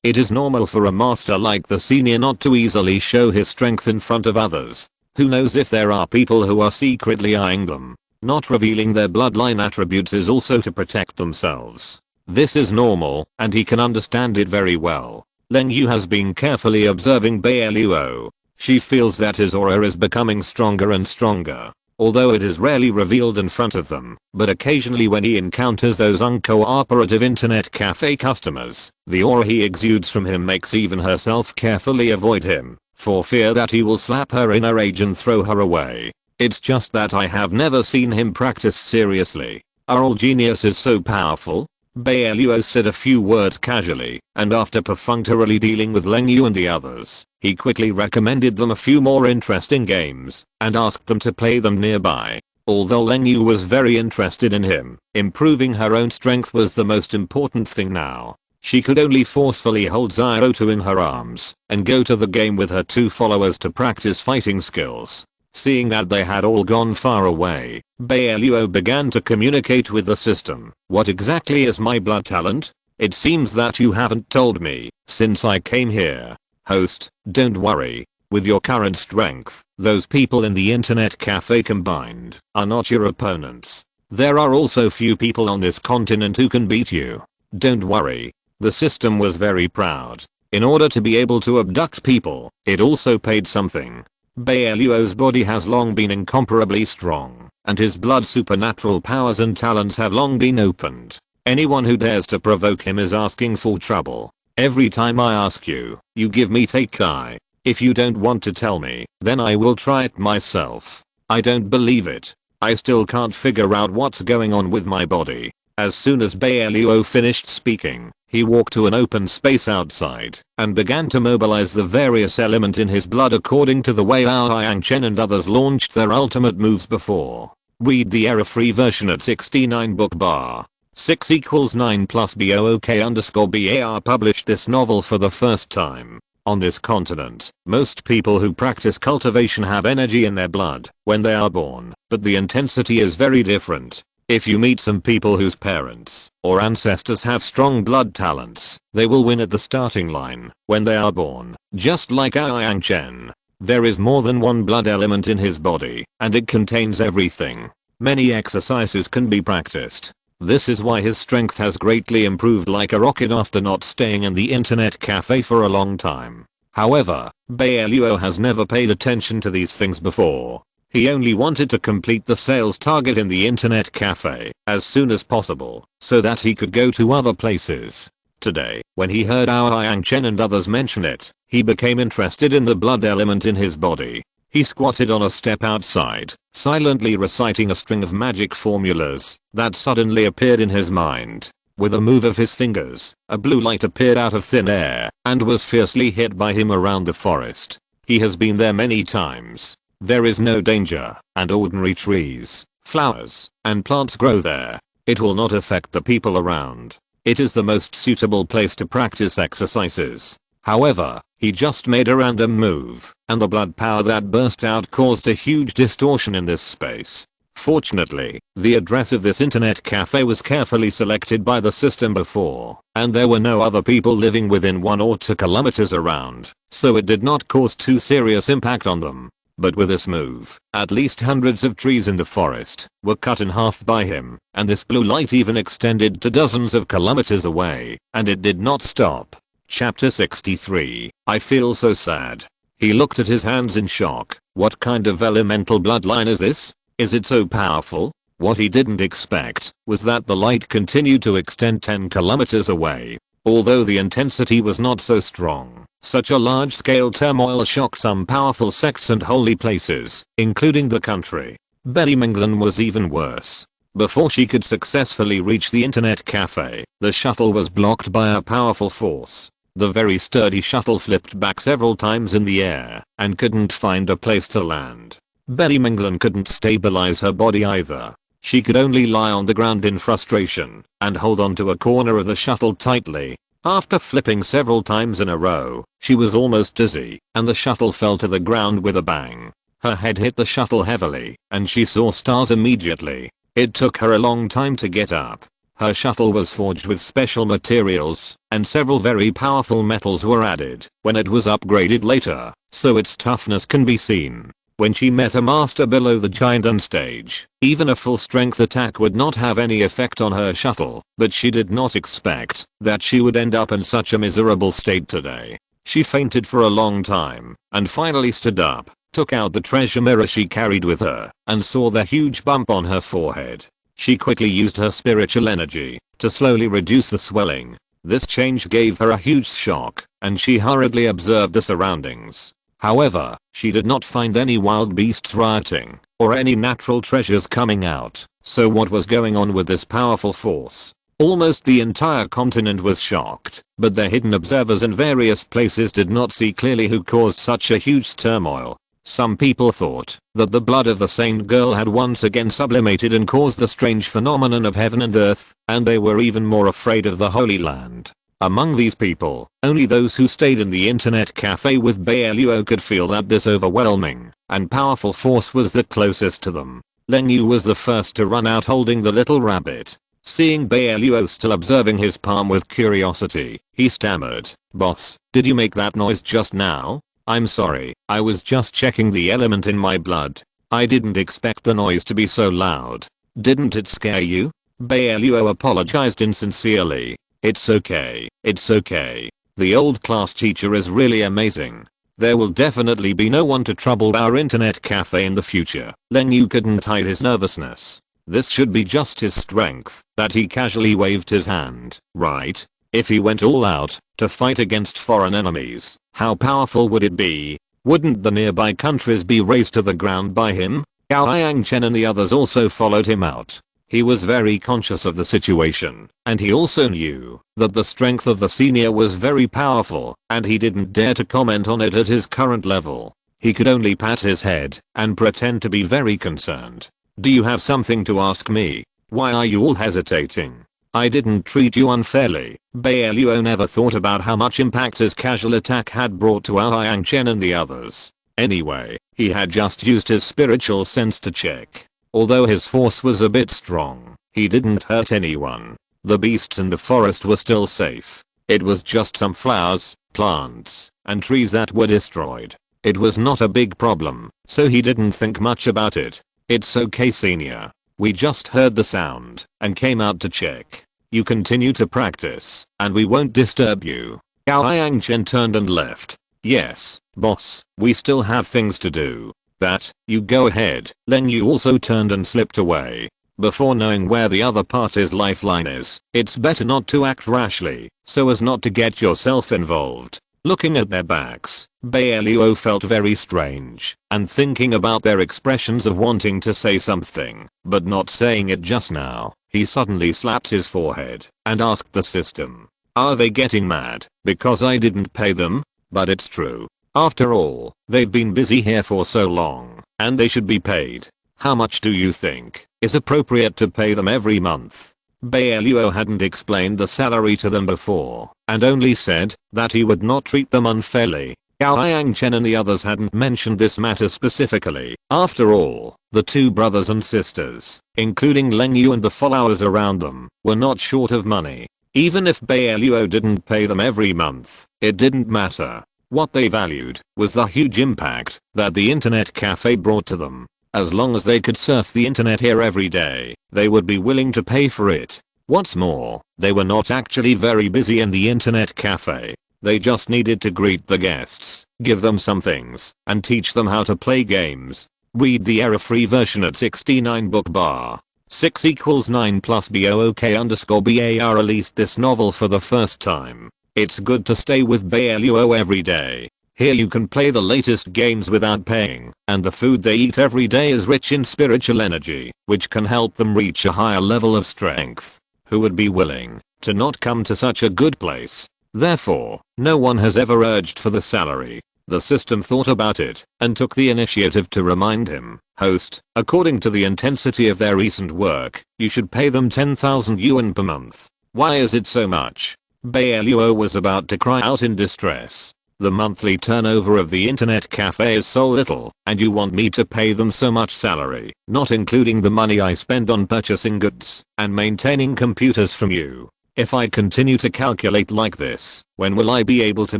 it is normal for a master like the senior not to easily show his strength in front of others. Who knows if there are people who are secretly eyeing them. Not revealing their bloodline attributes is also to protect themselves. This is normal, and he can understand it very well. Leng Yu has been carefully observing Bai Luo. She feels that his aura is becoming stronger and stronger. Although it is rarely revealed in front of them, but occasionally when he encounters those uncooperative internet cafe customers, the aura he exudes from him makes even herself carefully avoid him, for fear that he will slap her in a rage and throw her away. It's just that I have never seen him practice seriously. Our old genius is so powerful. Bai Luo said a few words casually, and after perfunctorily dealing with Leng Yu and the others, he quickly recommended them a few more interesting games, and asked them to play them nearby. Although Leng Yu was very interested in him, improving her own strength was the most important thing now. She could only forcefully hold Xiaotu in her arms, and go to the game with her 2 followers to practice fighting skills. Seeing that they had all gone far away, Bai Luo began to communicate with the system. What exactly is my blood talent? It seems that you haven't told me since I came here. Host, don't worry. With your current strength, those people in the internet cafe combined are not your opponents. There are also few people on this continent who can beat you. Don't worry. The system was very proud. In order to be able to abduct people, it also paid something. Bai Luo's body has long been incomparably strong, and his blood supernatural powers and talents have long been opened. Anyone who dares to provoke him is asking for trouble. Every time I ask you, you give me take eye. If you don't want to tell me, then I will try it myself. I don't believe it. I still can't figure out what's going on with my body. As soon as Bai Luo finished speaking, he walked to an open space outside and began to mobilize the various elements in his blood according to the way Yang Chen and others launched their ultimate moves before. Read the error-free version at 69 book bar. 6 = 9 plus BOOK_BAR published this novel for the first time. On this continent, most people who practice cultivation have energy in their blood when they are born, but the intensity is very different. If you meet some people whose parents or ancestors have strong blood talents, they will win at the starting line when they are born, just like Yang Chen. There is more than one blood element in his body, and it contains everything. Many exercises can be practiced. This is why his strength has greatly improved like a rocket after not staying in the internet cafe for a long time. However, Bai Luo has never paid attention to these things before. He only wanted to complete the sales target in the internet cafe as soon as possible so that he could go to other places. Today, when he heard Ao Yang Chen and others mention it, he became interested in the blood element in his body. He squatted on a step outside, silently reciting a string of magic formulas that suddenly appeared in his mind. With a move of his fingers, a blue light appeared out of thin air and was fiercely hit by him around the forest. He has been there many times. There is no danger, and ordinary trees, flowers, and plants grow there. It will not affect the people around. It is the most suitable place to practice exercises. However, he just made a random move, and the blood power that burst out caused a huge distortion in this space. Fortunately, the address of this internet cafe was carefully selected by the system before, and there were no other people living within 1 or 2 kilometers around, so it did not cause too serious impact on them. But with this move, at least hundreds of trees in the forest were cut in half by him, and this blue light even extended to dozens of kilometers away, and it did not stop. Chapter 63. I feel so sad. He looked at his hands in shock. What kind of elemental bloodline is this? Is it so powerful? What he didn't expect was that the light continued to extend 10 kilometers away. Although the intensity was not so strong, such a large-scale turmoil shocked some powerful sects and holy places, including the country. Betty Minglan was even worse. Before she could successfully reach the internet cafe, the shuttle was blocked by a powerful force. The very sturdy shuttle flipped back several times in the air and couldn't find a place to land. Betty Minglan couldn't stabilize her body either. She could only lie on the ground in frustration and hold onto a corner of the shuttle tightly. After flipping several times in a row, she was almost dizzy, and the shuttle fell to the ground with a bang. Her head hit the shuttle heavily, and she saw stars immediately. It took her a long time to get up. Her shuttle was forged with special materials, and several very powerful metals were added when it was upgraded later, so its toughness can be seen. When she met a master below the giant on stage, even a full strength attack would not have any effect on her shuttle, but she did not expect that she would end up in such a miserable state today. She fainted for a long time, and finally stood up, took out the treasure mirror she carried with her, and saw the huge bump on her forehead. She quickly used her spiritual energy to slowly reduce the swelling. This change gave her a huge shock, and she hurriedly observed the surroundings. However, she did not find any wild beasts rioting, or any natural treasures coming out. So what was going on with this powerful force? Almost the entire continent was shocked, but their hidden observers in various places did not see clearly who caused such a huge turmoil. Some people thought that the blood of the saint girl had once again sublimated and caused the strange phenomenon of heaven and earth, and they were even more afraid of the Holy Land. Among these people, only those who stayed in the internet cafe with Bai Luo could feel that this overwhelming and powerful force was the closest to them. Leng Yu was the first to run out holding the little rabbit. Seeing Bai Luo still observing his palm with curiosity, he stammered, "Boss, did you make that noise just now?" "I'm sorry, I was just checking the element in my blood. I didn't expect the noise to be so loud." "Didn't it scare you?" Bai Luo apologized insincerely. It's okay. The old class teacher is really amazing. There will definitely be no one to trouble our internet cafe in the future." Leng Yu couldn't hide his nervousness. This should be just his strength that he casually waved his hand, right? If he went all out to fight against foreign enemies, how powerful would it be? Wouldn't the nearby countries be razed to the ground by him? Ao Yang Chen and the others also followed him out. He was very conscious of the situation, and he also knew that the strength of the senior was very powerful, and he didn't dare to comment on it at his current level. He could only pat his head and pretend to be very concerned. "Do you have something to ask me? Why are you all hesitating? I didn't treat you unfairly." Bai Luo never thought about how much impact his casual attack had brought to Ao Yang Chen and the others. Anyway, he had just used his spiritual sense to check. Although his force was a bit strong, he didn't hurt anyone. The beasts in the forest were still safe. It was just some flowers, plants, and trees that were destroyed. It was not a big problem, so he didn't think much about it. "It's okay, senior. We just heard the sound and came out to check. You continue to practice, and we won't disturb you. Gao Yangchen turned and left. Yes, boss, we still have things to do. That, you go ahead. Leng Yu also turned and slipped away. Before knowing where the other party's lifeline is, it's better not to act rashly, so as not to get yourself involved. Looking at their backs, Bai Luo felt very strange, and thinking about their expressions of wanting to say something, but not saying it just now, he suddenly slapped his forehead, and asked the system. Are they getting mad, because I didn't pay them? But it's true. After all, they've been busy here for so long, and they should be paid. How much do you think is appropriate to pay them every month? Bai Luo hadn't explained the salary to them before, and only said that he would not treat them unfairly. Gao Yangchen and the others hadn't mentioned this matter specifically. After all, the two brothers and sisters, including Leng Yu and the followers around them, were not short of money. Even if Bai Luo didn't pay them every month, it didn't matter. What they valued was the huge impact that the internet cafe brought to them. As long as they could surf the internet here every day, they would be willing to pay for it. What's more, they were not actually very busy in the internet cafe. They just needed to greet the guests, give them some things, and teach them how to play games. Read the error-free version at 69 book bar. 6 equals 9 plus BOOK_BAR released this novel for the first time. It's good to stay with Bai Luo every day. Here you can play the latest games without paying, and the food they eat every day is rich in spiritual energy, which can help them reach a higher level of strength. Who would be willing to not come to such a good place? Therefore, no one has ever urged for the salary. The system thought about it, and took the initiative to remind him. Host, according to the intensity of their recent work, you should pay them 10,000 yuan per month. Why is it so much? Bai Luo was about to cry out in distress. The monthly turnover of the internet cafe is so little, and you want me to pay them so much salary, not including the money I spend on purchasing goods and maintaining computers from you. If I continue to calculate like this, when will I be able to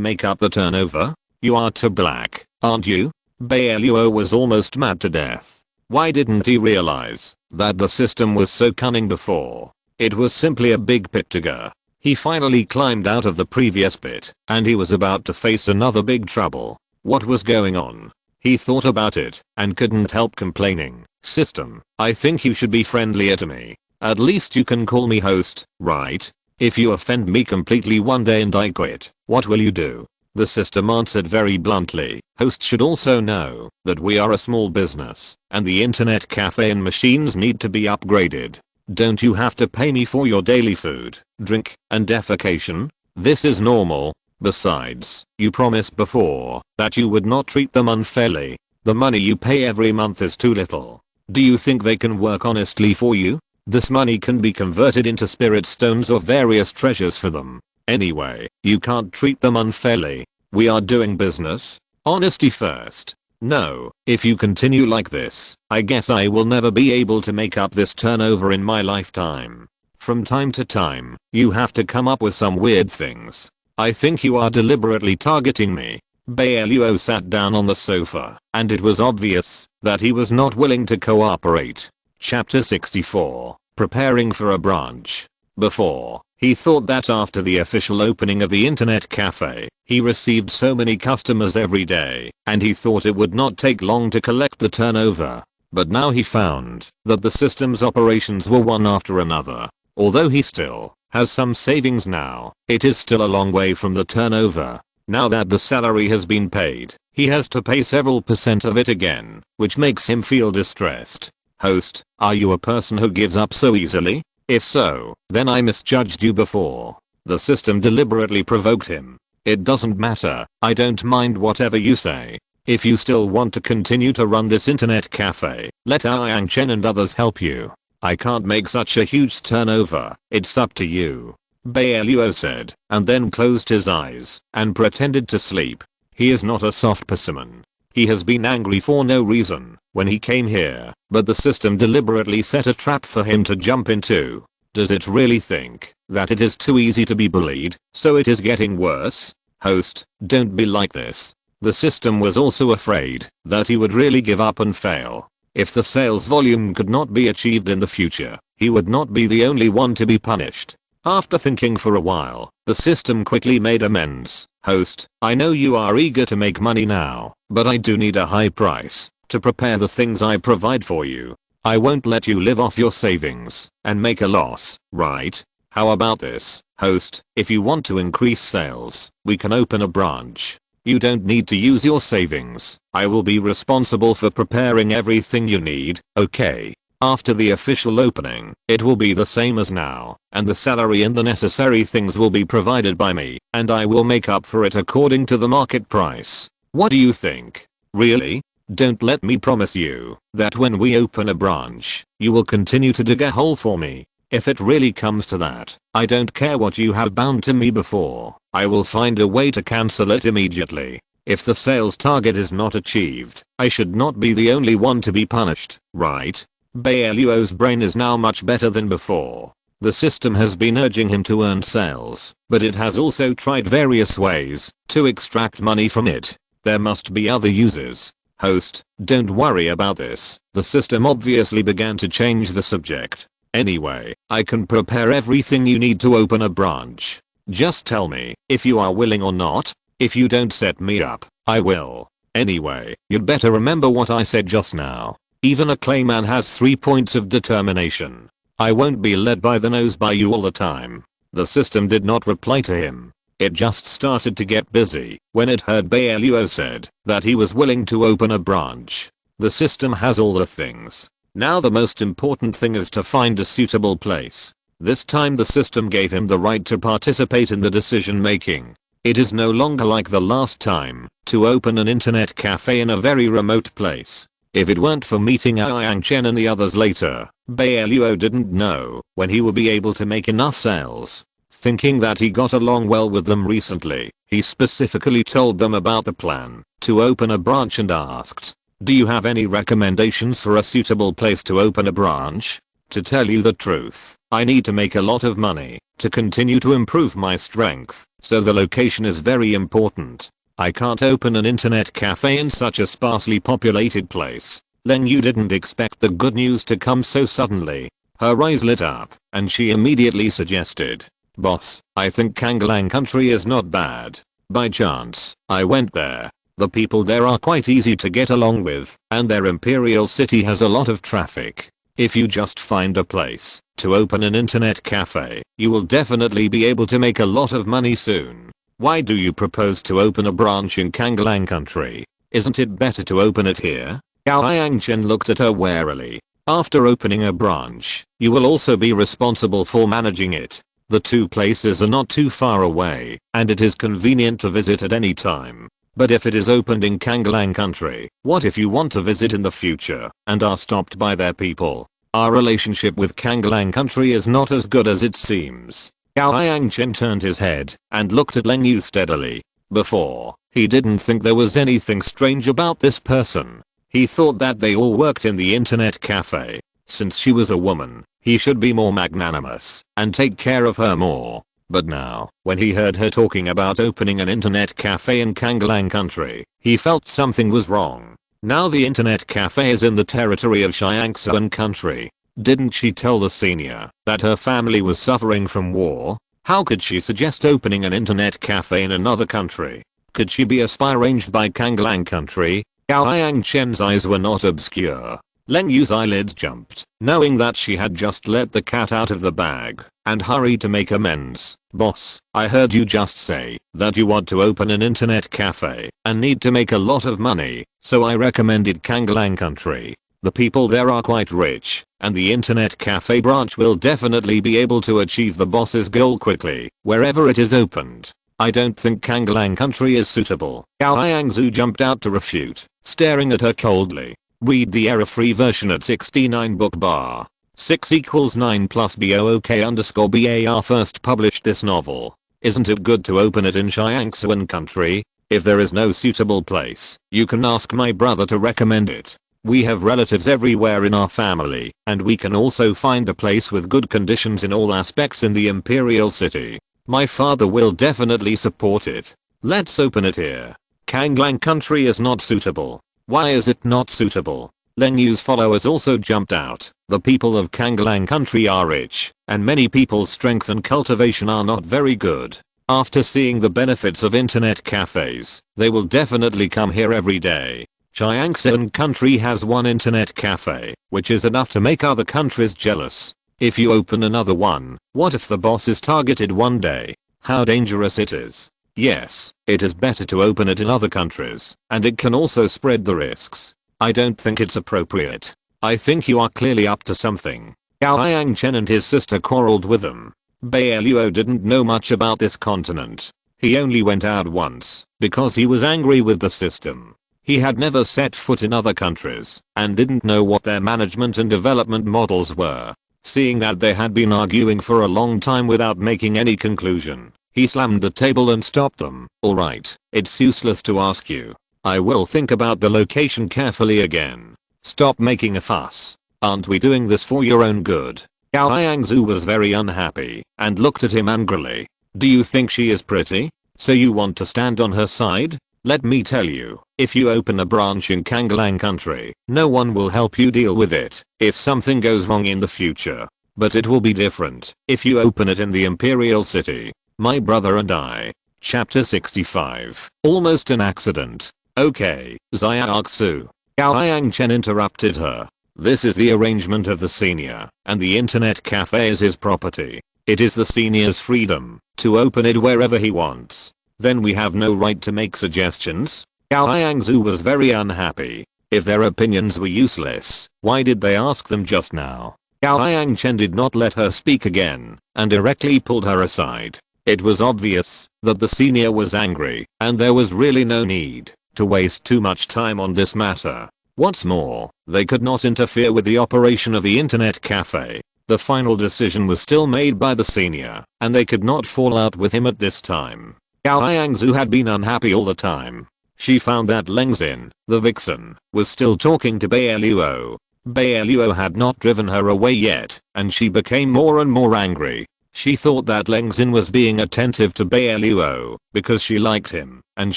make up the turnover? You are too black, aren't you? Bai Luo was almost mad to death. Why didn't he realize that the system was so cunning before? It was simply a big pit to go. He finally climbed out of the previous pit, and he was about to face another big trouble. What was going on? He thought about it, and couldn't help complaining. System, I think you should be friendlier to me. At least you can call me host, right? If you offend me completely one day and I quit, what will you do? The system answered very bluntly. Host should also know that we are a small business, and the internet cafe and machines need to be upgraded. Don't you have to pay me for your daily food, drink, and defecation? This is normal. Besides, you promised before that you would not treat them unfairly. The money you pay every month is too little. Do you think they can work honestly for you? This money can be converted into spirit stones or various treasures for them. Anyway, you can't treat them unfairly. We are doing business. Honesty first. No, if you continue like this, I guess I will never be able to make up this turnover in my lifetime. From time to time, you have to come up with some weird things. I think you are deliberately targeting me. Bai Luo sat down on the sofa, and it was obvious that he was not willing to cooperate. Chapter 64. Preparing for a branch. Before, he thought that after the official opening of the internet cafe, he received so many customers every day, and he thought it would not take long to collect the turnover. But now he found that the system's operations were one after another. Although he still has some savings now, it is still a long way from the turnover. Now that the salary has been paid, he has to pay several percent of it again, which makes him feel distressed. Host, are you a person who gives up so easily? If so, then I misjudged you before. The system deliberately provoked him. It doesn't matter, I don't mind whatever you say. If you still want to continue to run this internet cafe, let Yang Chen and others help you. I can't make such a huge turnover, it's up to you. Bai Luo said, and then closed his eyes and pretended to sleep. He is not a soft persimmon. He has been angry for no reason when he came here, but the system deliberately set a trap for him to jump into. Does it really think that it is too easy to be bullied, so it is getting worse? Host, don't be like this. The system was also afraid that he would really give up and fail. If the sales volume could not be achieved in the future, he would not be the only one to be punished. After thinking for a while, the system quickly made amends. Host, I know you are eager to make money now, but I do need a high price to prepare the things I provide for you. I won't let you live off your savings and make a loss, right? How about this, host? If you want to increase sales, we can open a branch. You don't need to use your savings. I will be responsible for preparing everything you need, okay? After the official opening, it will be the same as now, and the salary and the necessary things will be provided by me, and I will make up for it according to the market price. What do you think? Really? Don't let me promise you that when we open a branch, you will continue to dig a hole for me. If it really comes to that, I don't care what you have bound to me before. I will find a way to cancel it immediately. If the sales target is not achieved, I should not be the only one to be punished, right? Bai Luo's brain is now much better than before. The system has been urging him to earn sales, but it has also tried various ways to extract money from it. There must be other users. Host, don't worry about this. The system obviously began to change the subject. Anyway, I can prepare everything you need to open a branch. Just tell me if you are willing or not. If you don't set me up, I will. Anyway, you'd better remember what I said just now. Even a clayman has 3 points of determination. I won't be led by the nose by you all the time. The system did not reply to him. It just started to get busy when it heard Bai Luo said that he was willing to open a branch. The system has all the things. Now the most important thing is to find a suitable place. This time the system gave him the right to participate in the decision making. It is no longer like the last time to open an internet cafe in a very remote place. If it weren't for meeting Yang Chen and the others later, Bai Luo didn't know when he would be able to make enough sales. Thinking that he got along well with them recently, he specifically told them about the plan to open a branch and asked, do you have any recommendations for a suitable place to open a branch? To tell you the truth, I need to make a lot of money to continue to improve my strength, so the location is very important. I can't open an internet cafe in such a sparsely populated place. Leng Yu didn't expect the good news to come so suddenly. Her eyes lit up, and she immediately suggested, boss, I think Kanglang country is not bad. By chance, I went there. The people there are quite easy to get along with, and their Imperial City has a lot of traffic. If you just find a place to open an internet cafe, you will definitely be able to make a lot of money soon. Why do you propose to open a branch in Kanglang country? Isn't it better to open it here? Yang Chen looked at her warily. After opening a branch, you will also be responsible for managing it. The two places are not too far away, and it is convenient to visit at any time. But if it is opened in Kanglang country, what if you want to visit in the future and are stopped by their people? Our relationship with Kanglang country is not as good as it seems. Yang Chen turned his head and looked at Leng Yu steadily. Before, he didn't think there was anything strange about this person. He thought that they all worked in the internet cafe. Since she was a woman, he should be more magnanimous and take care of her more. But now, when he heard her talking about opening an internet cafe in Kanglang country, he felt something was wrong. Now the internet cafe is in the territory of Xiangsuan country. Didn't she tell the senior that her family was suffering from war? How could she suggest opening an internet cafe in another country? Could she be a spy arranged by Kanglang country? Yang Chen's eyes were not obscure. Leng Yu's eyelids jumped, knowing that she had just let the cat out of the bag, and hurried to make amends. Boss, I heard you just say that you want to open an internet cafe and need to make a lot of money, so I recommended Kanglang country. The people there are quite rich, and the internet cafe branch will definitely be able to achieve the boss's goal quickly, wherever it is opened. I don't think Kanglang country is suitable. Yang Zhu jumped out to refute, staring at her coldly. Read the error-free version at 69 book bar. 6 equals 9 plus BOOK_BAR first published this novel. Isn't it good to open it in Xiangsuan country? If there is no suitable place, you can ask my brother to recommend it. We have relatives everywhere in our family, and we can also find a place with good conditions in all aspects in the Imperial City. My father will definitely support it. Let's open it here. Kanglang country is not suitable. Why is it not suitable? Leng Yu's followers also jumped out. The people of Kanglang country are rich, and many people's strength and cultivation are not very good. After seeing the benefits of internet cafes, they will definitely come here every day. Chiangsaen country has one internet cafe, which is enough to make other countries jealous. If you open another one, what if the boss is targeted one day? How dangerous it is. Yes, it is better to open it in other countries, and it can also spread the risks. I don't think it's appropriate. I think you are clearly up to something. Gao Yangchen and his sister quarreled with them. Bai Luo didn't know much about this continent. He only went out once, because he was angry with the system. He had never set foot in other countries, and didn't know what their management and development models were. Seeing that they had been arguing for a long time without making any conclusion, he slammed the table and stopped them. Alright, it's useless to ask you. I will think about the location carefully again. Stop making a fuss. Aren't we doing this for your own good? Gao Yangzu was very unhappy and looked at him angrily. Do you think she is pretty? So you want to stand on her side? Let me tell you, if you open a branch in Kanglang country, no one will help you deal with it if something goes wrong in the future. But it will be different if you open it in the Imperial City. My brother and I. Chapter 65. Almost an accident. Okay, Xiaoxu. Gao Yangchen interrupted her. This is the arrangement of the senior, and the internet cafe is his property. It is the senior's freedom to open it wherever he wants. Then we have no right to make suggestions? Gao Yangzu was very unhappy. If their opinions were useless, why did they ask them just now? Gao Yangchen did not let her speak again, and directly pulled her aside. It was obvious that the senior was angry, and there was really no need to waste too much time on this matter. What's more, they could not interfere with the operation of the internet cafe. The final decision was still made by the senior, and they could not fall out with him at this time. Gao Yangzu had been unhappy all the time. She found that Lengzin, the vixen, was still talking to Bai Luo. Bai Luo had not driven her away yet, and she became more and more angry. She thought that Lengzin was being attentive to Bai Luo because she liked him, and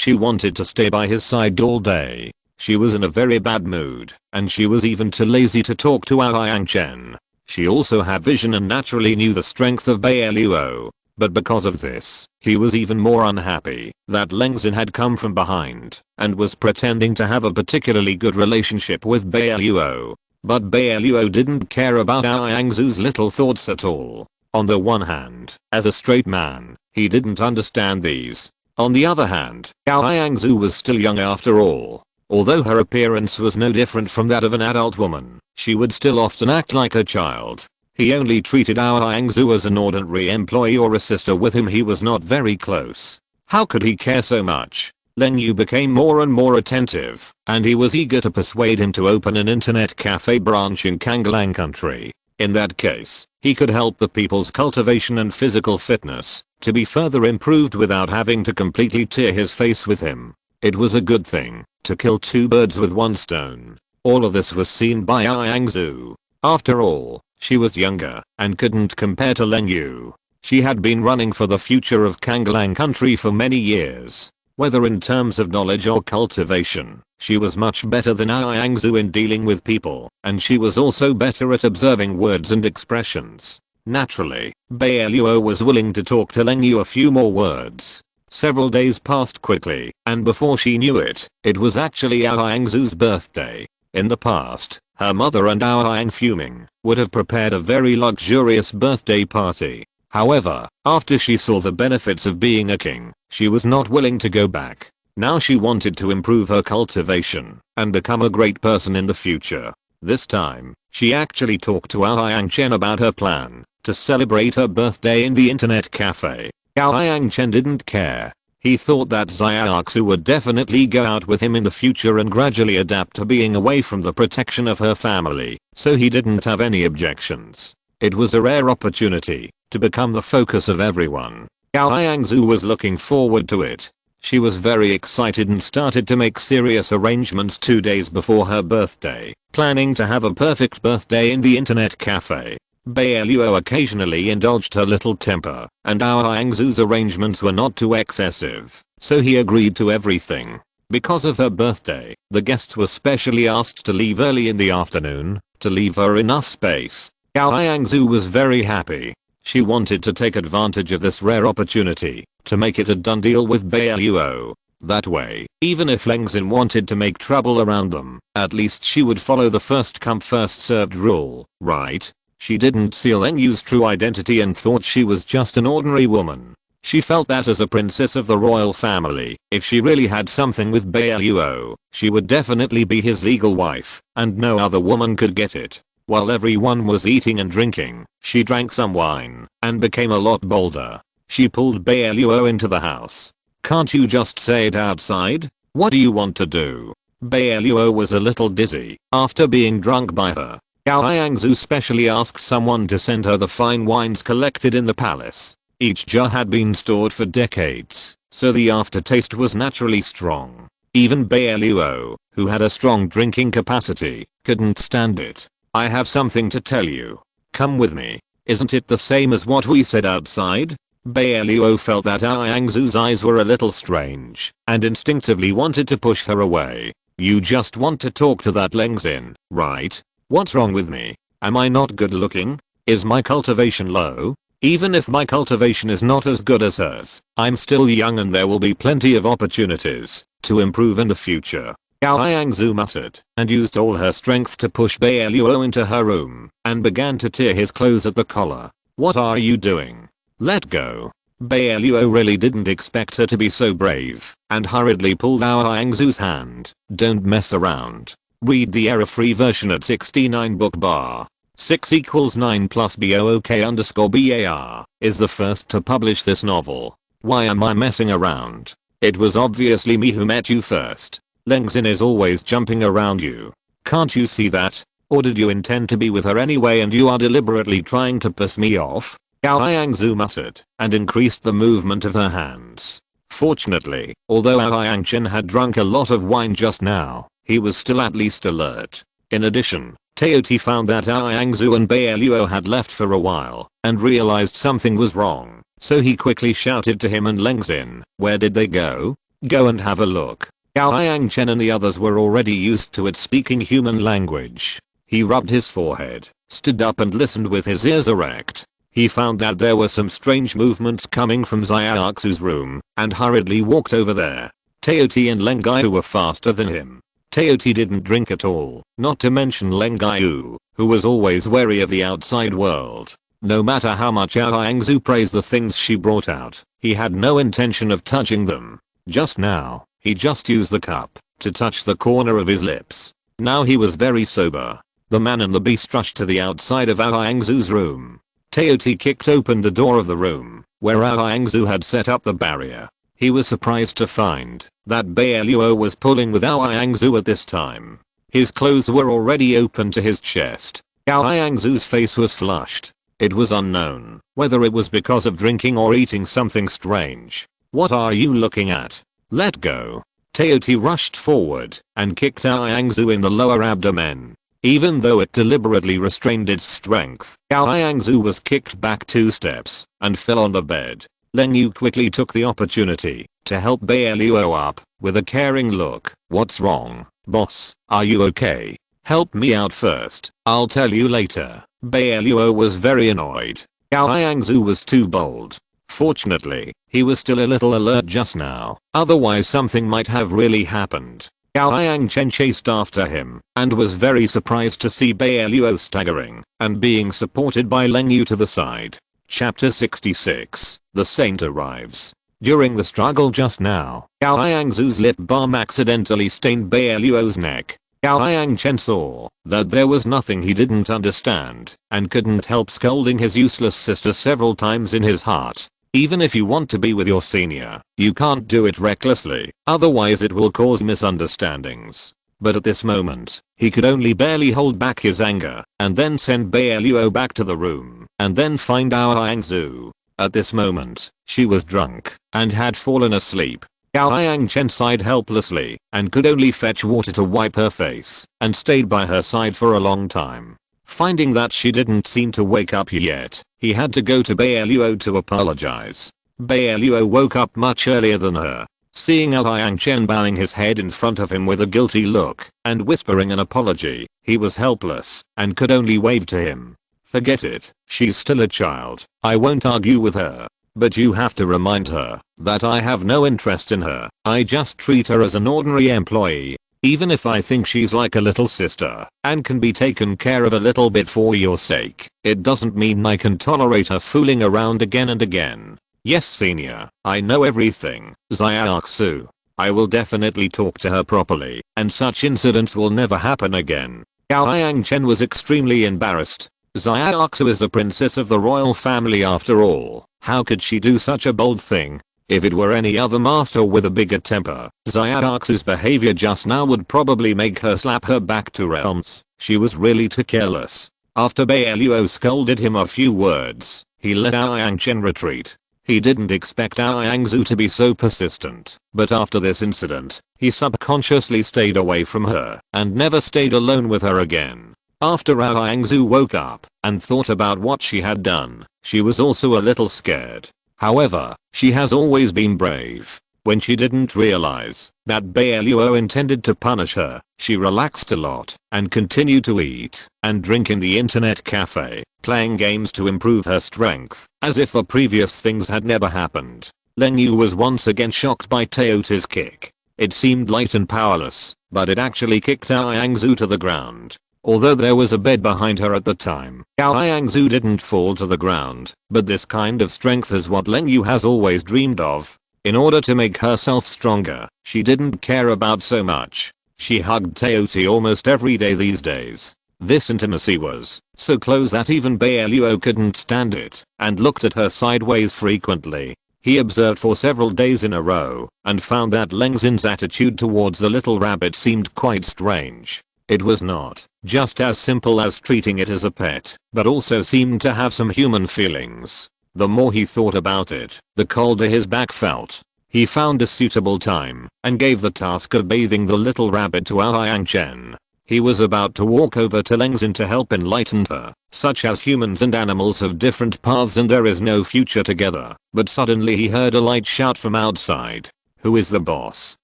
she wanted to stay by his side all day. She was in a very bad mood, and she was even too lazy to talk to Yangchen. She also had vision and naturally knew the strength of Bai Luo. But because of this, he was even more unhappy that Lengzin had come from behind and was pretending to have a particularly good relationship with Bai Luo. But Bai Luo didn't care about Yangzu's little thoughts at all. On the one hand, as a straight man, he didn't understand these. On the other hand, Gao Yangzu was still young after all. Although her appearance was no different from that of an adult woman, she would still often act like a child. He only treated Yangzu as an ordinary employee or a sister with whom he was not very close. How could he care so much? Leng Yu became more and more attentive, and he was eager to persuade him to open an internet cafe branch in Kanglang country. In that case, he could help the people's cultivation and physical fitness to be further improved without having to completely tear his face with him. It was a good thing to kill two birds with one stone. All of this was seen by Yangzu. After all, she was younger and couldn't compare to Leng Yu. She had been running for the future of Kanglang country for many years. Whether in terms of knowledge or cultivation, she was much better than Yangzu in dealing with people, and she was also better at observing words and expressions. Naturally, Bai Luo was willing to talk to Leng Yu a few more words. Several days passed quickly, and before she knew it, it was actually Yangzu's birthday. In the past, her mother and Yang Fuming would have prepared a very luxurious birthday party. However, after she saw the benefits of being a king, she was not willing to go back. Now she wanted to improve her cultivation and become a great person in the future. This time, she actually talked to Yangchen about her plan to celebrate her birthday in the internet cafe. Yangchen didn't care. He thought that Xiaoxu would definitely go out with him in the future and gradually adapt to being away from the protection of her family, so he didn't have any objections. It was a rare opportunity to become the focus of everyone. Yangzu was looking forward to it. She was very excited and started to make serious arrangements 2 days before her birthday, planning to have a perfect birthday in the internet cafe. Bai Luo occasionally indulged her little temper, and Yangzu's arrangements were not too excessive, so he agreed to everything. Because of her birthday, the guests were specially asked to leave early in the afternoon, to leave her enough space. Gao Yangzu was very happy. She wanted to take advantage of this rare opportunity, to make it a done deal with Bai Luo. That way, even if Leng Xin wanted to make trouble around them, at least she would follow the first come first served rule, right? She didn't see Leng Yu's true identity and thought she was just an ordinary woman. She felt that as a princess of the royal family, if she really had something with Bai Luo, she would definitely be his legal wife, and no other woman could get it. While everyone was eating and drinking, she drank some wine, and became a lot bolder. She pulled Bai Luo into the house. Can't you just say it outside? What do you want to do? Bai Luo was a little dizzy after being drunk by her. Gao Yangzu specially asked someone to send her the fine wines collected in the palace. Each jar had been stored for decades, so the aftertaste was naturally strong. Even Bai Luo, who had a strong drinking capacity, couldn't stand it. I have something to tell you. Come with me. Isn't it the same as what we said outside? Bai Luo felt that Yangzu's eyes were a little strange, and instinctively wanted to push her away. You just want to talk to that Leng Xin, right? What's wrong with me? Am I not good looking? Is my cultivation low? Even if my cultivation is not as good as hers, I'm still young and there will be plenty of opportunities to improve in the future. Gao Yangzu muttered and used all her strength to push Bai Luo into her room and began to tear his clothes at the collar. What are you doing? Let go. Bai Luo really didn't expect her to be so brave and hurriedly pulled Gao Yangzu's hand. Don't mess around. Read the error-free version at 69 book bar. 6 equals 9 plus BOOK_BAR is the first to publish this novel. Why am I messing around? It was obviously me who met you first. Leng Xin is always jumping around you. Can't you see that? Or did you intend to be with her anyway and you are deliberately trying to piss me off? Gao Yangzu muttered and increased the movement of her hands. Fortunately, although Yangchen had drunk a lot of wine just now, he was still at least alert. In addition, Teoti found that Yangzu and Bai Luo had left for a while and realized something was wrong, so he quickly shouted to him and Leng Xin, where did they go? Go and have a look. Gao Yangchen and the others were already used to it speaking human language. He rubbed his forehead, stood up and listened with his ears erect. He found that there were some strange movements coming from Xiaoxu's room and hurriedly walked over there. Teoti and Leng Gaiu were faster than him. Teoti didn't drink at all, not to mention Leng Gaiu, who was always wary of the outside world. No matter how much Yangzu praised the things she brought out, he had no intention of touching them. Just now, he just used the cup to touch the corner of his lips. Now he was very sober. The man and the beast rushed to the outside of Yangzu's room. Teoti kicked open the door of the room, where Yangzu had set up the barrier. He was surprised to find that Bai Luo was pulling with Yangzu at this time. His clothes were already open to his chest. Yangzu's face was flushed. It was unknown whether it was because of drinking or eating something strange. What are you looking at? Let go. Teoti rushed forward and kicked Yangzu in the lower abdomen. Even though it deliberately restrained its strength, Yangzu was kicked back 2 steps and fell on the bed. Leng Yu quickly took the opportunity to help Bai Luo up with a caring look. What's wrong, boss? Are you okay? Help me out first. I'll tell you later. Bai Luo was very annoyed. Yangzu was too bold. Fortunately, he was still a little alert just now, otherwise something might have really happened. Yangchen chased after him and was very surprised to see Bai Luo staggering and being supported by Leng Yu to the side. Chapter 66, The Saint Arrives. During the struggle just now, Yangzu's lip balm accidentally stained Bai Luo's neck. Yangchen saw that there was nothing he didn't understand and couldn't help scolding his useless sister several times in his heart. Even if you want to be with your senior, you can't do it recklessly, otherwise it will cause misunderstandings. But at this moment, he could only barely hold back his anger and then send Bai Luo back to the room and then find Yangzu. At this moment, she was drunk and had fallen asleep. Yangchen sighed helplessly and could only fetch water to wipe her face and stayed by her side for a long time. Finding that she didn't seem to wake up yet, he had to go to Bai Luo to apologize. Bai Luo woke up much earlier than her. Seeing Liang Chen bowing his head in front of him with a guilty look and whispering an apology, he was helpless and could only wave to him. Forget it, she's still a child. I won't argue with her. But you have to remind her that I have no interest in her. I just treat her as an ordinary employee. Even if I think she's like a little sister and can be taken care of a little bit for your sake, it doesn't mean I can tolerate her fooling around again and again. Yes senior, I know everything, Xiaoxu. I will definitely talk to her properly, and such incidents will never happen again. Liang Chen was extremely embarrassed. Xiaoxu is the princess of the royal family after all. How could she do such a bold thing? If it were any other master with a bigger temper, Xiaoxu's behavior just now would probably make her slap her back to realms. She was really too careless. After Bai Luo scolded him a few words, he let Liang Chen retreat. He didn't expect Liang Zhu to be so persistent, but after this incident, he subconsciously stayed away from her and never stayed alone with her again. After Liang Zhu woke up and thought about what she had done, she was also a little scared. However, she has always been brave. When she didn't realize that Bai Luo intended to punish her, she relaxed a lot and continued to eat and drink in the internet cafe, playing games to improve her strength, as if the previous things had never happened. Leng Yu was once again shocked by Teoti's kick. It seemed light and powerless, but it actually kicked Liang Zhu to the ground. Although there was a bed behind her at the time, Liang Zhu didn't fall to the ground, but this kind of strength is what Leng Yu has always dreamed of. In order to make herself stronger, she didn't care about so much. She hugged Teoti almost every day these days. This intimacy was so close that even Bai Luo couldn't stand it and looked at her sideways frequently. He observed for several days in a row and found that Leng Xin's attitude towards the little rabbit seemed quite strange. It was not just as simple as treating it as a pet, but also seemed to have some human feelings. The more he thought about it, the colder his back felt. He found a suitable time and gave the task of bathing the little rabbit to Liang Chen. He was about to walk over to Leng Xin to help enlighten her, such as humans and animals have different paths and there is no future together, but suddenly he heard a light shout from outside. Who is the boss?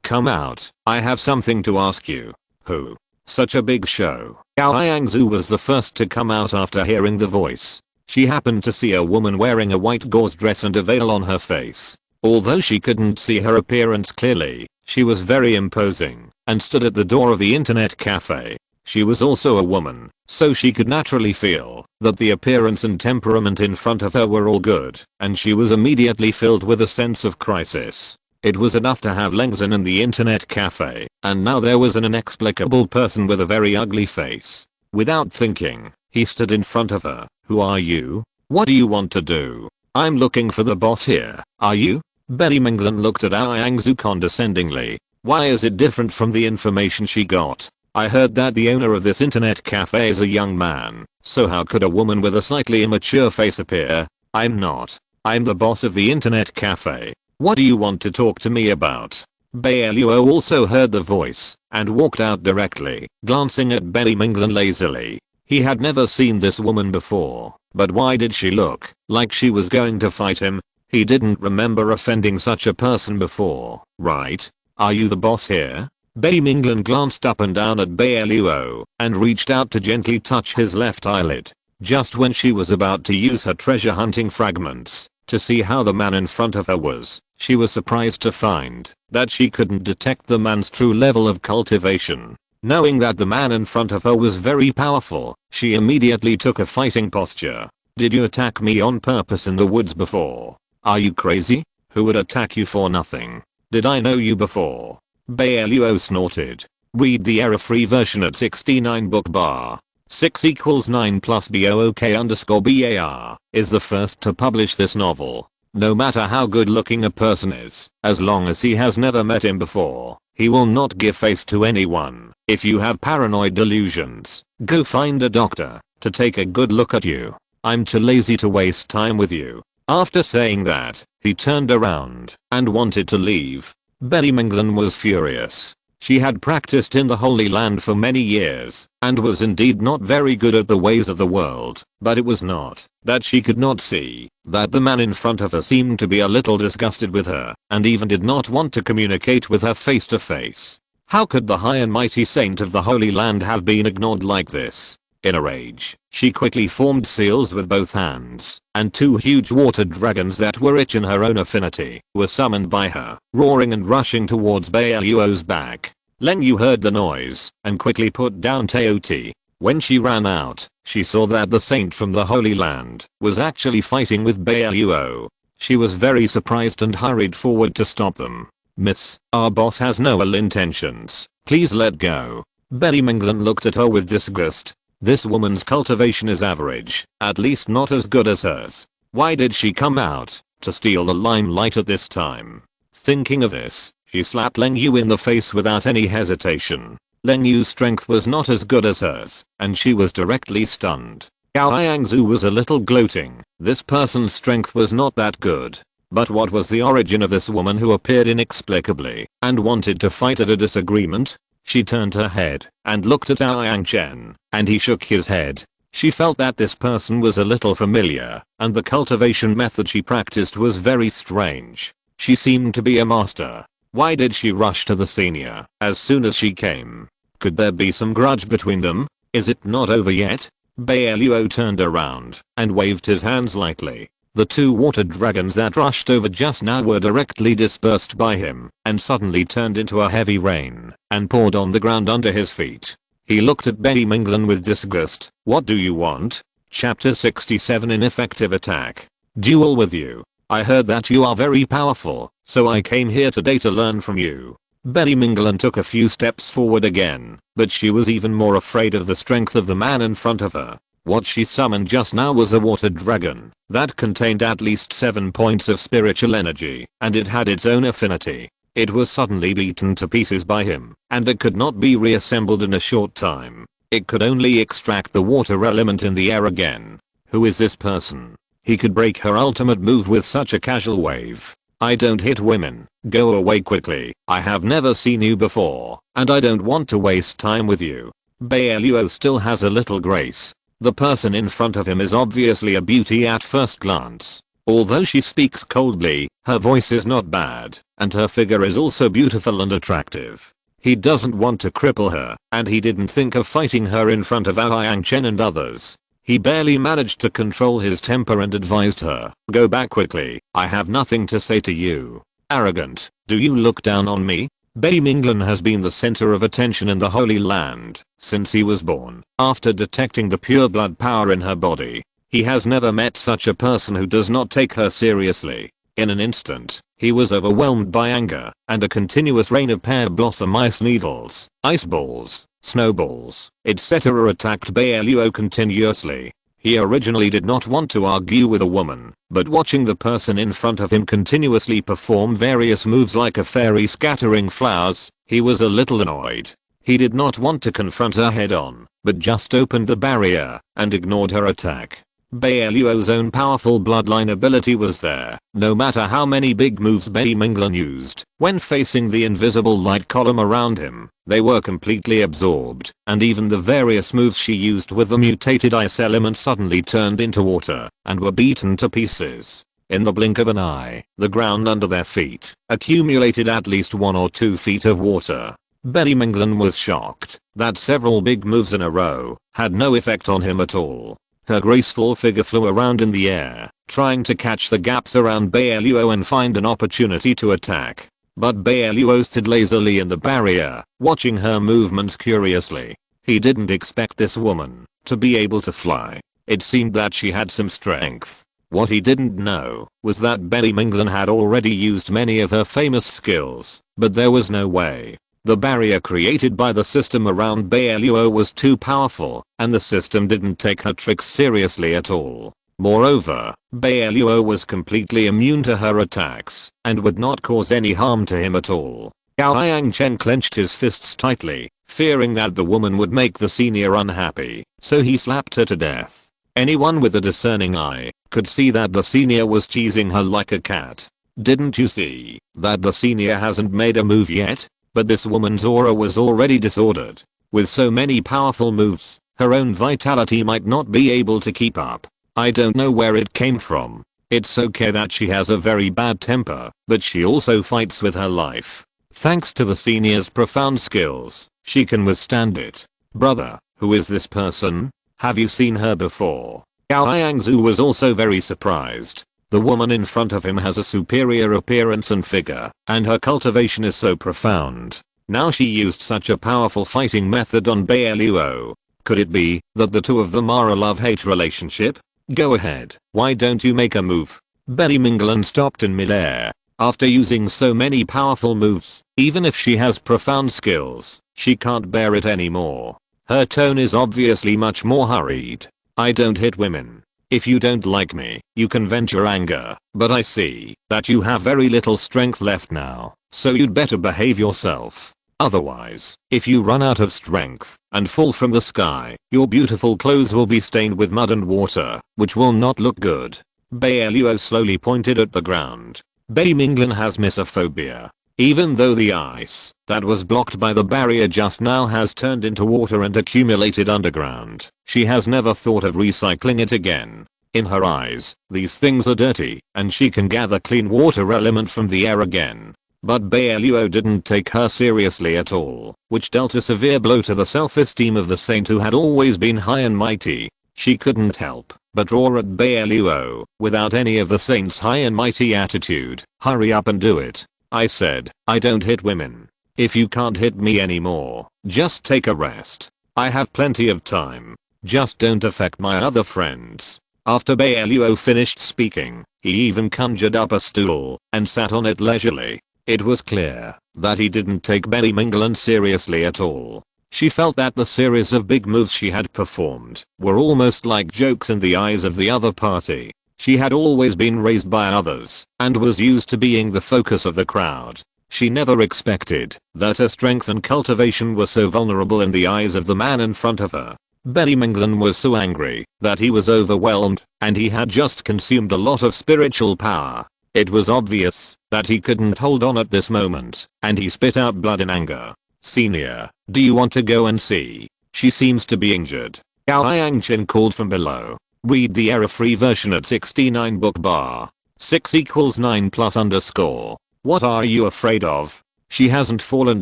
Come out, I have something to ask you. Who? Such a big show. Liang Zhu was the first to come out after hearing the voice. She happened to see a woman wearing a white gauze dress and a veil on her face. Although she couldn't see her appearance clearly, she was very imposing and stood at the door of the internet cafe. She was also a woman, so she could naturally feel that the appearance and temperament in front of her were all good, and she was immediately filled with a sense of crisis. It was enough to have Leng Xin in the internet cafe, and now there was an inexplicable person with a very ugly face. Without thinking, he stood in front of her. Who are you? What do you want to do? I'm looking for the boss here. Are you? Betty Minglan looked at Liang Zhu condescendingly. Why is it different from the information she got? I heard that the owner of this internet cafe is a young man, so how could a woman with a slightly immature face appear? I'm not. I'm the boss of the internet cafe. What do you want to talk to me about? Bai Luo also heard the voice and walked out directly, glancing at Betty Minglan lazily. He had never seen this woman before, but why did she look like she was going to fight him? He didn't remember offending such a person before, right? Are you the boss here? Betty Minglan glanced up and down at Bai Luo and reached out to gently touch his left eyelid. Just when she was about to use her treasure hunting fragments to see how the man in front of her was, she was surprised to find that she couldn't detect the man's true level of cultivation. Knowing that the man in front of her was very powerful, she immediately took a fighting posture. Did you attack me on purpose in the woods before? Are you crazy? Who would attack you for nothing? Did I know you before? Bai Luo snorted. Read the error-free version at 69 book bar. 6 equals 9 plus BOOK_BAR is the first to publish this novel. No matter how good looking a person is, as long as he has never met him before, he will not give face to anyone. If you have paranoid delusions, go find a doctor to take a good look at you. I'm too lazy to waste time with you. After saying that, he turned around and wanted to leave. Betty Minglan was furious. She had practiced in the Holy Land for many years and was indeed not very good at the ways of the world, but it was not that she could not see that the man in front of her seemed to be a little disgusted with her and even did not want to communicate with her face to face. How could the high and mighty saint of the Holy Land have been ignored like this? In a rage, she quickly formed seals with both hands, and 2 huge water dragons that were rich in her own affinity were summoned by her, roaring and rushing towards Bai Luo's back. Leng Yu heard the noise and quickly put down Teoti. When she ran out, she saw that the saint from the Holy Land was actually fighting with Bai Luo. She was very surprised and hurried forward to stop them. "Miss, our boss has no ill intentions. Please let go." Betty Minglan looked at her with disgust. This woman's cultivation is average, at least not as good as hers. Why did she come out to steal the limelight at this time? Thinking of this, she slapped Leng Yu in the face without any hesitation. Leng Yu's strength was not as good as hers, and she was directly stunned. Gao Yangzu was a little gloating. This person's strength was not that good. But what was the origin of this woman who appeared inexplicably and wanted to fight at a disagreement? She turned her head and looked at Yang Chen, and he shook his head. She felt that this person was a little familiar, and the cultivation method she practiced was very strange. She seemed to be a master. Why did she rush to the senior as soon as she came? Could there be some grudge between them? Is it not over yet? Bai Luo turned around and waved his hands lightly. The 2 water dragons that rushed over just now were directly dispersed by him and suddenly turned into a heavy rain and poured on the ground under his feet. He looked at Betty Minglan with disgust. "What do you want?" Chapter 67 Ineffective Attack. "Duel with you. I heard that you are very powerful, so I came here today to learn from you." Betty Minglan took a few steps forward again, but she was even more afraid of the strength of the man in front of her. What she summoned just now was a water dragon that contained at least 7 points of spiritual energy, and it had its own affinity. It was suddenly beaten to pieces by him, and it could not be reassembled in a short time. It could only extract the water element in the air again. Who is this person? He could break her ultimate move with such a casual wave. "I don't hit women. Go away quickly. I have never seen you before, and I don't want to waste time with you." Bai Luo still has a little grace. The person in front of him is obviously a beauty at first glance. Although she speaks coldly, her voice is not bad, and her figure is also beautiful and attractive. He doesn't want to cripple her, and he didn't think of fighting her in front of Yang Chen and others. He barely managed to control his temper and advised her, "Go back quickly, I have nothing to say to you." Arrogant, do you look down on me? Bai Minglan has been the center of attention in the Holy Land since he was born. After detecting the pure blood power in her body, he has never met such a person who does not take her seriously. In an instant, he was overwhelmed by anger, and a continuous rain of pear blossom ice needles, ice balls, snowballs, etc. attacked Bai Luo continuously. He originally did not want to argue with a woman, but watching the person in front of him continuously perform various moves like a fairy scattering flowers, he was a little annoyed. He did not want to confront her head on, but just opened the barrier and ignored her attack. Bai Luo's own powerful bloodline ability was there, no matter how many big moves Betty Minglan used. When facing the invisible light column around him, they were completely absorbed, and even the various moves she used with the mutated ice element suddenly turned into water and were beaten to pieces. In the blink of an eye, the ground under their feet accumulated at least 1 or 2 feet of water. Betty Minglan was shocked that several big moves in a row had no effect on him at all. Her graceful figure flew around in the air, trying to catch the gaps around Bai Luo and find an opportunity to attack. But Bai Luo stood lazily in the barrier, watching her movements curiously. He didn't expect this woman to be able to fly. It seemed that she had some strength. What he didn't know was that Betty Minglan had already used many of her famous skills, but there was no way. The barrier created by the system around Bai Luo was too powerful, and the system didn't take her tricks seriously at all. Moreover, Bai Luo was completely immune to her attacks, and would not cause any harm to him at all. Yang Chen clenched his fists tightly, fearing that the woman would make the senior unhappy, so he slapped her to death. Anyone with a discerning eye could see that the senior was teasing her like a cat. "Didn't you see that the senior hasn't made a move yet?" but this woman's aura was already disordered. With so many powerful moves, her own vitality might not be able to keep up. I don't know where it came from. It's okay that she has a very bad temper, but she also fights with her life. Thanks to the senior's profound skills, she can withstand it. Brother, who is this person? Have you seen her before? Gao Yangzu was also very surprised. The woman in front of him has a superior appearance and figure, and her cultivation is so profound. Now she used such a powerful fighting method on Bai Luo. Could it be that the two of them are a love-hate relationship? Go ahead, why don't you make a move? Bai Minglan stopped in midair. After using so many powerful moves, even if she has profound skills, she can't bear it anymore. Her tone is obviously much more hurried. I don't hit women. If you don't like me, you can vent your anger, but I see that you have very little strength left now, so you'd better behave yourself. Otherwise, if you run out of strength and fall from the sky, your beautiful clothes will be stained with mud and water, which will not look good. Bai Luo slowly pointed at the ground. Bai Minglan has misophobia. Even though the ice that was blocked by the barrier just now has turned into water and accumulated underground, she has never thought of recycling it again. In her eyes, these things are dirty, and she can gather clean water element from the air again. But Bai Luo didn't take her seriously at all, which dealt a severe blow to the self-esteem of the saint who had always been high and mighty. She couldn't help but roar at Bai Luo without any of the saint's high and mighty attitude. Hurry up and do it. I said, I don't hit women. If you can't hit me anymore, just take a rest. I have plenty of time. Just don't affect my other friends. After Bai Luo finished speaking, he even conjured up a stool and sat on it leisurely. It was clear that he didn't take Bai Minglan seriously at all. She felt that the series of big moves she had performed were almost like jokes in the eyes of the other party. She had always been raised by others and was used to being the focus of the crowd. She never expected that her strength and cultivation were so vulnerable in the eyes of the man in front of her. Bai Minglan was so angry that he was overwhelmed, and he had just consumed a lot of spiritual power. It was obvious that he couldn't hold on at this moment, and he spit out blood in anger. Senior, do you want to go and see? She seems to be injured. Gao Yangchen called from below. Read the error-free version at 69 book bar. 6 equals 9 plus underscore. What are you afraid of? She hasn't fallen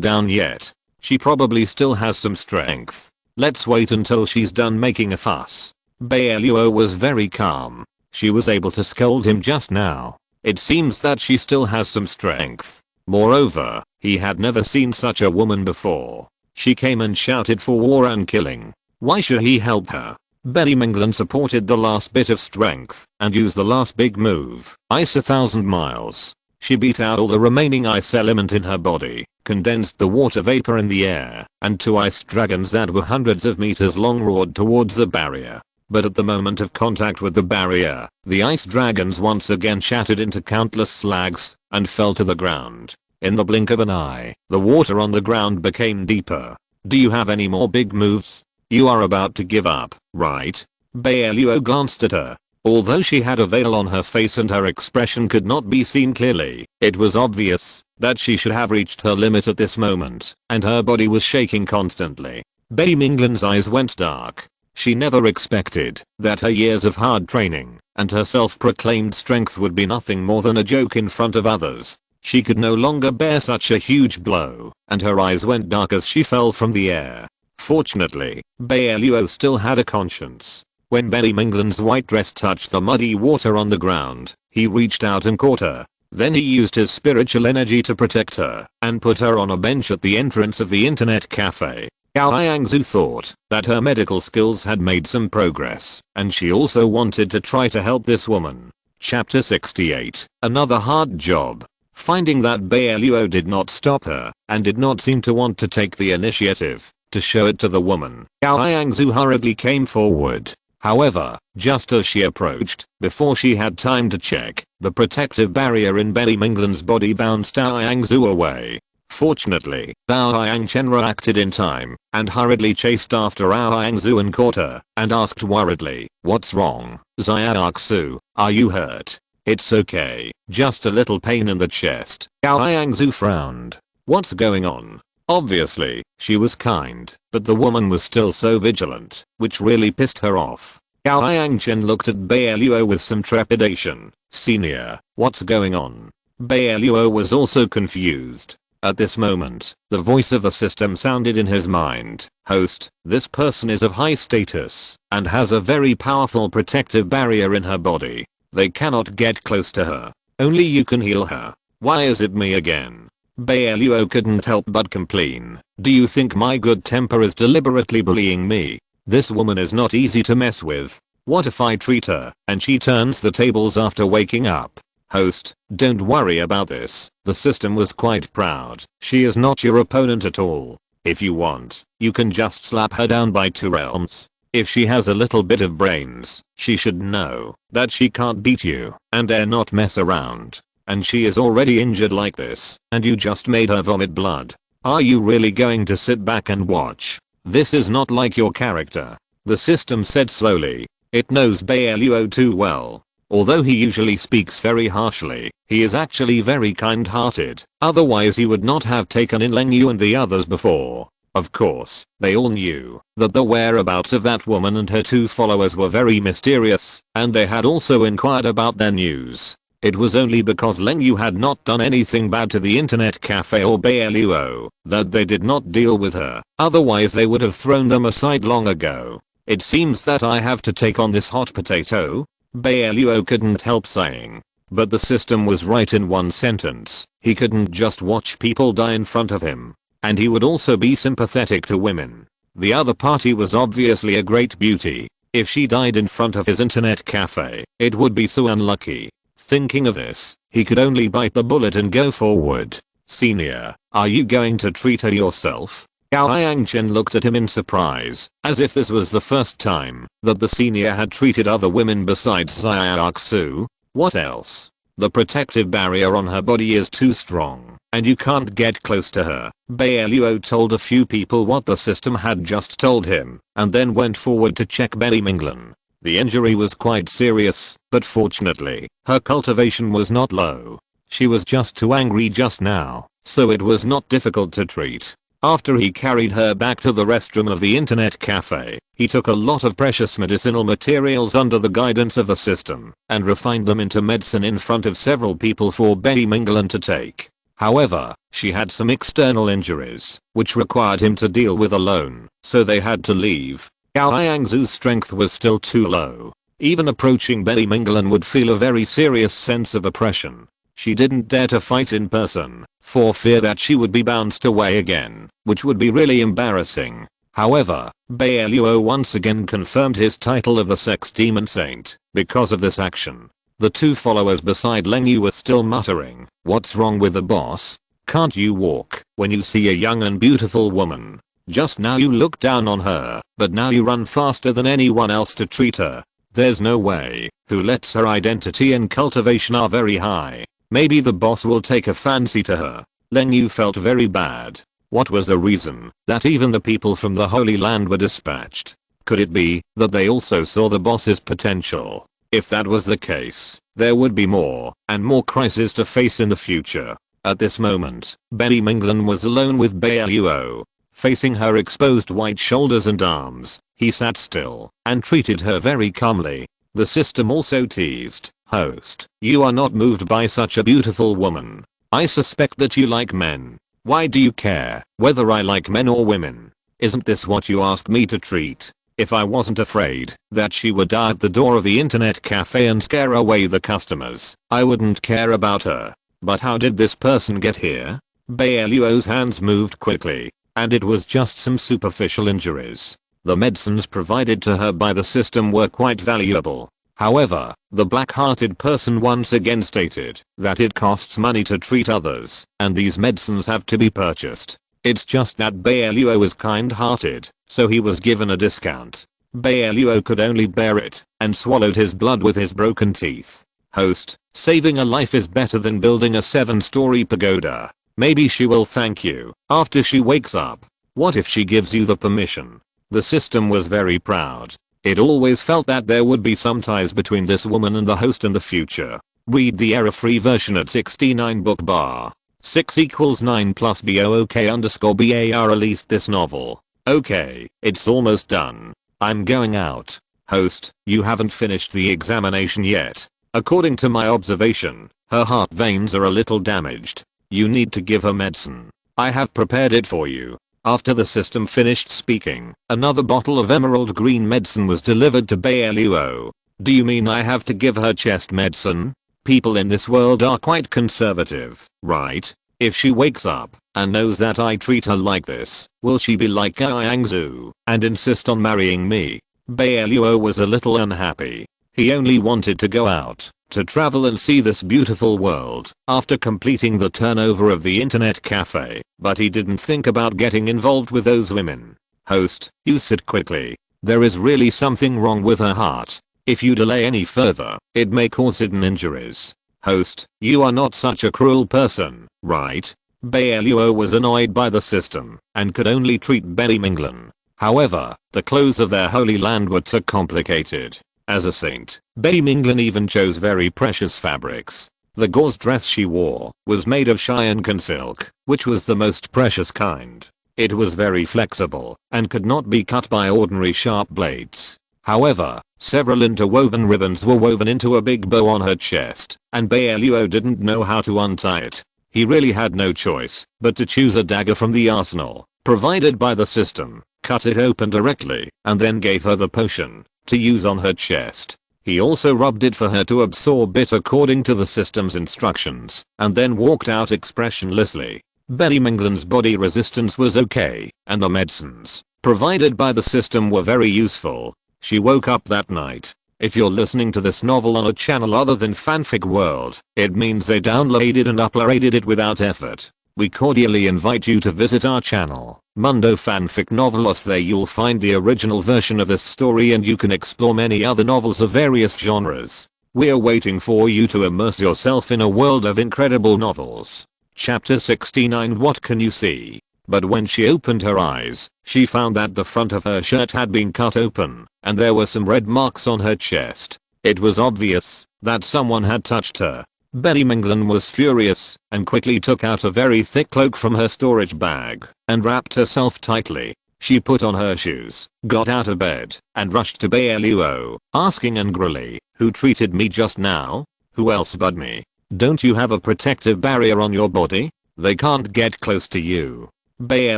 down yet. She probably still has some strength. Let's wait until she's done making a fuss. Bai Luo was very calm. She was able to scold him just now. It seems that she still has some strength. Moreover, he had never seen such a woman before. She came and shouted for war and killing. Why should he help her? Bai Minglan supported the last bit of strength and used the last big move, Ice 1,000 miles. She beat out all the remaining ice element in her body, condensed the water vapor in the air, and 2 ice dragons that were hundreds of meters long roared towards the barrier. But at the moment of contact with the barrier, the ice dragons once again shattered into countless slags and fell to the ground. In the blink of an eye, the water on the ground became deeper. Do you have any more big moves? You are about to give up, right? Bai Luo glanced at her. Although she had a veil on her face and her expression could not be seen clearly, it was obvious that she should have reached her limit at this moment, and her body was shaking constantly. Bai Minglan's eyes went dark. She never expected that her years of hard training and her self-proclaimed strength would be nothing more than a joke in front of others. She could no longer bear such a huge blow, and her eyes went dark as she fell from the air. Fortunately, Bai Luo still had a conscience. When Bai Minglan's white dress touched the muddy water on the ground, he reached out and caught her. Then he used his spiritual energy to protect her and put her on a bench at the entrance of the internet cafe. Gao Yangzu thought that her medical skills had made some progress, and she also wanted to try to help this woman. Chapter 68. Another hard job. Finding that Bai Luo did not stop her and did not seem to want to take the initiative to show it to the woman, Gao Yangzu hurriedly came forward. However, just as she approached, before she had time to check, the protective barrier in Bai Minglan's body bounced Gao Yangzu away. Fortunately, Gao Yangchen reacted in time and hurriedly chased after Gao Yangzu and caught her and asked worriedly, "What's wrong, Xiaoxu? Are you hurt?" "It's okay, just a little pain in the chest." Gao Yangzu frowned. "What's going on?" Obviously, she was kind, but the woman was still so vigilant, which really pissed her off. Gao Yangchen looked at Bai Luo with some trepidation. Senior, what's going on? Bai Luo was also confused. At this moment, the voice of the system sounded in his mind. Host, this person is of high status and has a very powerful protective barrier in her body. They cannot get close to her. Only you can heal her. Why is it me again? Bai Luo couldn't help but complain. Do you think my good temper is deliberately bullying me? This woman is not easy to mess with. What if I treat her and she turns the tables after waking up? Host, don't worry about this. The system was quite proud. She is not your opponent at all. If you want, you can just slap her down by 2 realms. If she has a little bit of brains, she should know that she can't beat you and dare not mess around. And she is already injured like this, and you just made her vomit blood. Are you really going to sit back and watch? This is not like your character. The system said slowly. It knows Bai Luo too well. Although he usually speaks very harshly, he is actually very kind-hearted. Otherwise he would not have taken in Leng Yu and the others before. Of course, they all knew that the whereabouts of that woman and her 2 followers were very mysterious, and they had also inquired about their news. It was only because Leng Yu had not done anything bad to the internet cafe or Bai Luo that they did not deal with her. Otherwise they would have thrown them aside long ago. It seems that I have to take on this hot potato? Bai Luo couldn't help saying. But the system was right in one sentence. He couldn't just watch people die in front of him. And he would also be sympathetic to women. The other party was obviously a great beauty. If she died in front of his internet cafe, it would be so unlucky. Thinking of this, he could only bite the bullet and go forward. Senior, are you going to treat her yourself? Gao Yangchen looked at him in surprise, as if this was the first time that the senior had treated other women besides Xiaoxu. What else? The protective barrier on her body is too strong, and you can't get close to her. Bai Luo told a few people what the system had just told him, and then went forward to check Bai Minglan. The injury was quite serious, but fortunately, her cultivation was not low. She was just too angry just now, so it was not difficult to treat. After he carried her back to the restroom of the internet cafe, he took a lot of precious medicinal materials under the guidance of the system and refined them into medicine in front of several people for Bai Minglan to take. However, she had some external injuries, which required him to deal with alone, so they had to leave. Gao Yangzu's strength was still too low. Even approaching Bai Minglan would feel a very serious sense of oppression. She didn't dare to fight in person, for fear that she would be bounced away again, which would be really embarrassing. However, Bai Luo once again confirmed his title of the Sex Demon Saint because of this action. The 2 followers beside Leng Yu were still muttering, "What's wrong with the boss? Can't you walk when you see a young and beautiful woman? Just now you look down on her, but now you run faster than anyone else to treat her. There's no way. Who lets her identity and cultivation are very high. Maybe the boss will take a fancy to her." Leng Yu felt very bad. What was the reason that even the people from the Holy Land were dispatched? Could it be that they also saw the boss's potential? If that was the case, there would be more and more crises to face in the future. At this moment, Bai Minglan was alone with Bai Luo. Facing her exposed white shoulders and arms, he sat still and treated her very calmly. The system also teased, "Host, you are not moved by such a beautiful woman. I suspect that you like men. Why do you care whether I like men or women? Isn't this what you asked me to treat? If I wasn't afraid that she would die at the door of the internet cafe and scare away the customers, I wouldn't care about her. But how did this person get here?" Bai Luo's hands moved quickly, and it was just some superficial injuries. The medicines provided to her by the system were quite valuable. However, the black-hearted person once again stated that it costs money to treat others, and these medicines have to be purchased. It's just that Bai Luo is kind-hearted, so he was given a discount. Bai Luo could only bear it, and swallowed his blood with his broken teeth. "Host, saving a life is better than building a 7-story pagoda. Maybe she will thank you after she wakes up. What if she gives you the permission?" The system was very proud. It always felt that there would be some ties between this woman and the host in the future. Read the error-free version at 69 book bar. 6 equals 9 plus BOOK_BAR released this novel. Okay, it's almost done. I'm going out. Host, you haven't finished the examination yet. According to my observation, her heart veins are a little damaged. You need to give her medicine. I have prepared it for you. After the system finished speaking, another bottle of emerald green medicine was delivered to Bai Luo. Do you mean I have to give her chest medicine? People in this world are quite conservative, right? If she wakes up and knows that I treat her like this, will she be like Yangzu and insist on marrying me? Bai Luo was a little unhappy. He only wanted to go out, to travel and see this beautiful world after completing the turnover of the internet cafe, but he didn't think about getting involved with those women. Host, you sit quickly. There is really something wrong with her heart. If you delay any further, it may cause hidden injuries. Host, you are not such a cruel person, right? Bai Luo was annoyed by the system and could only treat Betty Minglan. However, the clothes of their holy land were too complicated. As a saint, Betty Minglan even chose very precious fabrics. The gauze dress she wore was made of Cheyenne silk, which was the most precious kind. It was very flexible and could not be cut by ordinary sharp blades. However, several interwoven ribbons were woven into a big bow on her chest, and Bai Luo didn't know how to untie it. He really had no choice but to choose a dagger from the arsenal provided by the system, cut it open directly, and then gave her the potion to use on her chest. He also rubbed it for her to absorb it according to the system's instructions, and then walked out expressionlessly. Betty Minglan's body resistance was okay, and the medicines provided by the system were very useful. She woke up that night. If you're listening to this novel on a channel other than Fanfic World, it means they downloaded and uploaded it without effort. We cordially invite you to visit our channel, Mundo Fanfic Novelos. There you'll find the original version of this story and you can explore many other novels of various genres. We're waiting for you to immerse yourself in a world of incredible novels. Chapter 69. What can you see? But when she opened her eyes, she found that the front of her shirt had been cut open, and there were some red marks on her chest. It was obvious that someone had touched her. Betty Minglan was furious and quickly took out a very thick cloak from her storage bag and wrapped herself tightly. She put on her shoes, got out of bed, and rushed to Bai Luo, asking angrily, "Who treated me just now? Who else but me? Don't you have a protective barrier on your body? They can't get close to you." Bai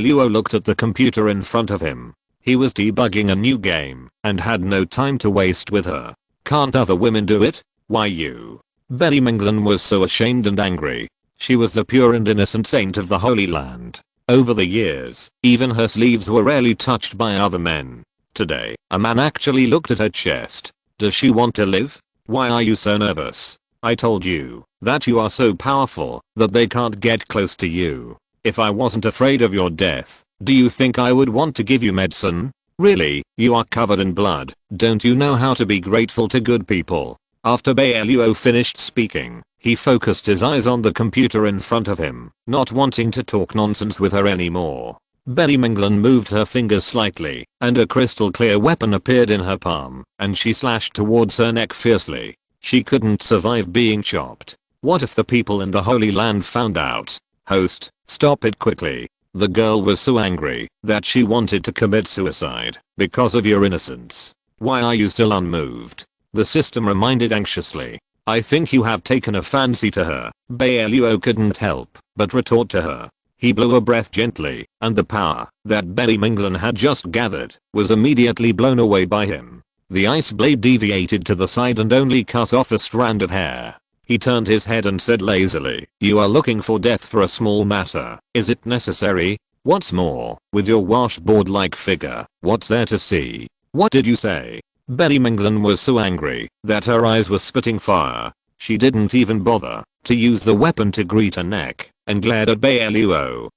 Luo looked at the computer in front of him. He was debugging a new game and had no time to waste with her. "Can't other women do it? Why you?" Betty Minglan was so ashamed and angry. She was the pure and innocent saint of the Holy Land. Over the years, even her sleeves were rarely touched by other men. Today, a man actually looked at her chest. Does she want to live? Why are you so nervous? I told you that you are so powerful that they can't get close to you. If I wasn't afraid of your death, do you think I would want to give you medicine? Really, you are covered in blood. Don't you know how to be grateful to good people? After Bai Luo finished speaking, he focused his eyes on the computer in front of him, not wanting to talk nonsense with her anymore. Betty Minglan moved her fingers slightly, and a crystal clear weapon appeared in her palm, and she slashed towards her neck fiercely. She couldn't survive being chopped. What if the people in the Holy Land found out? Host, stop it quickly. The girl was so angry that she wanted to commit suicide because of your innocence. Why are you still unmoved? The system reminded anxiously. I think you have taken a fancy to her. Bai Luo couldn't help but retort to her. He blew a breath gently, and the power that Betty Minglan had just gathered was immediately blown away by him. The ice blade deviated to the side and only cut off a strand of hair. He turned his head and said lazily, "You are looking for death for a small matter. Is it necessary? What's more, with your washboard-like figure, what's there to see? What did you say?" Betty Minglan was so angry that her eyes were spitting fire. She didn't even bother to use the weapon to greet her neck and glared at Bai Luo.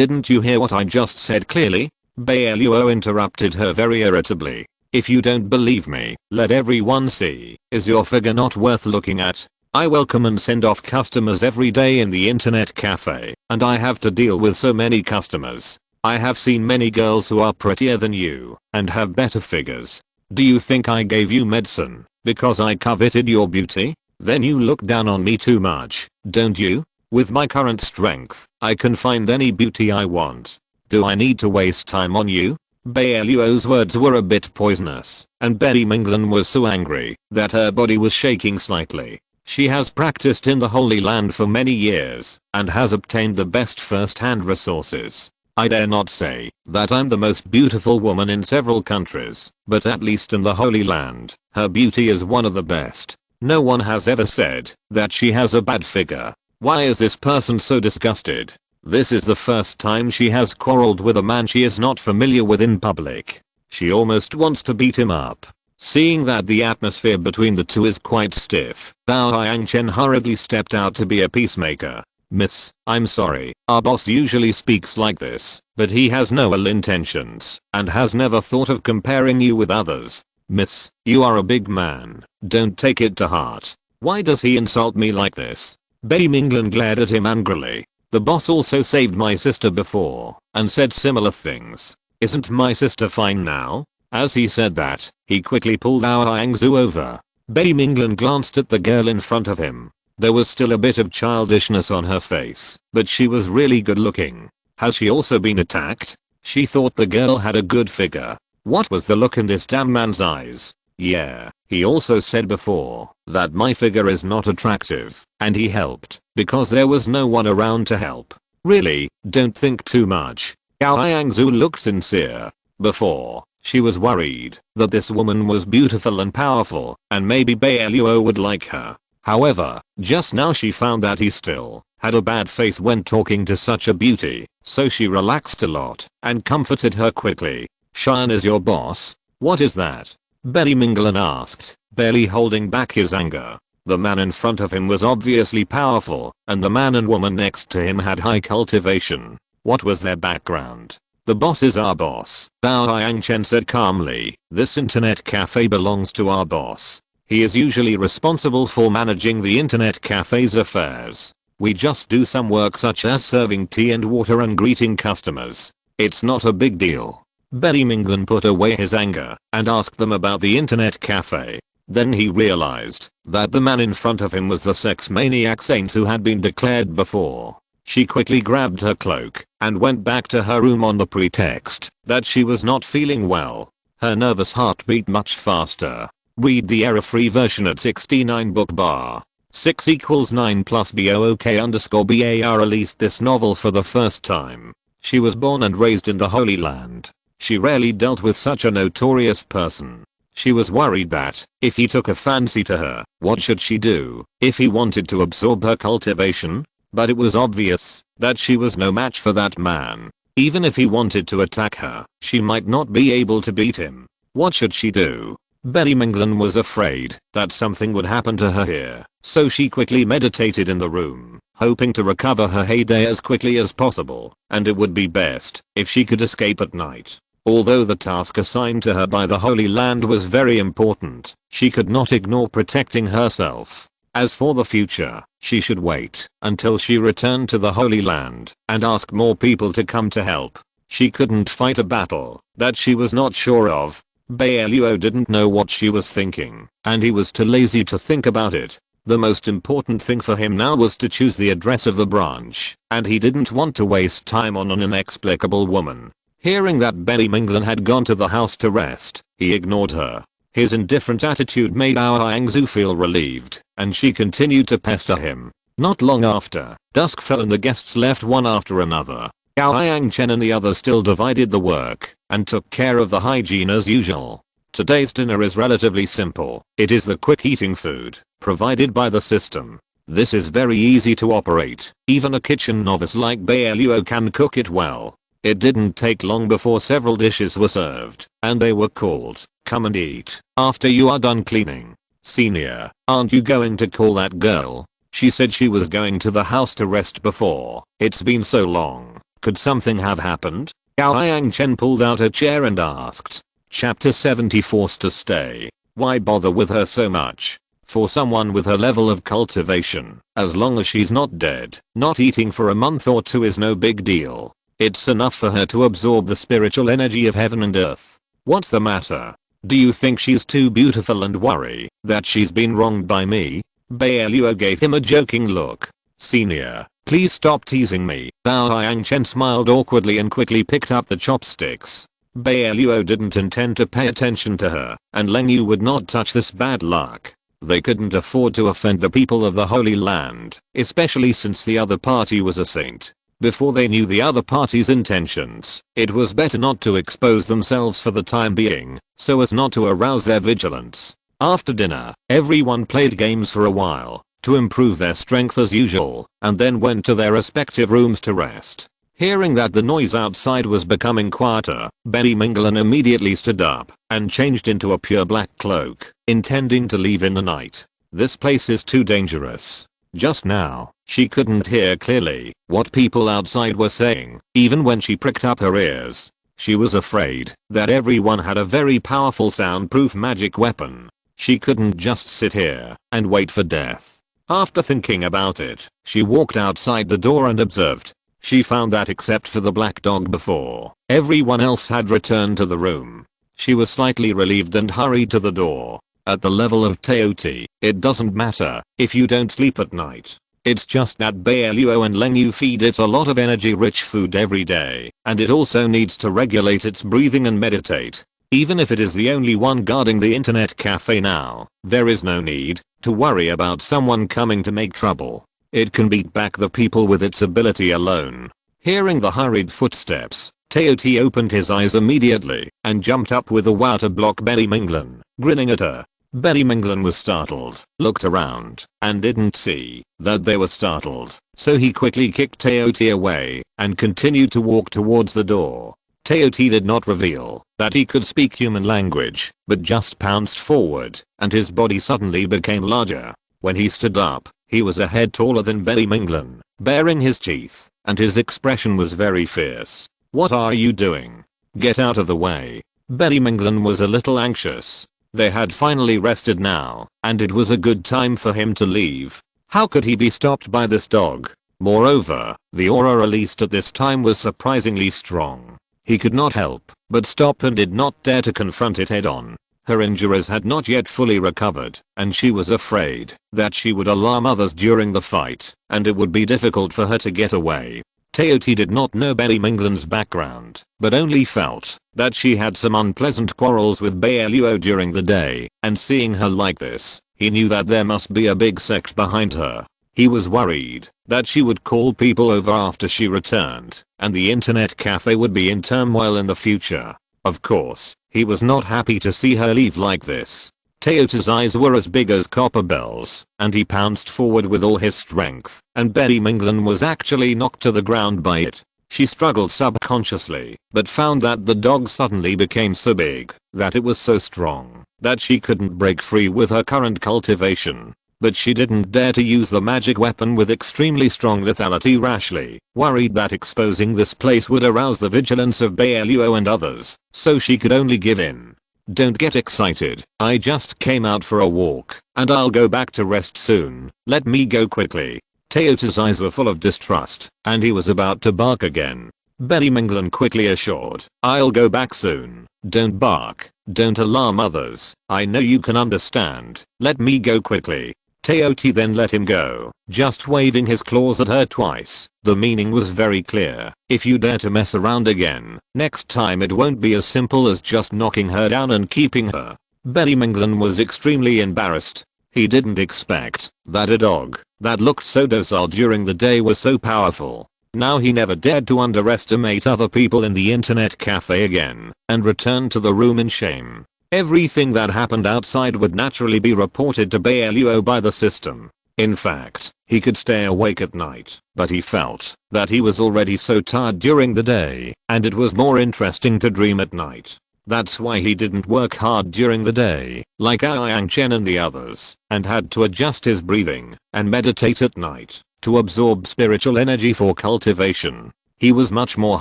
Didn't you hear what I just said clearly? Bai Luo interrupted her very irritably. If you don't believe me, let everyone see. Is your figure not worth looking at? I welcome and send off customers every day in the internet cafe, and I have to deal with so many customers. I have seen many girls who are prettier than you and have better figures. Do you think I gave you medicine because I coveted your beauty? Then you look down on me too much, don't you? With my current strength, I can find any beauty I want. Do I need to waste time on you? Bai Luo's words were a bit poisonous, and Betty Minglan was so angry that her body was shaking slightly. She has practiced in the Holy Land for many years and has obtained the best first-hand resources. I dare not say that I'm the most beautiful woman in several countries, but at least in the Holy Land, her beauty is one of the best. No one has ever said that she has a bad figure. Why is this person so disgusted? This is the first time she has quarreled with a man she is not familiar with in public. She almost wants to beat him up. Seeing that the atmosphere between the two is quite stiff, Bao Yangchen hurriedly stepped out to be a peacemaker. Miss, I'm sorry, our boss usually speaks like this, but he has no ill intentions and has never thought of comparing you with others. Miss, you are a big man, don't take it to heart. Why does he insult me like this? Bai Minglan glared at him angrily. The boss also saved my sister before and said similar things. Isn't my sister fine now? As he said that, he quickly pulled our Yangzu over. Bai Minglan glanced at the girl in front of him. There was still a bit of childishness on her face, but she was really good looking. Has she also been attacked? She thought the girl had a good figure. What was the look in this damn man's eyes? Yeah, he also said before that my figure is not attractive, and he helped because there was no one around to help. Really, don't think too much. Yao Yangzu looked sincere. Before, she was worried that this woman was beautiful and powerful, and maybe Bai Luo would like her. However, just now she found that he still had a bad face when talking to such a beauty, so she relaxed a lot and comforted her quickly. Cheyenne is your boss? What is that? Bai Minglan asked, barely holding back his anger. The man in front of him was obviously powerful, and the man and woman next to him had high cultivation. What was their background? The boss is our boss, Bao Yangchen said calmly. This internet cafe belongs to our boss. He is usually responsible for managing the internet cafe's affairs. We just do some work such as serving tea and water and greeting customers. It's not a big deal. Bai Minglan put away his anger and asked them about the internet cafe. Then he realized that the man in front of him was the sex maniac saint who had been declared before. She quickly grabbed her cloak and went back to her room on the pretext that she was not feeling well. Her nervous heart beat much faster. Read the error-free version at 69 book bar. 6 equals 9 plus BOOK_BAR released this novel for the first time. She was born and raised in the Holy Land. She rarely dealt with such a notorious person. She was worried that, if he took a fancy to her, what should she do if he wanted to absorb her cultivation? But it was obvious that she was no match for that man. Even if he wanted to attack her, she might not be able to beat him. What should she do? Bai Minglan was afraid that something would happen to her here, so she quickly meditated in the room, hoping to recover her heyday as quickly as possible, and it would be best if she could escape at night. Although the task assigned to her by the Holy Land was very important, she could not ignore protecting herself. As for the future, she should wait until she returned to the Holy Land and ask more people to come to help. She couldn't fight a battle that she was not sure of. Bai Luo didn't know what she was thinking, and he was too lazy to think about it. The most important thing for him now was to choose the address of the branch, and he didn't want to waste time on an inexplicable woman. Hearing that Bai Minglan had gone to the house to rest, he ignored her. His indifferent attitude made our Yangzu feel relieved, and she continued to pester him. Not long after, dusk fell and the guests left one after another. Yao Yangchen and the others still divided the work and took care of the hygiene as usual. Today's dinner is relatively simple. It is the quick eating food provided by the system. This is very easy to operate. Even a kitchen novice like Bai Luo can cook it well. It didn't take long before several dishes were served, and they were called, "Come and eat after you are done cleaning." "Senior, aren't you going to call that girl? She said she was going to the house to rest before. It's been so long. Could something have happened?" Yao Yangchen pulled out a chair and asked. Chapter 70 Forced to stay. Why bother with her so much? For someone with her level of cultivation, as long as she's not dead, not eating for a month or two is no big deal. It's enough for her to absorb the spiritual energy of heaven and earth. What's the matter? Do you think she's too beautiful and worry that she's been wronged by me? Bai Luo gave him a joking look. "Senior, Please stop teasing me. Bao Chen smiled awkwardly and quickly picked up the chopsticks. Bai Luo didn't intend to pay attention to her, and Leng Yu would not touch this bad luck. They couldn't afford to offend the people of the Holy Land, especially since the other party was a saint. Before they knew the other party's intentions, it was better not to expose themselves for the time being, so as not to arouse their vigilance. After dinner, everyone played games for a while, to improve their strength as usual, and then went to their respective rooms to rest. Hearing that the noise outside was becoming quieter, Bai Luo immediately stood up and changed into a pure black cloak, intending to leave in the night. This place is too dangerous. Just now, she couldn't hear clearly what people outside were saying, even when she pricked up her ears. She was afraid that everyone had a very powerful soundproof magic weapon. She couldn't just sit here and wait for death. After thinking about it, she walked outside the door and observed. She found that except for the black dog before, everyone else had returned to the room. She was slightly relieved and hurried to the door. At the level of Daoist, it doesn't matter if you don't sleep at night. It's just that Bai Luo and Leng Yu feed it a lot of energy-rich food every day, and it also needs to regulate its breathing and meditate. Even if it is the only one guarding the internet cafe now, there is no need to worry about someone coming to make trouble. It can beat back the people with its ability alone. Hearing the hurried footsteps, Daoist opened his eyes immediately and jumped up with a wow to block Bai Luo, grinning at her. Bai Luo was startled, looked around, and didn't see that they were startled, so he quickly kicked Daoist away and continued to walk towards the door. Daoist did not reveal that he could speak human language, but just pounced forward, and his body suddenly became larger. When he stood up, he was a head taller than Bai Luo, baring his teeth, and his expression was very fierce. "What are you doing? Get out of the way." Bai Luo was a little anxious. They had finally rested now, and it was a good time for him to leave. How could he be stopped by this dog? Moreover, the aura released at this time was surprisingly strong. He could not help but stop and did not dare to confront it head on. Her injuries had not yet fully recovered, and she was afraid that she would alarm others during the fight, and it would be difficult for her to get away. Daoist did not know Bai Luo's background, but only felt that she had some unpleasant quarrels with Bai Luo during the day, and seeing her like this, he knew that there must be a big sect behind her. He was worried that she would call people over after she returned, and the internet cafe would be in turmoil in the future. Of course, he was not happy to see her leave like this. Daoist's eyes were as big as copper bells, and he pounced forward with all his strength, and Bai Luo was actually knocked to the ground by it. She struggled subconsciously, but found that the dog suddenly became so big that it was so strong that she couldn't break free with her current cultivation. But she didn't dare to use the magic weapon with extremely strong lethality rashly, worried that exposing this place would arouse the vigilance of Bai Luo and others, so she could only give in. "Don't get excited, I just came out for a walk, and I'll go back to rest soon, let me go quickly." Daoist's eyes were full of distrust, and he was about to bark again. Bai Luo quickly assured, "I'll go back soon, don't bark, don't alarm others, I know you can understand, let me go quickly." Daoist then let him go, just waving his claws at her twice. The meaning was very clear. If you dare to mess around again, next time it won't be as simple as just knocking her down and keeping her. Bai Luo was extremely embarrassed. He didn't expect that a dog that looked so docile during the day was so powerful. Now he never dared to underestimate other people in the internet cafe again, and returned to the room in shame. Everything that happened outside would naturally be reported to Bai Luo by the system. In fact, he could stay awake at night, but he felt that he was already so tired during the day, and it was more interesting to dream at night. That's why he didn't work hard during the day, like Yang Chen and the others, and had to adjust his breathing and meditate at night to absorb spiritual energy for cultivation. He was much more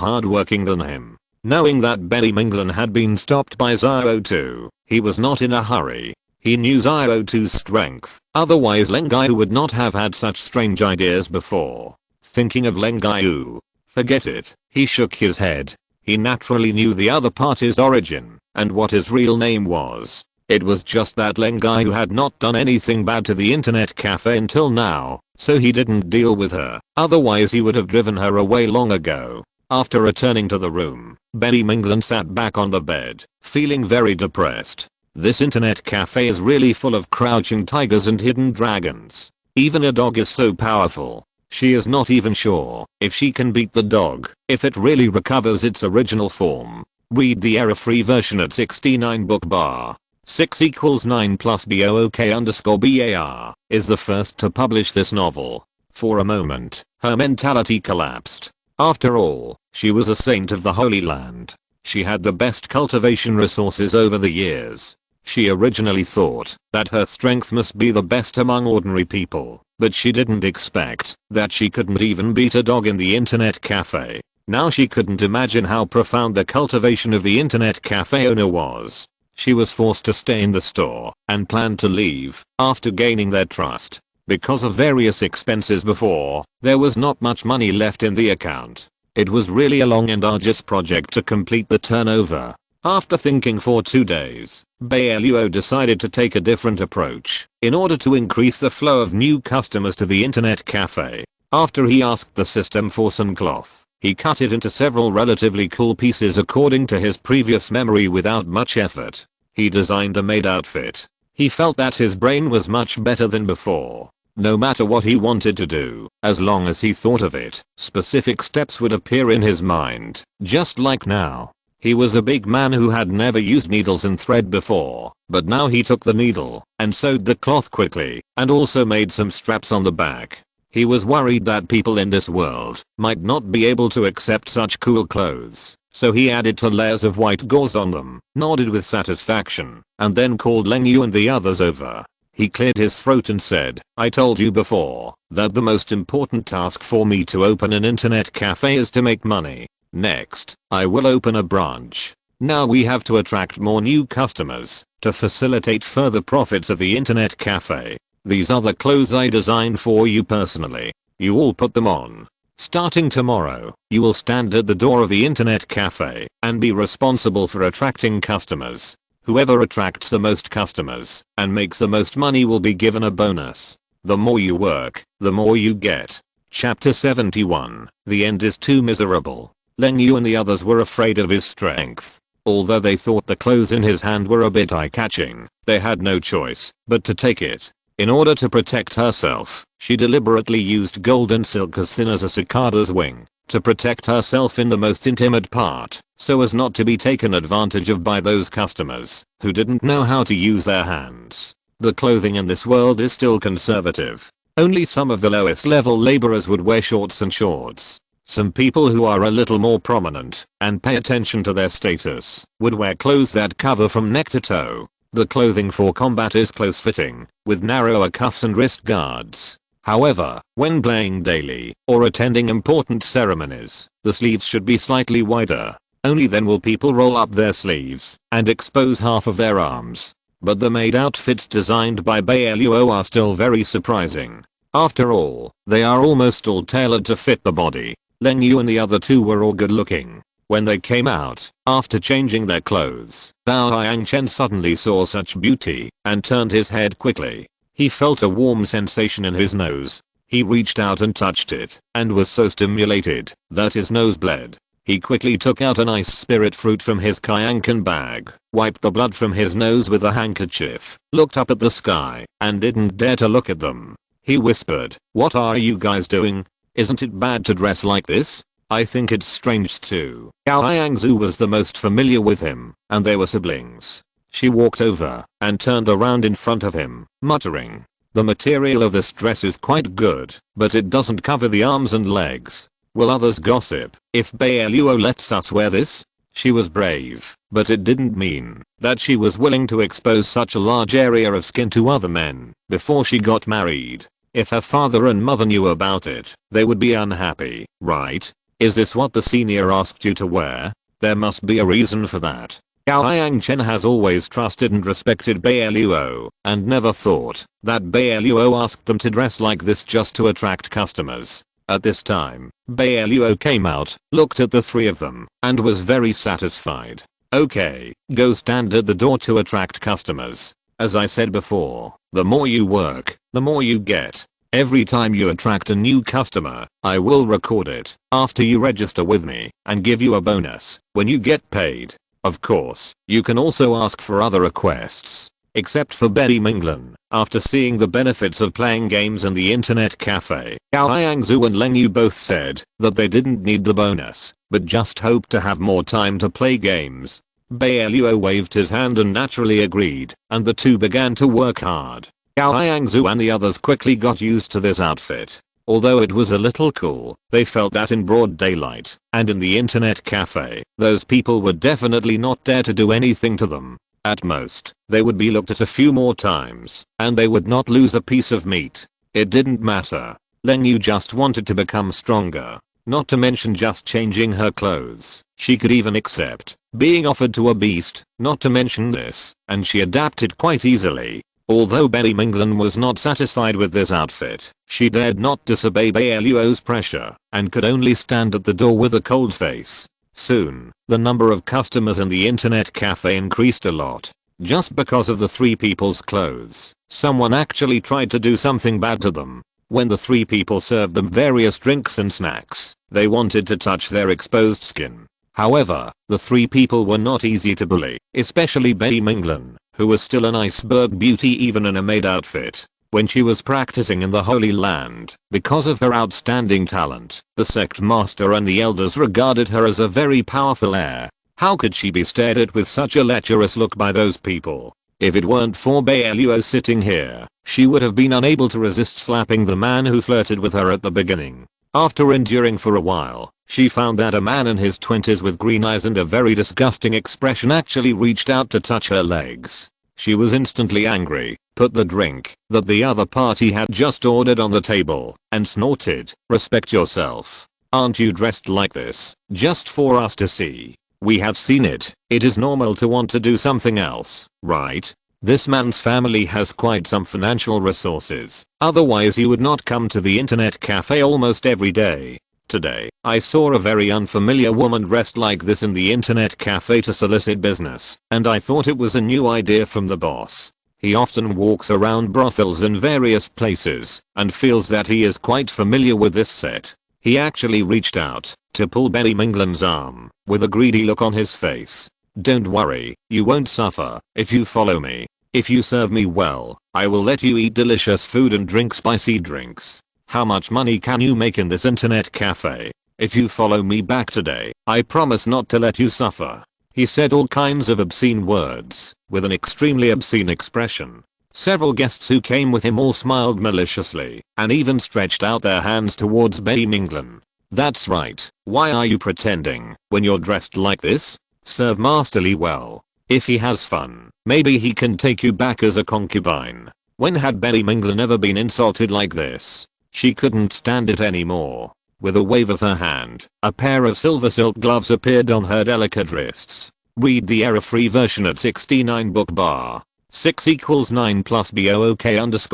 hardworking than him. Knowing that Bai Luo had been stopped by Xiao, he was not in a hurry. He knew Xiao's strength, otherwise Leng Yu would not have had such strange ideas before. Thinking of Leng Yu, forget it, he shook his head. He naturally knew the other party's origin, and what his real name was. It was just that Leng Yu had not done anything bad to the internet cafe until now, so he didn't deal with her, otherwise he would have driven her away long ago. After returning to the room, Benny Mingland sat back on the bed, feeling very depressed. This internet cafe is really full of crouching tigers and hidden dragons. Even a dog is so powerful. She is not even sure if she can beat the dog if it really recovers its original form. Read the error-free version at 69 book bar. 6 equals 9 plus BOOK_BAR is the first to publish this novel. For a moment, her mentality collapsed. After all, she was a saint of the Holy Land. She had the best cultivation resources over the years. She originally thought that her strength must be the best among ordinary people, but she didn't expect that she couldn't even beat a dog in the internet cafe. Now she couldn't imagine how profound the cultivation of the internet cafe owner was. She was forced to stay in the store and planned to leave after gaining their trust. Because of various expenses before, there was not much money left in the account. It was really a long and arduous project to complete the turnover. After thinking for 2 days, Bai Luo decided to take a different approach in order to increase the flow of new customers to the internet cafe. After he asked the system for some cloth, he cut it into several relatively cool pieces according to his previous memory without much effort. He designed a maid outfit. He felt that his brain was much better than before. No matter what he wanted to do, as long as he thought of it, specific steps would appear in his mind, just like now. He was a big man who had never used needles and thread before, but now he took the needle and sewed the cloth quickly and also made some straps on the back. He was worried that people in this world might not be able to accept such cool clothes, so he added 2 layers of white gauze on them, nodded with satisfaction, and then called Leng Yu and the others over. He cleared his throat and said, "I told you before that the most important task for me to open an internet cafe is to make money. Next, I will open a branch. Now we have to attract more new customers to facilitate further profits of the internet cafe. These are the clothes I designed for you personally. You all put them on. Starting tomorrow, you will stand at the door of the internet cafe and be responsible for attracting customers. Whoever attracts the most customers and makes the most money will be given a bonus. The more you work, the more you get." Chapter 71. The end is too miserable. Leng Yu and the others were afraid of his strength. Although they thought the clothes in his hand were a bit eye-catching, they had no choice but to take it. In order to protect herself, she deliberately used gold and silk as thin as a cicada's wing to protect herself in the most intimate part, so as not to be taken advantage of by those customers who didn't know how to use their hands. The clothing in this world is still conservative. Only some of the lowest level laborers would wear shorts and shorts. Some people who are a little more prominent and pay attention to their status would wear clothes that cover from neck to toe. The clothing for combat is close-fitting, with narrower cuffs and wrist guards. However, when playing daily or attending important ceremonies, the sleeves should be slightly wider. Only then will people roll up their sleeves and expose half of their arms. But the maid outfits designed by Bai Luo are still very surprising. After all, they are almost all tailored to fit the body. Leng Yu and the other 2 were all good looking. When they came out, after changing their clothes, Bao Chen suddenly saw such beauty and turned his head quickly. He felt a warm sensation in his nose. He reached out and touched it and was so stimulated that his nose bled. He quickly took out an ice spirit fruit from his Kyankan bag, wiped the blood from his nose with a handkerchief, looked up at the sky, and didn't dare to look at them. He whispered, "What are you guys doing? Isn't it bad to dress like this? I think it's strange too." Gao Yangzu was the most familiar with him, and they were siblings. She walked over and turned around in front of him, muttering, "The material of this dress is quite good, but it doesn't cover the arms and legs. Will others gossip if Bai Luo lets us wear this?" She was brave, but it didn't mean that she was willing to expose such a large area of skin to other men before she got married. If her father and mother knew about it, they would be unhappy, right? Is this what the senior asked you to wear? There must be a reason for that. Gao Chen has always trusted and respected Bai Luo, and never thought that Bai Luo asked them to dress like this just to attract customers. At this time, Bai Luo came out, looked at the 3 of them, and was very satisfied. "Okay, go stand at the door to attract customers. As I said before, the more you work, the more you get. Every time you attract a new customer, I will record it after you register with me and give you a bonus when you get paid. Of course, you can also ask for other requests. Except for Betty Minglin, after seeing the benefits of playing games in the internet cafe, Gao Yangzu and Leng Yu both said that they didn't need the bonus, but just hoped to have more time to play games. Bai Luo waved his hand and naturally agreed, and the two began to work hard. Gao Yangzu and the others quickly got used to this outfit. Although it was a little cool, they felt that in broad daylight, and in the internet cafe, those people would definitely not dare to do anything to them. At most, they would be looked at a few more times, and they would not lose a piece of meat. It didn't matter. Leng Yu just wanted to become stronger. Not to mention just changing her clothes. She could even accept being offered to a beast, not to mention this, and she adapted quite easily. Although Betty Minglin was not satisfied with this outfit, she dared not disobey Bai Luo's pressure, and could only stand at the door with a cold face. Soon, the number of customers in the internet cafe increased a lot. Just because of the three people's clothes, someone actually tried to do something bad to them. When the three people served them various drinks and snacks, they wanted to touch their exposed skin. However, the three people were not easy to bully, especially Betty Minglin, who was still an iceberg beauty even in a maid outfit. When she was practicing in the Holy Land, because of her outstanding talent, the sect master and the elders regarded her as a very powerful heir. How could she be stared at with such a lecherous look by those people? If it weren't for Bai Luo sitting here, she would have been unable to resist slapping the man who flirted with her at the beginning. After enduring for a while, she found that a man in his 20s with green eyes and a very disgusting expression actually reached out to touch her legs. She was instantly angry, put the drink that the other party had just ordered on the table, and snorted, "Respect yourself. Aren't you dressed like this, just for us to see? We have seen it. It is normal to want to do something else, right? This man's family has quite some financial resources, otherwise he would not come to the internet cafe almost every day. Today, I saw a very unfamiliar woman dressed like this in the internet cafe to solicit business, and I thought it was a new idea from the boss. He often walks around brothels in various places, and feels that he is quite familiar with this set. He actually reached out to pull Betty Minglin's arm, with a greedy look on his face. Don't worry, you won't suffer if you follow me. If you serve me well, I will let you eat delicious food and drink spicy drinks. How much money can you make in this internet cafe? If you follow me back today, I promise not to let you suffer." He said all kinds of obscene words, with an extremely obscene expression. Several guests who came with him all smiled maliciously, and even stretched out their hands towards Bai Minglin. "That's right, why are you pretending when you're dressed like this? Serve Master Li well. If he has fun, maybe he can take you back as a concubine." When had Betty Minglin ever been insulted like this? She couldn't stand it anymore. With a wave of her hand, a pair of silver silk gloves appeared on her delicate wrists. Read the error-free version at 69 book bar. 6 equals 9 plus BOOK_BAR''S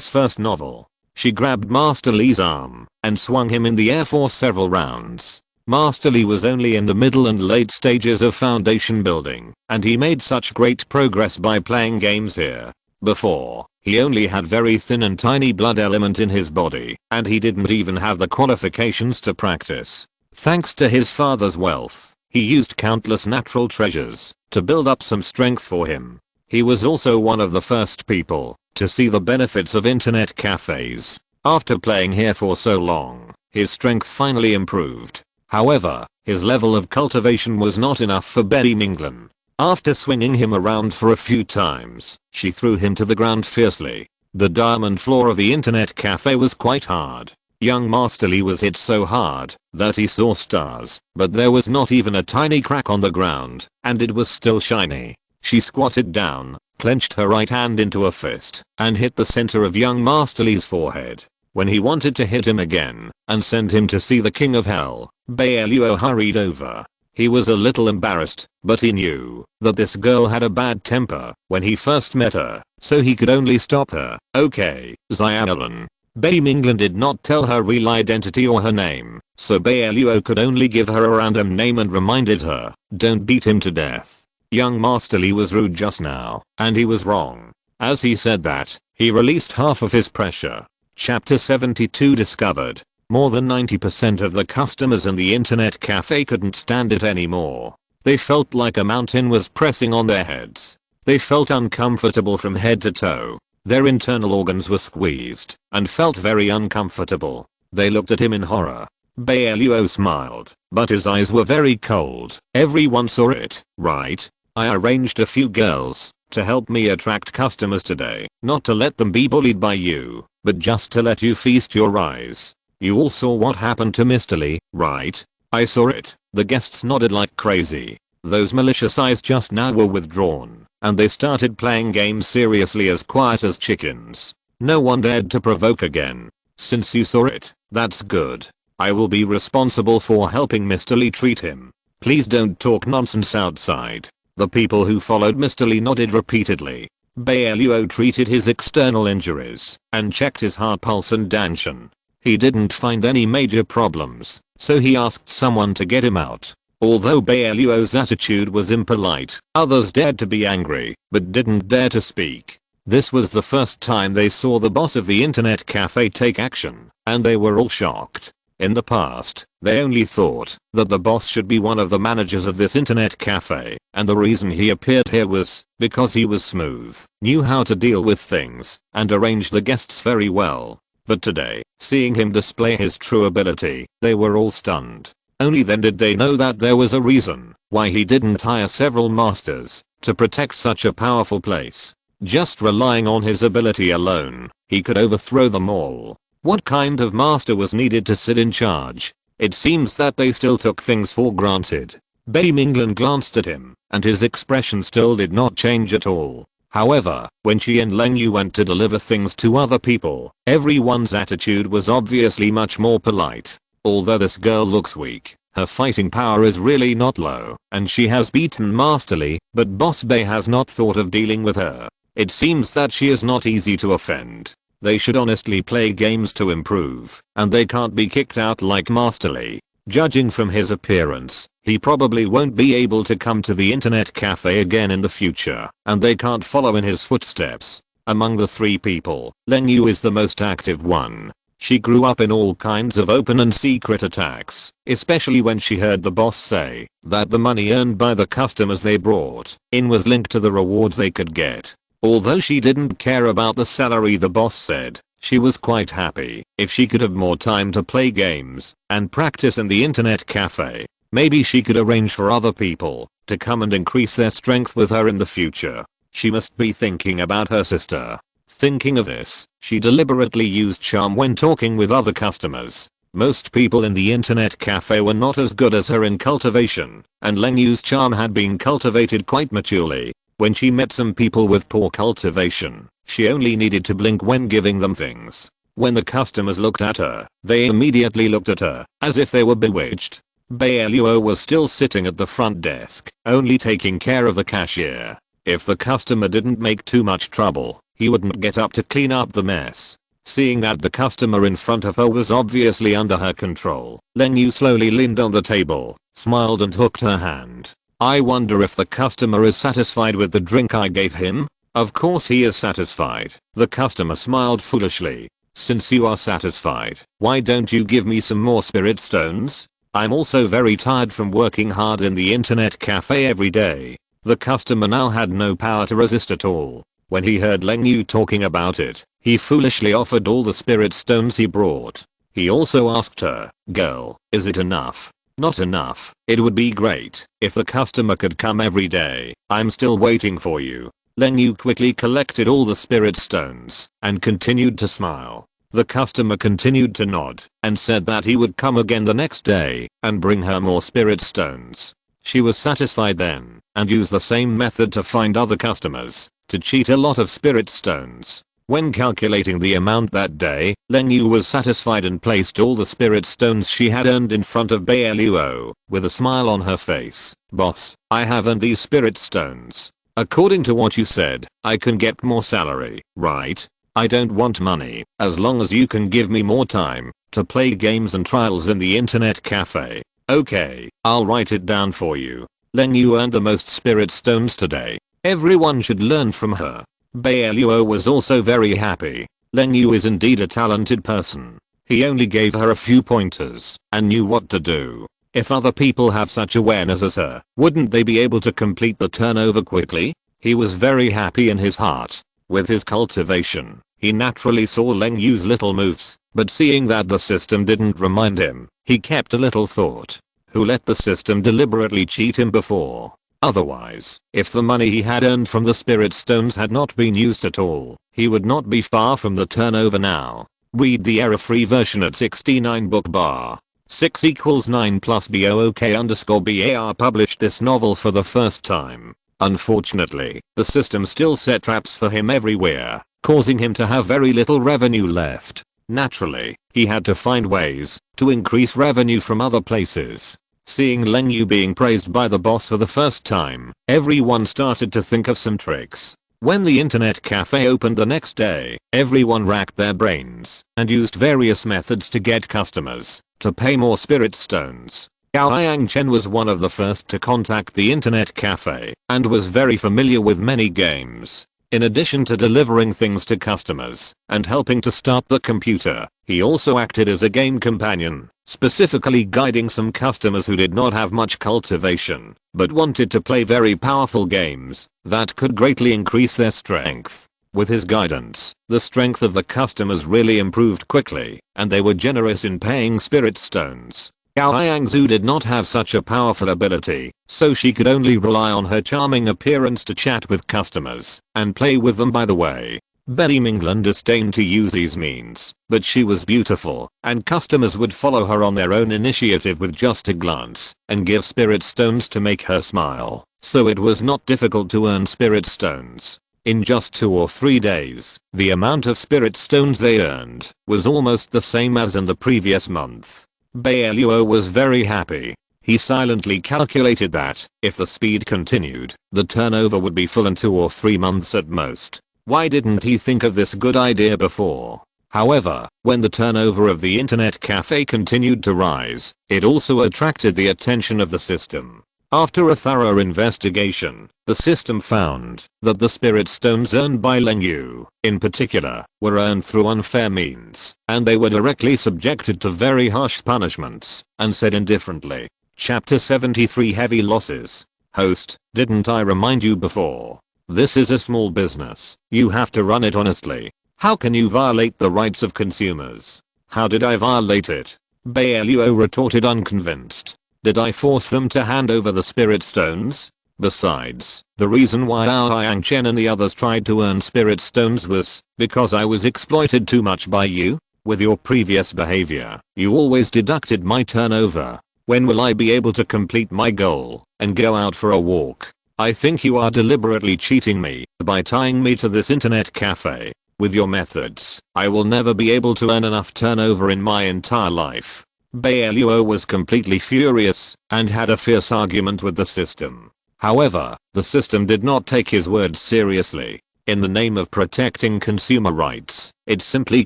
first novel. She grabbed Master Li's arm and swung him in the air for several rounds. Master Li was only in the middle and late stages of foundation building, and he made such great progress by playing games here. Before, he only had very thin and tiny blood element in his body, and he didn't even have the qualifications to practice. Thanks to his father's wealth, he used countless natural treasures to build up some strength for him. He was also one of the first people to see the benefits of internet cafes. After playing here for so long, his strength finally improved. However, his level of cultivation was not enough for Betty Minglin. After swinging him around for a few times, she threw him to the ground fiercely. The diamond floor of the internet cafe was quite hard. Young Master Li was hit so hard that he saw stars, but there was not even a tiny crack on the ground, and it was still shiny. She squatted down, clenched her right hand into a fist, and hit the center of young Master Li's forehead. When he wanted to hit him again and send him to see the King of Hell, Bai Luo hurried over. He was a little embarrassed, but he knew that this girl had a bad temper when he first met her, so he could only stop her. "Okay, Xiaolan." Bai Minglin did not tell her real identity or her name, so Bai Luo could only give her a random name and reminded her, "Don't beat him to death." Young Master Li was rude just now, and he was wrong. As he said that, He released half of his pressure. Chapter 72 discovered. More than 90% of the customers in the internet cafe couldn't stand it anymore. They felt like a mountain was pressing on their heads. They felt uncomfortable from head to toe. Their internal organs were squeezed and felt very uncomfortable. They looked at him in horror. Bai Luo smiled, but his eyes were very cold. Everyone saw it, right? I arranged a few girls to help me attract customers today, not to let them be bullied by you, but just to let you feast your eyes. You all saw what happened to Mr. Lee, right? I saw it. The guests nodded like crazy. Those malicious eyes just now were withdrawn, and they started playing games seriously as quiet as chickens. No one dared to provoke again. Since you saw it, that's good. I will be responsible for helping Mr. Lee treat him. Please don't talk nonsense outside. The people who followed Mr. Lee nodded repeatedly. Bai Luo treated his external injuries and checked his heart pulse and dantian. He didn't find any major problems, so he asked someone to get him out. Although Bai Luo's attitude was impolite, others dared to be angry, but didn't dare to speak. This was the first time they saw the boss of the internet cafe take action, and they were all shocked. In the past, they only thought that the boss should be one of the managers of this internet cafe, and the reason he appeared here was because he was smooth, knew how to deal with things, and arrange the guests very well. But today, seeing him display his true ability, they were all stunned. Only then did they know that there was a reason why he didn't hire several masters to protect such a powerful place. Just relying on his ability alone, he could overthrow them all. What kind of master was needed to sit in charge? It seems that they still took things for granted. Bai Minglan glanced at him, and his expression still did not change at all. However, when she and Leng Yu went to deliver things to other people, everyone's attitude was obviously much more polite. Although this girl looks weak, her fighting power is really not low, and she has beaten Master Lee, but Boss Bai has not thought of dealing with her. It seems that she is not easy to offend. They should honestly play games to improve, and they can't be kicked out like Master Lee. Judging from his appearance, he probably won't be able to come to the internet cafe again in the future, and they can't follow in his footsteps. Among the three people, Leng Yu is the most active one. She grew up in all kinds of open and secret attacks, especially when she heard the boss say that the money earned by the customers they brought in was linked to the rewards they could get. Although she didn't care about the salary the boss said, she was quite happy if she could have more time to play games and practice in the internet cafe. Maybe she could arrange for other people to come and increase their strength with her in the future. She must be thinking about her sister. Thinking of this, she deliberately used charm when talking with other customers. Most people in the internet cafe were not as good as her in cultivation, and Leng Yu's charm had been cultivated quite maturely. When she met some people with poor cultivation, she only needed to blink when giving them things. When the customers looked at her, they immediately looked at her, as if they were bewitched. Bai Luo was still sitting at the front desk, only taking care of the cashier. If the customer didn't make too much trouble, he wouldn't get up to clean up the mess. Seeing that the customer in front of her was obviously under her control, Leng Yu slowly leaned on the table, smiled and hooked her hand. I wonder if the customer is satisfied with the drink I gave him? Of course he is satisfied. The customer smiled foolishly. Since you are satisfied, why don't you give me some more spirit stones? I'm also very tired from working hard in the internet cafe every day. The customer now had no power to resist at all. When he heard Leng Yu talking about it, he foolishly offered all the spirit stones he brought. He also asked her, "Girl, is it enough?" Not enough. It would be great if the customer could come every day. I'm still waiting for you. Leng Yu quickly collected all the spirit stones and continued to smile. The customer continued to nod and said that he would come again the next day and bring her more spirit stones. She was satisfied then and used the same method to find other customers to cheat a lot of spirit stones. When calculating the amount that day, Leng Yu was satisfied and placed all the spirit stones she had earned in front of Bai Luo, with a smile on her face. "Boss, I have earned these spirit stones. According to what you said, I can get more salary, right? I don't want money, as long as you can give me more time to play games and trials in the internet cafe." "Okay, I'll write it down for you." Leng Yu earned the most spirit stones today. Everyone should learn from her. Bai Luo was also very happy. Leng Yu is indeed a talented person. He only gave her a few pointers and knew what to do. If other people have such awareness as her, wouldn't they be able to complete the turnover quickly? He was very happy in his heart. With his cultivation, he naturally saw Leng Yu's little moves, but seeing that the system didn't remind him, he kept a little thought. Who let the system deliberately cheat him before? Otherwise, if the money he had earned from the spirit stones had not been used at all, he would not be far from the turnover now. Read the error-free version at 69 book bar. 6 equals 9 plus BOOK_BAR published this novel for the first time. Unfortunately, the system still set traps for him everywhere, causing him to have very little revenue left. Naturally, he had to find ways to increase revenue from other places. Seeing Leng Yu being praised by the boss for the first time, everyone started to think of some tricks. When the internet cafe opened the next day, everyone racked their brains and used various methods to get customers to pay more spirit stones. Yang Chen was one of the first to contact the internet cafe and was very familiar with many games. In addition to delivering things to customers and helping to start the computer, he also acted as a game companion, specifically guiding some customers who did not have much cultivation, but wanted to play very powerful games that could greatly increase their strength. With his guidance, the strength of the customers really improved quickly, and they were generous in paying spirit stones. Yang Zhu did not have such a powerful ability, so she could only rely on her charming appearance to chat with customers and play with them. By the way, Betty Minglan disdained to use these means, but she was beautiful, and customers would follow her on their own initiative with just a glance and give spirit stones to make her smile, so it was not difficult to earn spirit stones. In just 2 or 3 days, the amount of spirit stones they earned was almost the same as in the previous month. Bai Luo was very happy. He silently calculated that, if the speed continued, the turnover would be full in 2 or 3 months at most. Why didn't he think of this good idea before? However, when the turnover of the internet cafe continued to rise, it also attracted the attention of the system. After a thorough investigation, the system found that the spirit stones earned by Leng Yu, in particular, were earned through unfair means, and they were directly subjected to very harsh punishments. And said indifferently, Chapter 73 Heavy Losses. Host, didn't I remind you before? This is a small business. You have to run it honestly. How can you violate the rights of consumers? How did I violate it? Bai Luo retorted unconvinced. Did I force them to hand over the spirit stones? Besides, the reason why Yang Chen and the others tried to earn spirit stones was because I was exploited too much by you. With your previous behavior, you always deducted my turnover. When will I be able to complete my goal and go out for a walk? I think you are deliberately cheating me by tying me to this internet cafe. With your methods, I will never be able to earn enough turnover in my entire life. Bai Luo was completely furious and had a fierce argument with the system. However, the system did not take his words seriously. In the name of protecting consumer rights, it simply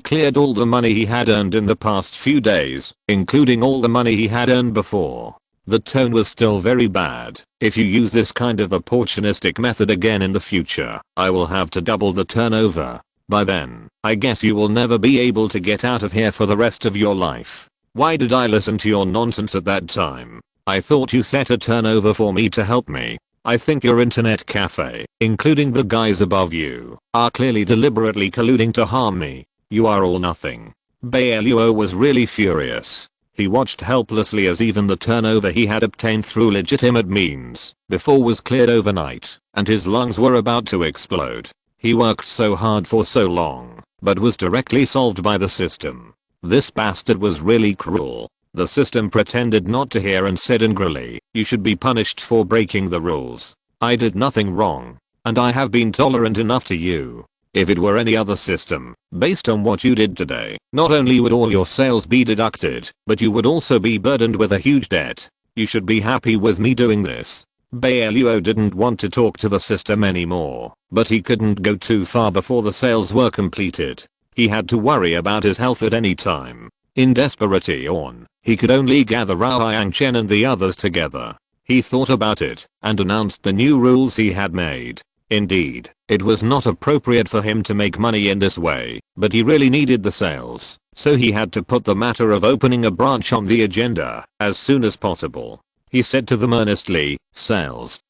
cleared all the money he had earned in the past few days, including all the money he had earned before. The tone was still very bad. If you use this kind of opportunistic method again in the future, I will have to double the turnover. By then, I guess you will never be able to get out of here for the rest of your life. Why did I listen to your nonsense at that time? I thought you set a turnover for me to help me. I think your internet cafe, including the guys above you, are clearly deliberately colluding to harm me. You are all nothing. Bai Luo was really furious. He watched helplessly as even the turnover he had obtained through legitimate means before was cleared overnight, and his lungs were about to explode. He worked so hard for so long, but was directly solved by the system. This bastard was really cruel. The system pretended not to hear and said angrily, you should be punished for breaking the rules. I did nothing wrong, and I have been tolerant enough to you. If it were any other system, based on what you did today, not only would all your sales be deducted, but you would also be burdened with a huge debt. You should be happy with me doing this. Bai Luo didn't want to talk to the system anymore, but he couldn't go too far before the sales were completed. He had to worry about his health at any time. In desperation, he could only gather Yang Chen and the others together. He thought about it and announced the new rules he had made. Indeed, it was not appropriate for him to make money in this way, but he really needed the sales, so he had to put the matter of opening a branch on the agenda as soon as possible. He said to them earnestly, sales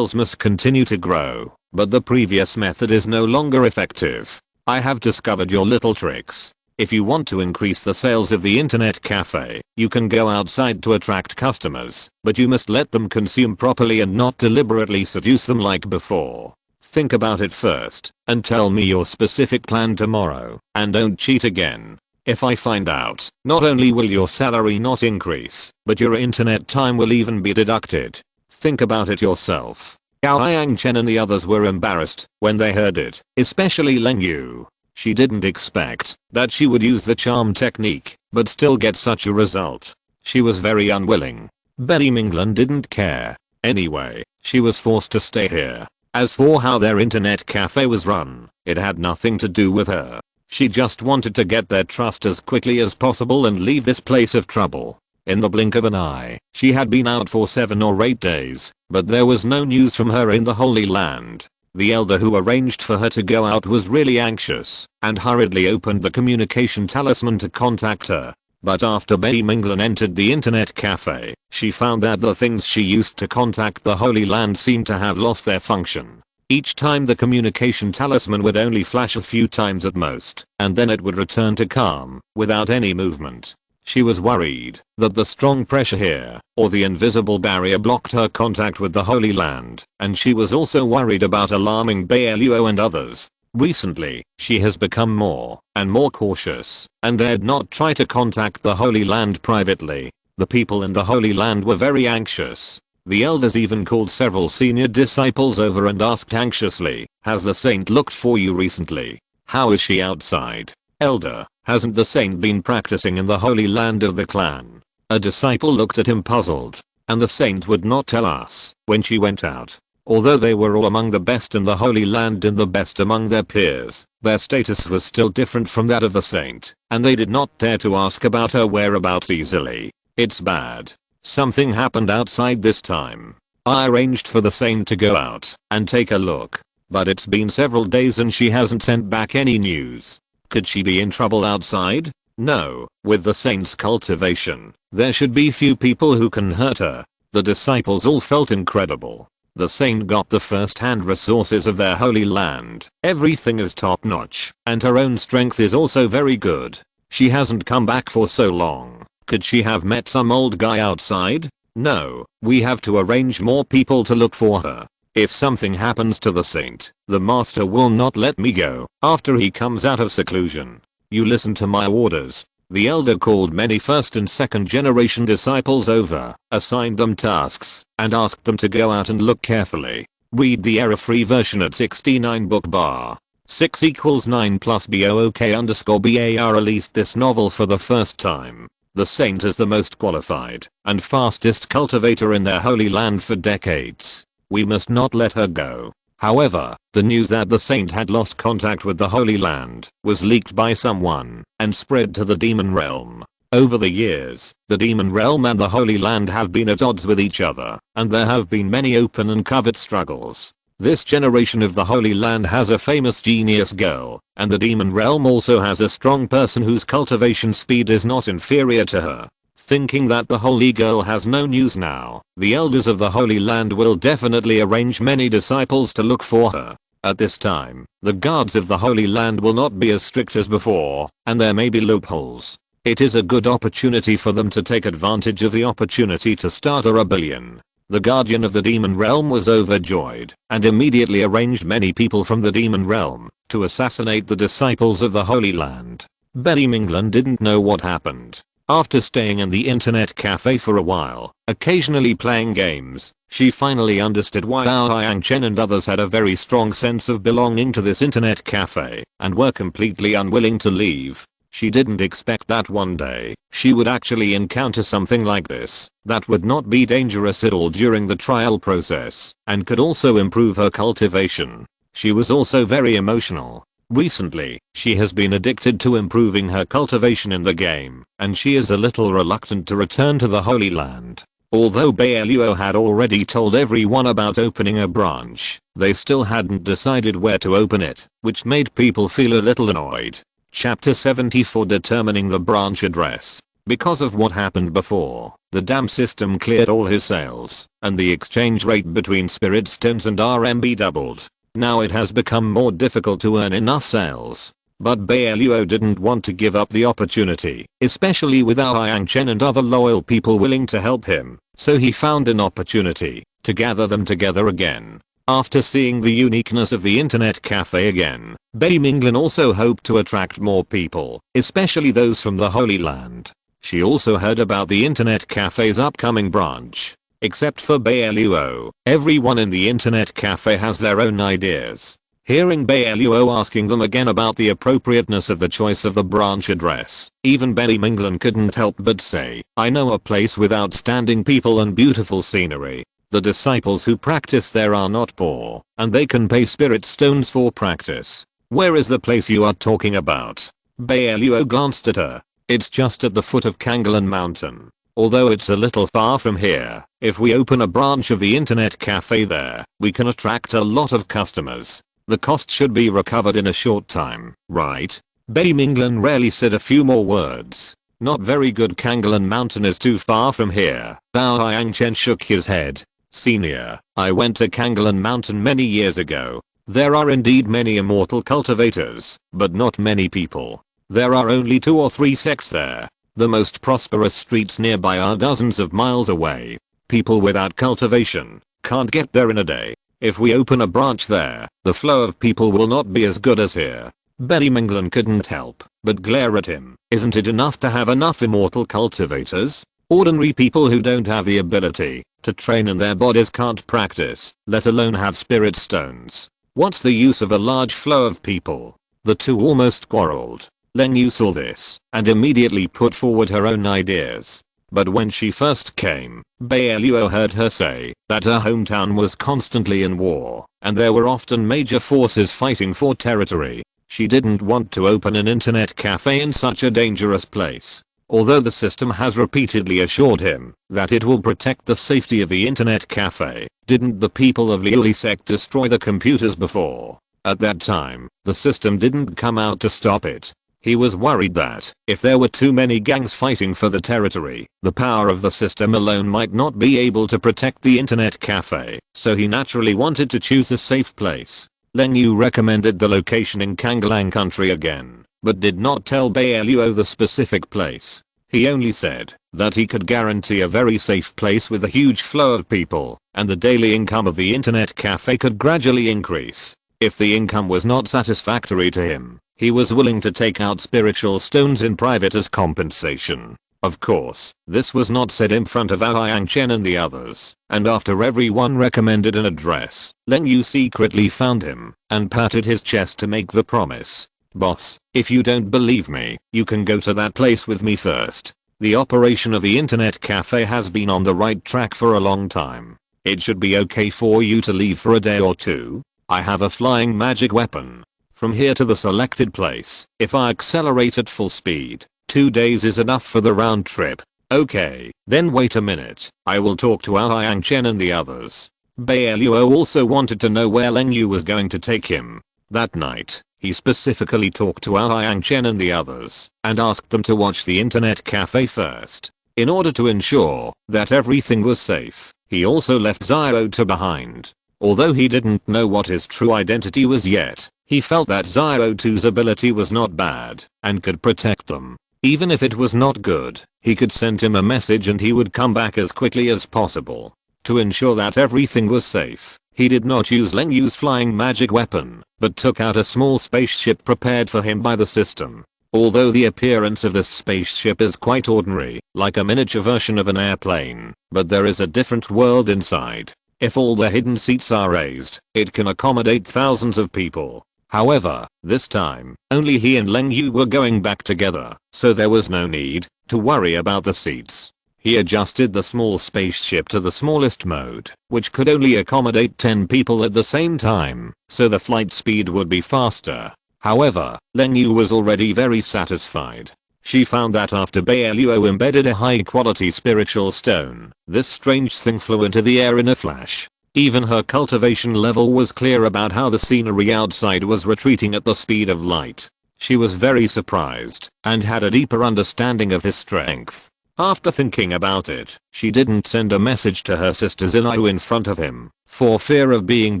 must continue to grow, but the previous method is no longer effective. I have discovered your little tricks. If you want to increase the sales of the internet cafe, you can go outside to attract customers, but you must let them consume properly and not deliberately seduce them like before. Think about it first, and tell me your specific plan tomorrow, and don't cheat again. If I find out, not only will your salary not increase, but your internet time will even be deducted. Think about it yourself. Gao Yangchen and the others were embarrassed when they heard it, especially Leng Yu. She didn't expect that she would use the charm technique, but still get such a result. She was very unwilling. Betty Minglan didn't care. Anyway, she was forced to stay here. As for how their internet cafe was run, it had nothing to do with her. She just wanted to get their trust as quickly as possible and leave this place of trouble. In the blink of an eye, she had been out for 7 or 8 days, but there was no news from her in the Holy Land. The elder who arranged for her to go out was really anxious and hurriedly opened the communication talisman to contact her. But after Bai Minglan entered the internet cafe, she found that the things she used to contact the Holy Land seemed to have lost their function. Each time the communication talisman would only flash a few times at most, and then it would return to calm, without any movement. She was worried that the strong pressure here, or the invisible barrier, blocked her contact with the Holy Land, and she was also worried about alarming Bai Luo and others. Recently, she has become more and more cautious, and dared not try to contact the Holy Land privately. The people in the Holy Land were very anxious. The elders even called several senior disciples over and asked anxiously, has the saint looked for you recently? How is she outside? Elder, hasn't the saint been practicing in the Holy Land of the clan? A disciple looked at him puzzled. And the saint would not tell us when she went out. Although they were all among the best in the Holy Land and the best among their peers, their status was still different from that of the saint, and they did not dare to ask about her whereabouts easily. It's bad. Something happened outside this time. I arranged for the saint to go out and take a look, but it's been several days and she hasn't sent back any news. Could she be in trouble outside? No, with the saint's cultivation, there should be few people who can hurt her. The disciples all felt incredible. The saint got the first-hand resources of their Holy Land. Everything is top-notch, and her own strength is also very good. She hasn't come back for so long. Could she have met some old guy outside? No, we have to arrange more people to look for her. If something happens to the saint, the master will not let me go after he comes out of seclusion. You listen to my orders. The elder called many first and second generation disciples over, assigned them tasks, and asked them to go out and look carefully. Read the error-free version at 69 book bar. 6 equals 9 plus BOOK_BAR released this novel for the first time. The saint is the most qualified and fastest cultivator in their Holy Land for decades. We must not let her go. However, the news that the saint had lost contact with the Holy Land was leaked by someone and spread to the demon realm. Over the years, the demon realm and the Holy Land have been at odds with each other, and there have been many open and covert struggles. This generation of the Holy Land has a famous genius girl, and the demon realm also has a strong person whose cultivation speed is not inferior to her. Thinking that the holy girl has no news now, the elders of the Holy Land will definitely arrange many disciples to look for her. At this time, the guards of the Holy Land will not be as strict as before, and there may be loopholes. It is a good opportunity for them to take advantage of the opportunity to start a rebellion. The guardian of the demon realm was overjoyed, and immediately arranged many people from the demon realm to assassinate the disciples of the Holy Land. Betty Minglan didn't know what happened. After staying in the internet cafe for a while, occasionally playing games, she finally understood why Yang Chen and others had a very strong sense of belonging to this internet cafe and were completely unwilling to leave. She didn't expect that one day she would actually encounter something like this that would not be dangerous at all during the trial process and could also improve her cultivation. She was also very emotional. Recently, she has been addicted to improving her cultivation in the game, and she is a little reluctant to return to the Holy Land. Although Bai Luo had already told everyone about opening a branch, they still hadn't decided where to open it, which made people feel a little annoyed. Chapter 74 Determining the branch address. Because of what happened before, the dam system cleared all his sales, and the exchange rate between spirit stones and RMB doubled. Now it has become more difficult to earn enough sales. But Bai Luo didn't want to give up the opportunity, especially without Yang Chen and other loyal people willing to help him, so he found an opportunity to gather them together again. After seeing the uniqueness of the internet cafe again, Bai Minglin also hoped to attract more people, especially those from the Holy Land. She also heard about the internet cafe's upcoming branch. Except for Bai Luo, everyone in the internet cafe has their own ideas. Hearing Bai Luo asking them again about the appropriateness of the choice of the branch address, even Bai Minglin couldn't help but say, I know a place with outstanding people and beautiful scenery. The disciples who practice there are not poor, and they can pay spirit stones for practice. Where is the place you are talking about? Bai Luo glanced at her. It's just at the foot of Kangalan Mountain. Although it's a little far from here, if we open a branch of the internet cafe there, we can attract a lot of customers. The cost should be recovered in a short time, right? Bai Minglin rarely said a few more words. Not very good. Kangalan Mountain is too far from here. Bao Yang Chen shook his head. Senior, I went to Kangalan Mountain many years ago. There are indeed many immortal cultivators, but not many people. There are only 2 or 3 sects there. The most prosperous streets nearby are dozens of miles away. People without cultivation can't get there in a day. If we open a branch there, the flow of people will not be as good as here. Bai Minglin couldn't help but glare at him. Isn't it enough to have enough immortal cultivators? Ordinary people who don't have the ability to train in their bodies can't practice, let alone have spirit stones. What's the use of a large flow of people? The two almost quarreled. Leng Yu saw this and immediately put forward her own ideas. But when she first came, Bai Luo heard her say that her hometown was constantly in war, and there were often major forces fighting for territory. She didn't want to open an internet cafe in such a dangerous place. Although the system has repeatedly assured him that it will protect the safety of the internet cafe, didn't the people of Liuli sect destroy the computers before? At that time, the system didn't come out to stop it. He was worried that if there were too many gangs fighting for the territory, the power of the system alone might not be able to protect the internet cafe, so he naturally wanted to choose a safe place. Leng Yu recommended the location in Kangalang country again, but did not tell Bai Luo the specific place. He only said that he could guarantee a very safe place with a huge flow of people, and the daily income of the internet cafe could gradually increase. If the income was not satisfactory to him, he was willing to take out spiritual stones in private as compensation. Of course, this was not said in front of Yang Chen and the others, and after everyone recommended an address, Leng Yu secretly found him and patted his chest to make the promise. Boss, if you don't believe me, you can go to that place with me first. The operation of the internet cafe has been on the right track for a long time. It should be okay for you to leave for a day or two. I have a flying magic weapon. From here to the selected place, if I accelerate at full speed, 2 days is enough for the round trip. Okay, then wait a minute. I will talk to Yang Chen and the others. Bai Luo also wanted to know where Leng Yu was going to take him. That night, he specifically talked to Yang Chen and the others and asked them to watch the internet cafe first. In order to ensure that everything was safe, he also left Xiao behind. Although he didn't know what his true identity was yet, he felt that Xiaotu's ability was not bad and could protect them. Even if it was not good, he could send him a message and he would come back as quickly as possible. To ensure that everything was safe, he did not use Leng Yu's flying magic weapon, but took out a small spaceship prepared for him by the system. Although the appearance of this spaceship is quite ordinary, like a miniature version of an airplane, but there is a different world inside. If all the hidden seats are raised, it can accommodate thousands of people. However, this time, only he and Leng Yu were going back together, so there was no need to worry about the seats. He adjusted the small spaceship to the smallest mode, which could only accommodate 10 people at the same time, so the flight speed would be faster. However, Leng Yu was already very satisfied. She found that after Bai Luo embedded a high quality spiritual stone, this strange thing flew into the air in a flash. Even her cultivation level was clear about how the scenery outside was retreating at the speed of light. She was very surprised and had a deeper understanding of his strength. After thinking about it, she didn't send a message to her sisters in front of him, for fear of being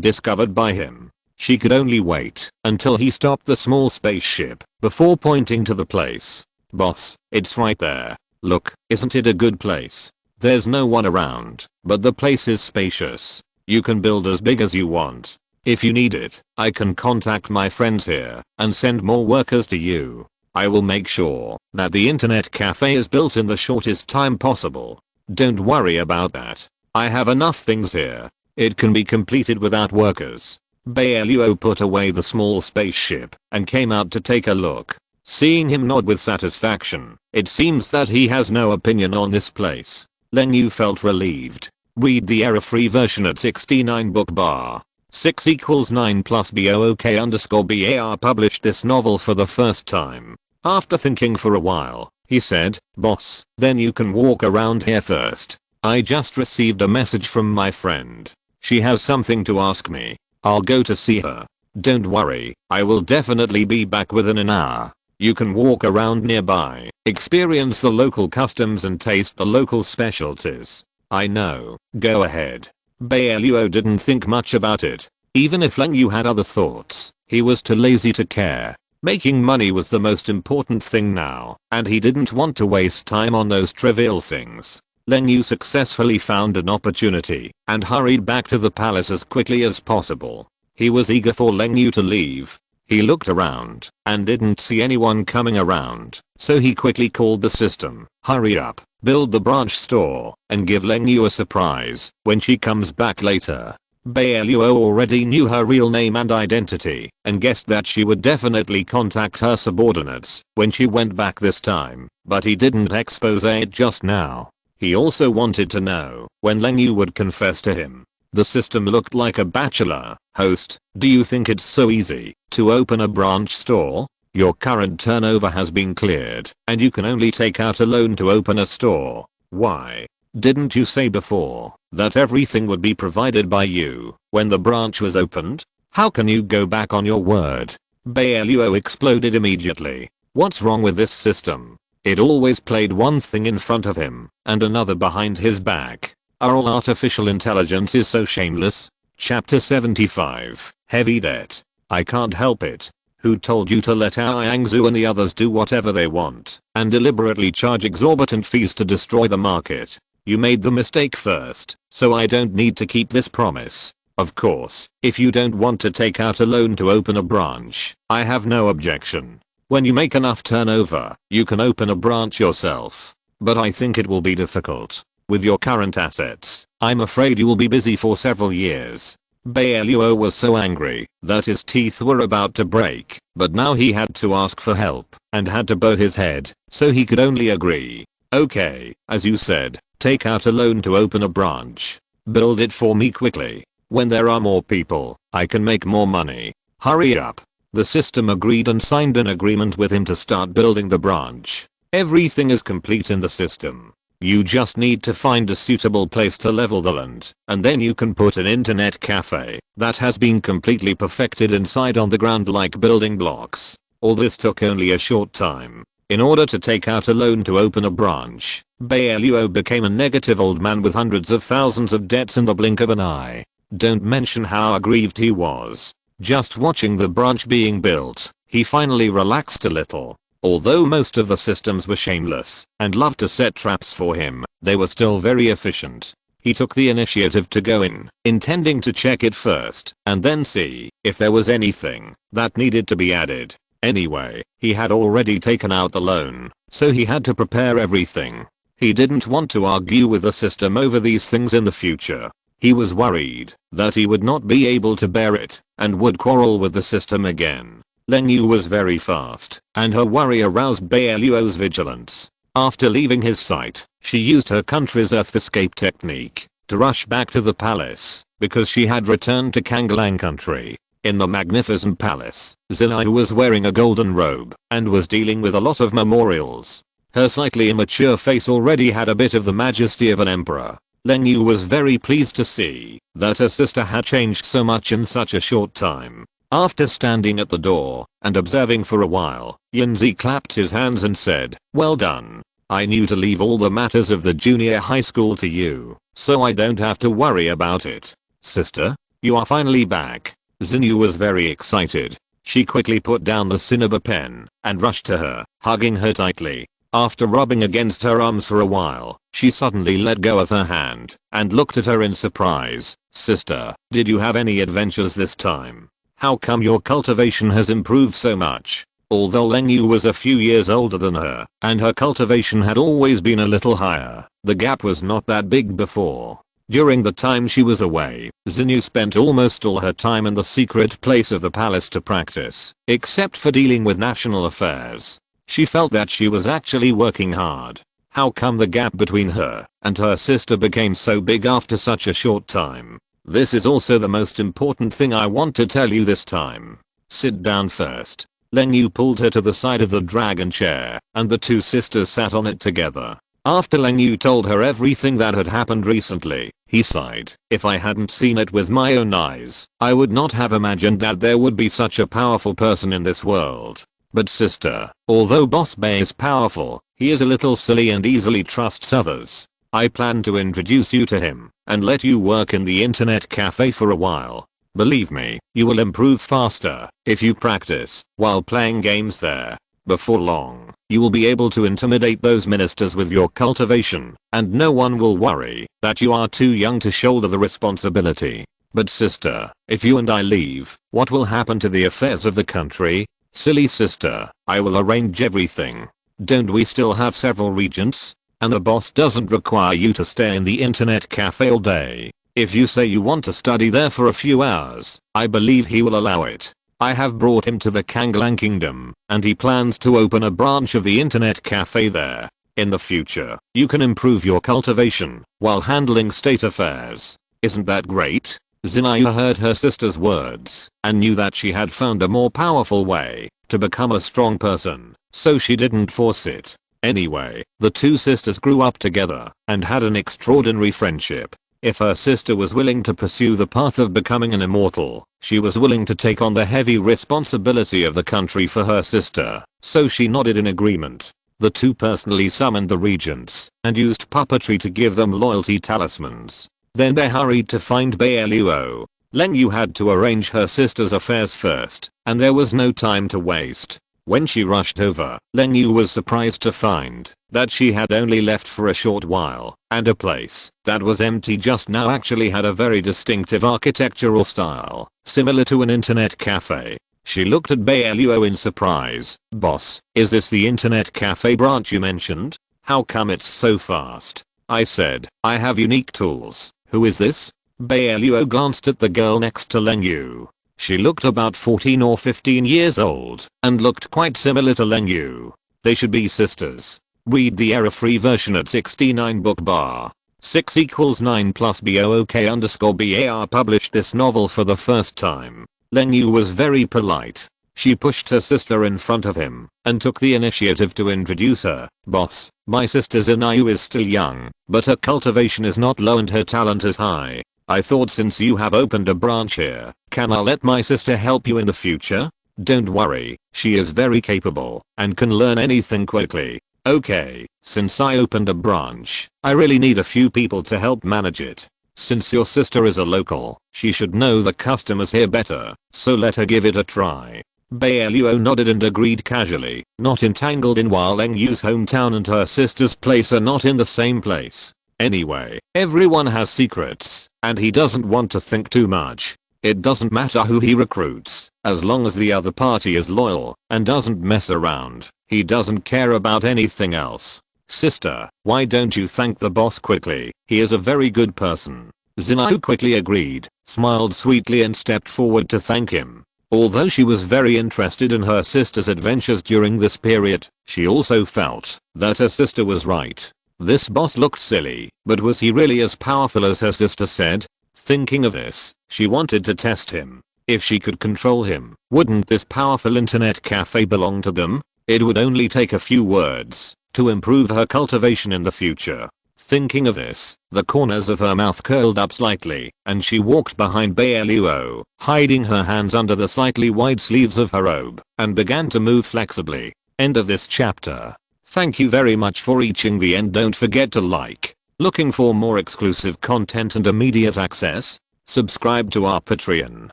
discovered by him. She could only wait until he stopped the small spaceship before pointing to the place. "Boss, it's right there. Look, isn't it a good place? There's no one around, but the place is spacious. You can build as big as you want. If you need it, I can contact my friends here and send more workers to you. I will make sure that the internet cafe is built in the shortest time possible. Don't worry about that. I have enough things here. It can be completed without workers." Bai Luo put away the small spaceship and came out to take a look. Seeing him nod with satisfaction, it seems that he has no opinion on this place. Leng Yu felt relieved. Read the error-free version at 69 book bar. 6 = 9 plus BOOK_BAR published this novel for the first time. After thinking for a while, he said, "Boss, then you can walk around here first. I just received a message from my friend. She has something to ask me. I'll go to see her. Don't worry, I will definitely be back within an hour. You can walk around nearby, experience the local customs and taste the local specialties." "I know, go ahead." Bai Luo didn't think much about it. Even if Leng Yu had other thoughts, he was too lazy to care. Making money was the most important thing now, and he didn't want to waste time on those trivial things. Leng Yu successfully found an opportunity and hurried back to the palace as quickly as possible. He was eager for Leng Yu to leave. He looked around and didn't see anyone coming around, so he quickly called the system. "Hurry up, build the branch store, and give Leng Yu a surprise when she comes back later." Bai Luo already knew her real name and identity and guessed that she would definitely contact her subordinates when she went back this time, but he didn't expose it just now. He also wanted to know when Leng Yu would confess to him. The system looked like a bachelor. "Host, do you think it's so easy to open a branch store? Your current turnover has been cleared and you can only take out a loan to open a store. Why? Didn't you say before that everything would be provided by you when the branch was opened? How can you go back on your word?" Bai Luo exploded immediately. What's wrong with this system? It always played one thing in front of him and another behind his back. Are all artificial intelligence is so shameless? Chapter 75, Heavy Debt. "I can't help it. Who told you to let our Yangzu and the others do whatever they want and deliberately charge exorbitant fees to destroy the market? You made the mistake first, so I don't need to keep this promise. Of course, if you don't want to take out a loan to open a branch, I have no objection. When you make enough turnover, you can open a branch yourself. But I think it will be difficult. With your current assets, I'm afraid you will be busy for several years." Bai Luo was so angry that his teeth were about to break, but now he had to ask for help and had to bow his head, so he could only agree. "Okay, as you said, take out a loan to open a branch. Build it for me quickly. When there are more people, I can make more money. Hurry up." The system agreed and signed an agreement with him to start building the branch. Everything is complete in the system. You just need to find a suitable place to level the land, and then you can put an internet cafe that has been completely perfected inside on the ground like building blocks. All this took only a short time. In order to take out a loan to open a branch, Bai Luo became a negative old man with hundreds of thousands of debts in the blink of an eye. Don't mention how aggrieved he was. Just watching the branch being built, he finally relaxed a little. Although most of the systems were shameless and loved to set traps for him, they were still very efficient. He took the initiative to go in, intending to check it first and then see if there was anything that needed to be added. Anyway, he had already taken out the loan, so he had to prepare everything. He didn't want to argue with the system over these things in the future. He was worried that he would not be able to bear it and would quarrel with the system again. Leng Yu was very fast, and her worry aroused Bai Luo's vigilance. After leaving his sight, she used her country's Earth escape technique to rush back to the palace, because she had returned to Kanglang country. In the magnificent palace, Zinai was wearing a golden robe and was dealing with a lot of memorials. Her slightly immature face already had a bit of the majesty of an emperor. Leng Yu was very pleased to see that her sister had changed so much in such a short time. After standing at the door and observing for a while, Yanzi clapped his hands and said, "Well done. I knew to leave all the matters of the junior high school to you, so I don't have to worry about it. Sister, you are finally back." Xinyu was very excited. She quickly put down the cinnabar pen and rushed to her, hugging her tightly. After rubbing against her arms for a while, she suddenly let go of her hand and looked at her in surprise. "Sister, did you have any adventures this time? How come your cultivation has improved so much?" Although Leng Yu was a few years older than her, and her cultivation had always been a little higher, the gap was not that big before. During the time she was away, Xinyu spent almost all her time in the secret place of the palace to practice, except for dealing with national affairs. She felt that she was actually working hard. How come the gap between her and her sister became so big after such a short time? This is also the most important thing I want to tell you this time. Sit down first. Leng Yu pulled her to the side of the dragon chair, and the two sisters sat on it together. After Leng Yu told her everything that had happened recently, he sighed. "If I hadn't seen it with my own eyes, I would not have imagined that there would be such a powerful person in this world. But sister, although Boss Bai is powerful, he is a little silly and easily trusts others. I plan to introduce you to him and let you work in the internet cafe for a while. Believe me, you will improve faster if you practice while playing games there. Before long, you will be able to intimidate those ministers with your cultivation, and no one will worry that you are too young to shoulder the responsibility. But sister, if you and I leave, what will happen to the affairs of the country?" "Silly sister, I will arrange everything. Don't we still have several regents? And the boss doesn't require you to stay in the internet cafe all day. If you say you want to study there for a few hours, I believe he will allow it. I have brought him to the Kanglang Kingdom, and he plans to open a branch of the internet cafe there. In the future, you can improve your cultivation while handling state affairs. Isn't that great?" Zinaya heard her sister's words and knew that she had found a more powerful way to become a strong person, so she didn't force it. Anyway, the two sisters grew up together and had an extraordinary friendship. If her sister was willing to pursue the path of becoming an immortal, she was willing to take on the heavy responsibility of the country for her sister, so she nodded in agreement. The two personally summoned the regents and used puppetry to give them loyalty talismans. Then they hurried to find Bai Luo. Leng Yu had to arrange her sister's affairs first, and there was no time to waste. When she rushed over, Leng Yu was surprised to find that she had only left for a short while, and a place that was empty just now actually had a very distinctive architectural style, similar to an internet cafe. She looked at Bai Luo in surprise. "Boss, is this the internet cafe branch you mentioned? How come it's so fast?" I said, "I have unique tools. Who is this?" Bai Luo glanced at the girl next to Leng Yu. She looked about 14 or 15 years old and looked quite similar to Leng Yu. They should be sisters. Read the error-free version at 69 book bar. 6 = 9 plus BOOK_BAR published this novel for the first time. Leng Yu was very polite. She pushed her sister in front of him and took the initiative to introduce her. "Boss, my sister Zinayu is still young, but her cultivation is not low and her talent is high. I thought since you have opened a branch here, can I let my sister help you in the future? Don't worry, she is very capable and can learn anything quickly." "Okay, since I opened a branch, I really need a few people to help manage it. Since your sister is a local, she should know the customers here better, so let her give it a try." Bai Luo nodded and agreed casually, not entangled in while Leng Yu's hometown and her sister's place are not in the same place. Anyway, everyone has secrets, and he doesn't want to think too much. It doesn't matter who he recruits, as long as the other party is loyal and doesn't mess around. He doesn't care about anything else. "Sister, why don't you thank the boss quickly? He is a very good person." Zinayu quickly agreed, smiled sweetly and stepped forward to thank him. Although she was very interested in her sister's adventures during this period, she also felt that her sister was right. This boss looked silly, but was he really as powerful as her sister said? Thinking of this, she wanted to test him. If she could control him, wouldn't this powerful internet cafe belong to them? It would only take a few words to improve her cultivation in the future. Thinking of this, the corners of her mouth curled up slightly, and she walked behind Bai Luo, hiding her hands under the slightly wide sleeves of her robe, and began to move flexibly. End of this chapter. Thank you very much for reaching the end. Don't forget to like. Looking for more exclusive content and immediate access? Subscribe to our Patreon.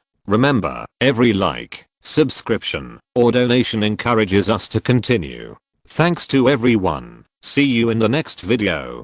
Remember, every like, subscription, or donation encourages us to continue. Thanks to everyone. See you in the next video.